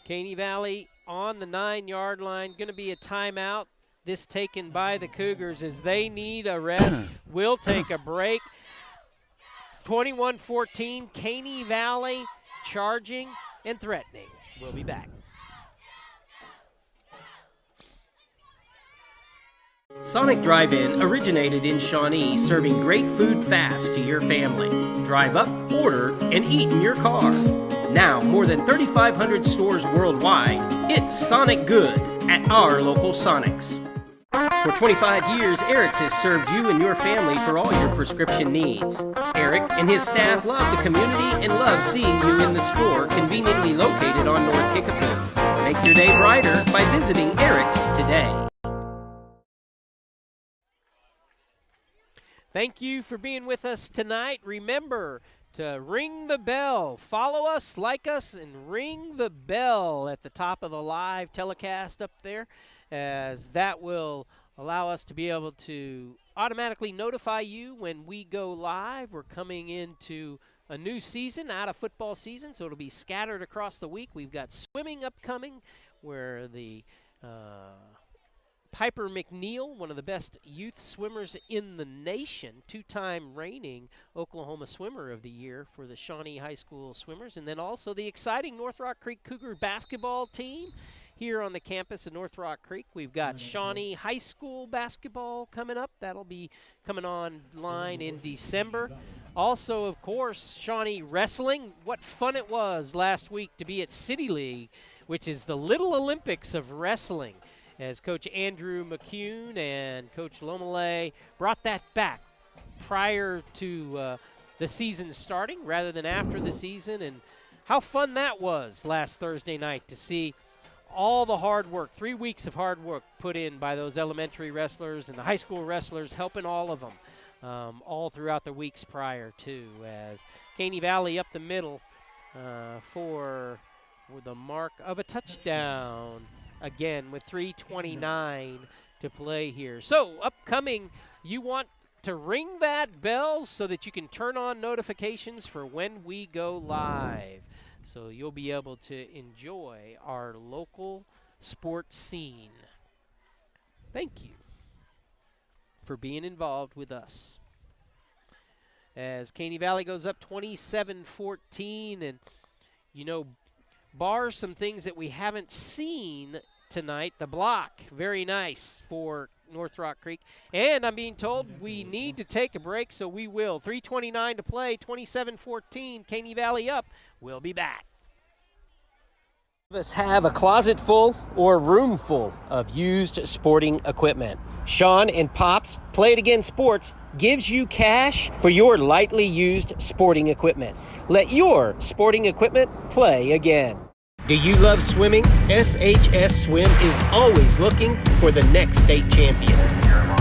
Caney Valley on the 9-yard line. Going to be a timeout. This taken by the Cougars as they need a rest. We'll take a break. 21-14, Caney Valley charging and threatening. We'll be back. Sonic Drive-In originated in Shawnee, serving great food fast to your family. Drive up, order, and eat in your car. Now, more than 3,500 stores worldwide, it's Sonic Good at our local Sonics. For 25 years, Eric's has served you and your family for all your prescription needs. Eric and his staff love the community and love seeing you in the store conveniently located on North Kickapoo. Make your day brighter by visiting Eric's today. Thank you for being with us tonight. Remember to ring the bell. Follow us, like us, and ring the bell at the top of the live telecast up there, as that will allow us to be able to automatically notify you when we go live. We're coming into a new season, out of football season, so it'll be scattered across the week. We've got swimming upcoming, where the Piper McNeil, one of the best youth swimmers in the nation, two-time reigning Oklahoma Swimmer of the Year for the Shawnee High School swimmers, and then also the exciting North Rock Creek Cougar basketball team here on the campus of North Rock Creek. We've got Shawnee High School basketball coming up. That'll be coming online in December. Also, of course, Shawnee wrestling. What fun it was last week to be at City League, which is the Little Olympics of wrestling, as Coach Andrew McCune and Coach Lomele brought that back prior to the season starting rather than after the season. And how fun that was last Thursday night to see all the hard work, 3 weeks of hard work put in by those elementary wrestlers and the high school wrestlers, helping all of them all throughout the weeks prior to, as Caney Valley up the middle for the mark of a touchdown, again with 3:29 to play here. So upcoming, you want to ring that bell so that you can turn on notifications for when we go live. So you'll be able to enjoy our local sports scene. Thank you for being involved with us. As Caney Valley goes up 27-14, and you know, bar some things that we haven't seen tonight. The block, very nice for North Rock Creek. And I'm being told we need to take a break, so we will. 3:29 to play, 27-14, Caney Valley up. We'll be back. Us have a closet full or room full of used sporting equipment. Sean and Pops Play It Again Sports gives you cash for your lightly used sporting equipment. Let your sporting equipment play again. Do you love swimming? SHS Swim is always looking for the next state champion.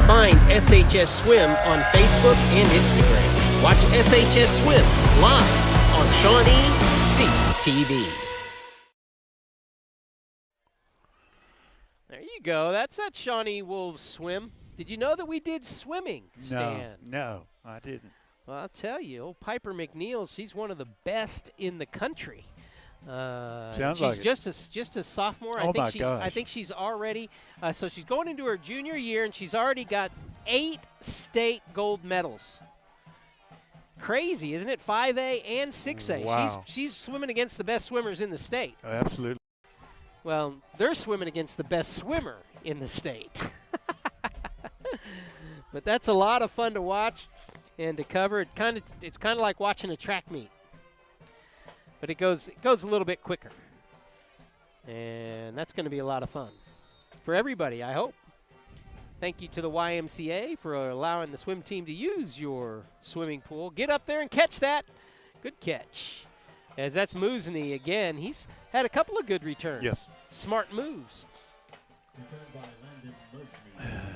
Find SHS Swim on Facebook and Instagram. Watch SHS Swim live on Shawnee CTV. There you go. That's that Shawnee Wolves swim. Did you know that we did swimming, Stan? No, I didn't. Well, I'll tell you, old Piper McNeil, she's one of the best in the country. Sounds she's like just a sophomore. Oh, I think she's already so she's going into her junior year, and she's already got 8 state gold medals. Crazy, isn't it? 5A and 6A. Wow. She's swimming against the best swimmers in the state. Absolutely. Well, they're swimming against the best swimmer in the state. But that's a lot of fun to watch and to cover. It's kind of like watching a track meet. But it goes a little bit quicker. And that's going to be a lot of fun for everybody, I hope. Thank you to the YMCA for allowing the swim team to use your swimming pool. Get up there and catch that. Good catch. As that's Musney again. He's had a couple of good returns. Yes. Smart moves.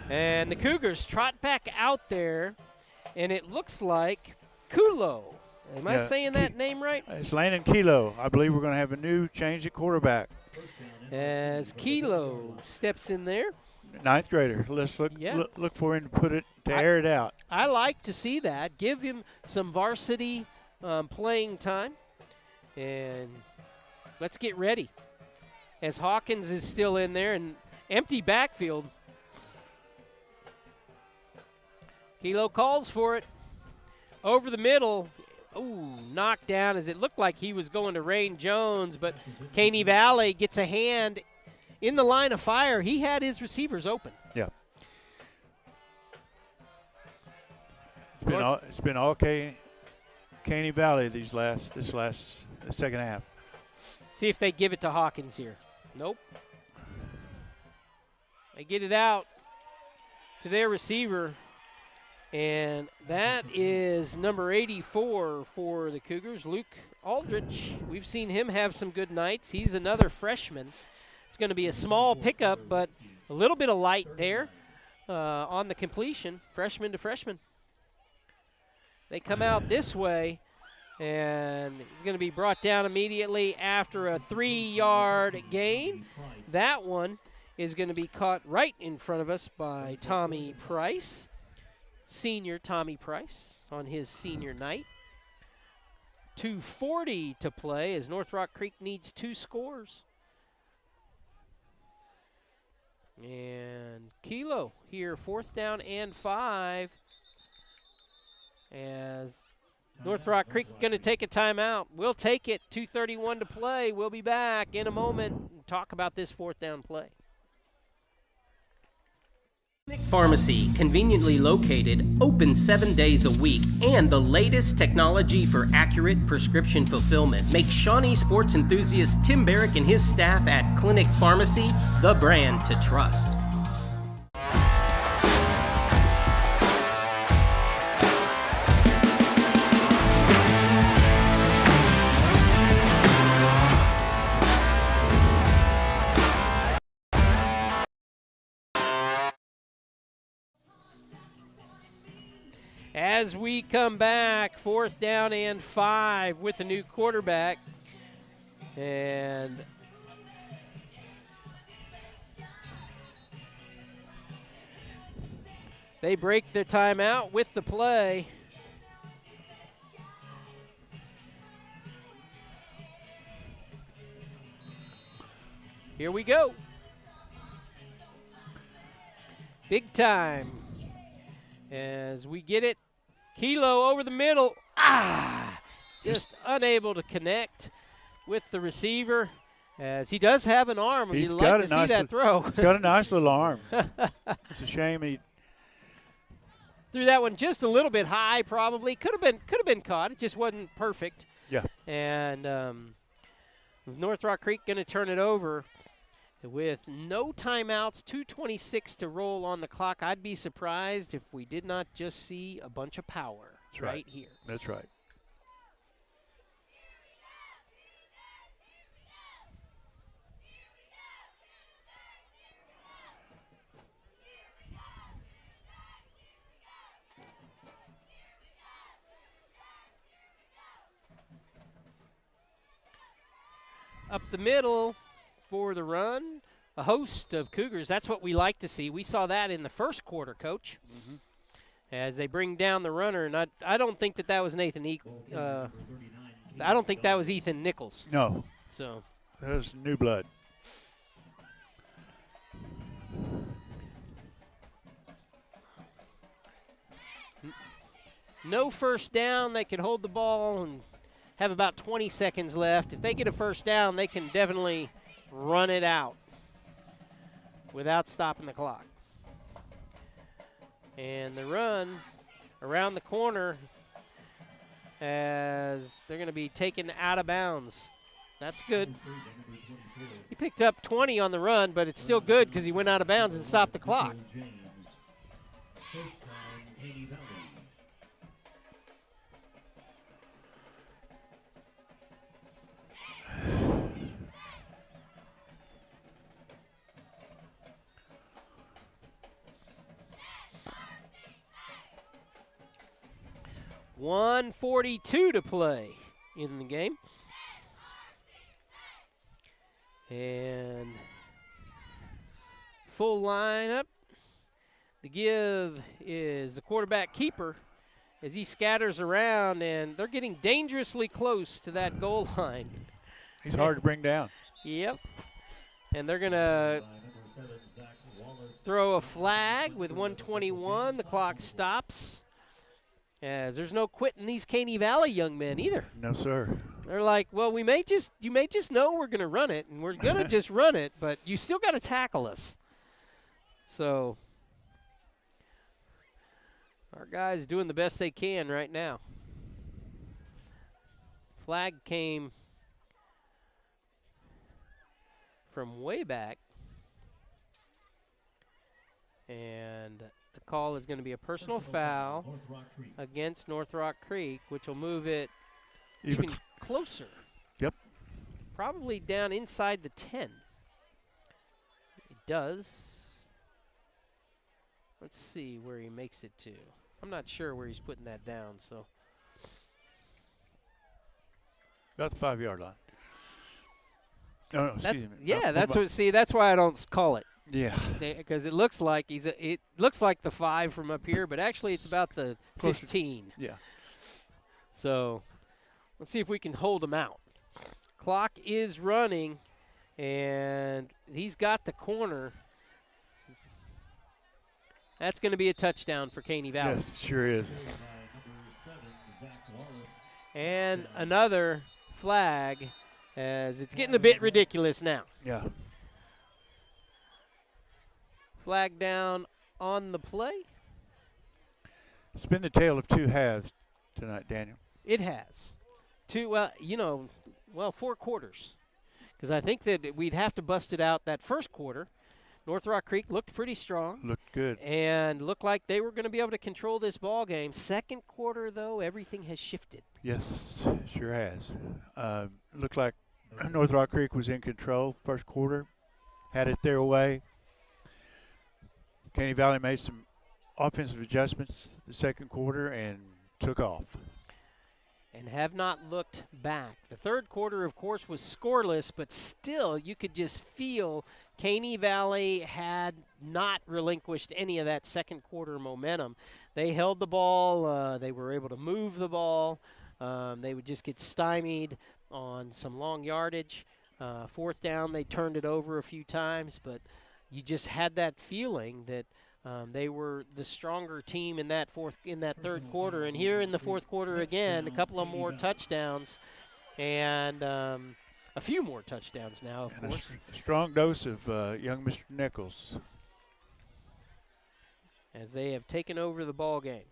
And the Cougars trot back out there, and it looks like Kulo. Am I saying that name right? It's Landon Kilo. I believe we're going to have a new change at quarterback. As Kilo steps in there. 9th grader. Let's look for him to air it out. I like to see that. Give him some varsity playing time. And let's get ready. As Hawkins is still in there, and empty backfield. Kilo calls for it. Over the middle. Ooh, knocked down as it looked like he was going to Rain Jones, but Caney Valley gets a hand in the line of fire. He had his receivers open. Yeah. It's been all Caney Valley this last second half. See if they give it to Hawkins here. Nope. They get it out to their receiver, and that is number 84 for the Cougars, Luke Aldrich. We've seen him have some good nights. He's another freshman. It's going to be a small pickup, but a little bit of light there on the completion, freshman to freshman. They come out this way, And it's going to be brought down immediately after a 3-yard gain. That one is going to be caught right in front of us by Tommy Price, senior Tommy Price, on his senior night. 2:40 to play as North Rock Creek needs 2 scores. And Kilo here, 4th down and 5. As North Rock Creek going to take a timeout. We'll take it. 2:31 to play. We'll be back in a moment and talk about this 4th down play. Pharmacy, conveniently located, open 7 days a week, and the latest technology for accurate prescription fulfillment makes Shawnee sports enthusiast Tim Barrick and his staff at Clinic Pharmacy the brand to trust. As we come back, 4th down and 5 with a new quarterback. And they break their timeout with the play. Here we go. Big time. As we get it, Kilo over the middle. Just unable to connect with the receiver, as he does have an arm. You'd like to see that throw. He's got a nice little arm. It's a shame he threw that one just a little bit high. Probably could have been caught. It just wasn't perfect. Yeah. And North Rock Creek going to turn it over with no timeouts, 2:26 to roll on the clock. I'd be surprised if we did not just see a bunch of power right here. That's right. Up the middle for the run, a host of Cougars. That's what we like to see. We saw that in the first quarter, Coach, as they bring down the runner. And I don't think that was Nathan I don't think that was Ethan Nichols. No. So that was new blood. No first down. They can hold the ball and have about 20 seconds left. If they get a first down, they can definitely run it out without stopping the clock. And the run around the corner as they're going to be taken out of bounds. That's good. He picked up 20 on the run, but it's still good because he went out of bounds and stopped the clock. .142 to play in the game. And full lineup. The give is the quarterback keeper as he scatters around, and they're getting dangerously close to that goal line. He's hard to bring down. Yep. And they're going to throw a flag with 1:21. The clock stops. As there's no quitting these Caney Valley young men either. No, sir. They're like, well, you may just know we're going to run it, and we're going to just run it, but you still got to tackle us. So our guys doing the best they can right now. Flag came from way back, and the call is going to be a personal foul against North Rock Creek, which will move it even closer. Yep. Probably down inside the 10. It does. Let's see where he makes it to. I'm not sure where he's putting that down, so. About the 5-yard line. Oh, no, excuse me. Yeah, that's why I don't call it. Yeah. Because it looks like it looks like the 5 from up here, but actually it's about the 15. Yeah. So let's see if we can hold him out. Clock is running, and he's got the corner. That's going to be a touchdown for Caney Valley. Yes, sure is. And another flag, as it's getting a bit ridiculous now. Yeah. Flag down on the play. It's been the tale of two halves tonight, Daniel. It has. 4 quarters. Because I think that we'd have to bust it out that first quarter. North Rock Creek looked pretty strong. Looked good. And looked like they were going to be able to control this ball game. Second quarter, though, everything has shifted. Yes, sure has. Looked like North Rock Creek was in control first quarter, had it their way. Caney Valley made some offensive adjustments the second quarter and took off. And have not looked back. The third quarter, of course, was scoreless, but still you could just feel Caney Valley had not relinquished any of that second quarter momentum. They held the ball. They were able to move the ball. They would just get stymied on some long yardage. Fourth down, they turned it over a few times, but you just had that feeling that they were the stronger team in that third quarter. And here in the fourth quarter again, a couple of more touchdowns and a few more touchdowns now, of course. A strong dose of young Mr. Nichols. As they have taken over the ball game.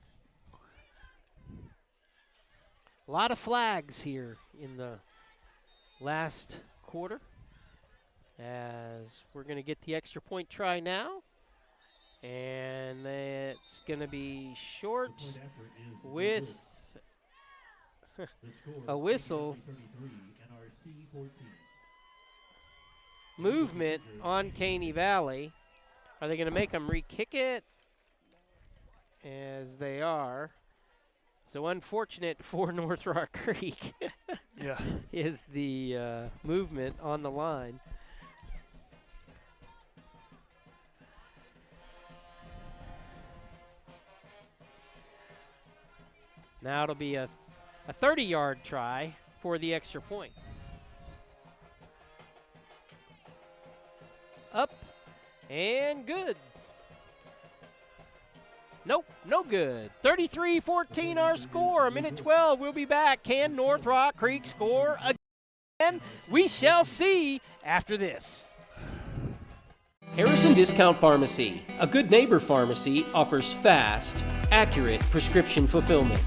A lot of flags here in the last quarter. As we're going to get the extra point try now. And it's going to be short with a whistle. Movement on Caney Valley. Are they going to make them re-kick it? As they are. So unfortunate for North Rock Creek. Yeah. Is the movement on the line. Now it'll be a 30-yard try for the extra point. Up and good. Nope, no good. 33-14 our score. A minute 12, we'll be back. Can North Rock Creek score again? We shall see after this. Harrison Discount Pharmacy, a good neighbor pharmacy, offers fast, accurate prescription fulfillment.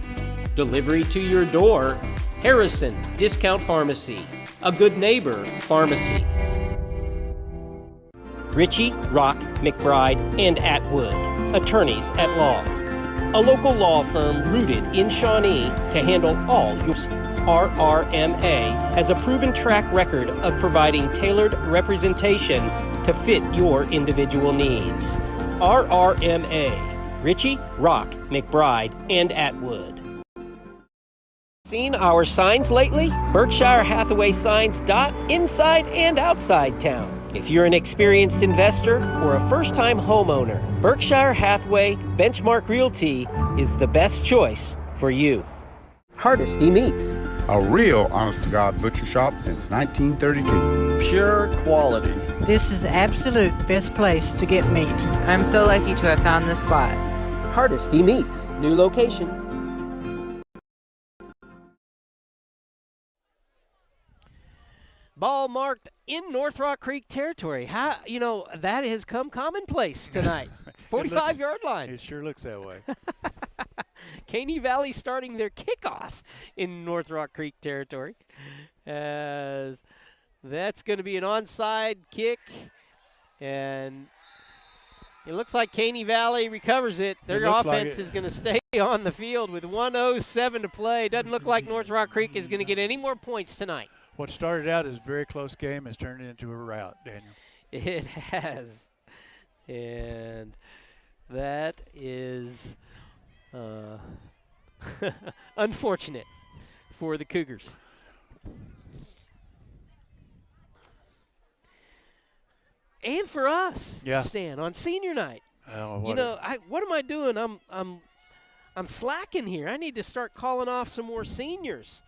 Delivery to your door. Harrison Discount Pharmacy, a good neighbor pharmacy. Ritchie, Rock, McBride, and Atwood, attorneys at law. A local law firm rooted in Shawnee to handle all your RRMA has a proven track record of providing tailored representation to fit your individual needs. RRMA, Ritchie, Rock, McBride, and Atwood. Seen our signs lately? Berkshire Hathaway Signs dot inside and outside town. If you're an experienced investor or a first-time homeowner, Berkshire Hathaway Benchmark Realty is the best choice for you. Hardesty Meats. A real honest-to-God butcher shop since 1932. Pure quality. This is absolute best place to get meat. I'm so lucky to have found this spot. Hardesty Meats. New location. Ball marked in North Rock Creek territory. How, that has come commonplace tonight. 45-yard line. It sure looks that way. Caney Valley starting their kickoff in North Rock Creek territory. As that's going to be an onside kick. And it looks like Caney Valley recovers it. Their offense is going to stay on the field with 1:07 to play. Doesn't look like North Rock Creek is going to get any more points tonight. What started out as a very close game has turned into a rout, Daniel. It has. And that is unfortunate for the Cougars. And for us, Yeah. Stan, on senior night. Oh, What am I doing? I'm slacking here. I need to start calling off some more seniors,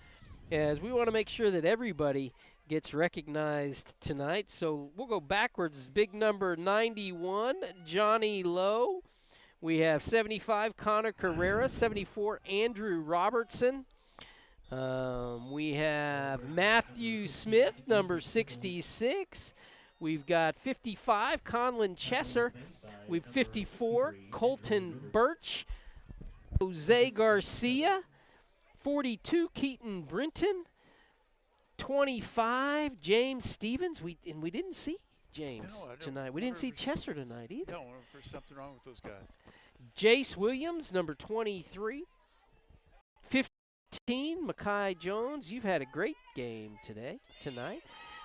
as we want to make sure that everybody gets recognized tonight. So we'll go backwards. Big number 91, Johnny Lowe. We have 75, Connor Carrera. 74, Andrew Robertson. We have Matthew Smith, number 66. We've got 55, Conlon Chesser. We've 54, Colton Birch. Jose Garcia. 42, Keaton Brinton. 25, James Stevens. We didn't see James tonight. We didn't see Chesser tonight either. No, there's something wrong with those guys. Jace Williams, number 23. 15, Makai Jones. You've had a great game tonight.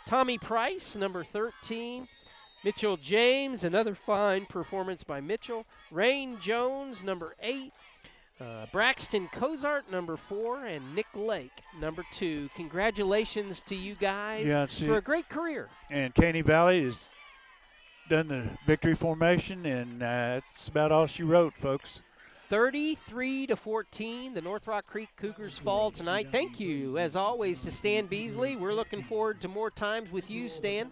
Tommy Price, number 13. Mitchell James, another fine performance by Mitchell. Rain Jones, number 8. Braxton Cozart, number 4. And Nick Lake, number 2. Congratulations to you guys for a great career. And Caney Valley has done the victory formation, and that's about all she wrote, folks. 33-14, the North Rock Creek Cougars fall tonight. Thank you, as always, to Stan Beasley. We're looking forward to more times with you, Stan.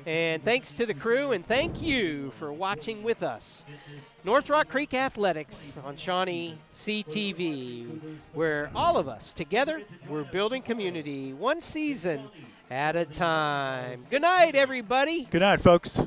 And thanks to the crew, and thank you for watching with us. North Rock Creek Athletics on Shawnee CTV, where all of us together, we're building community one season at a time. Good night, everybody. Good night, folks.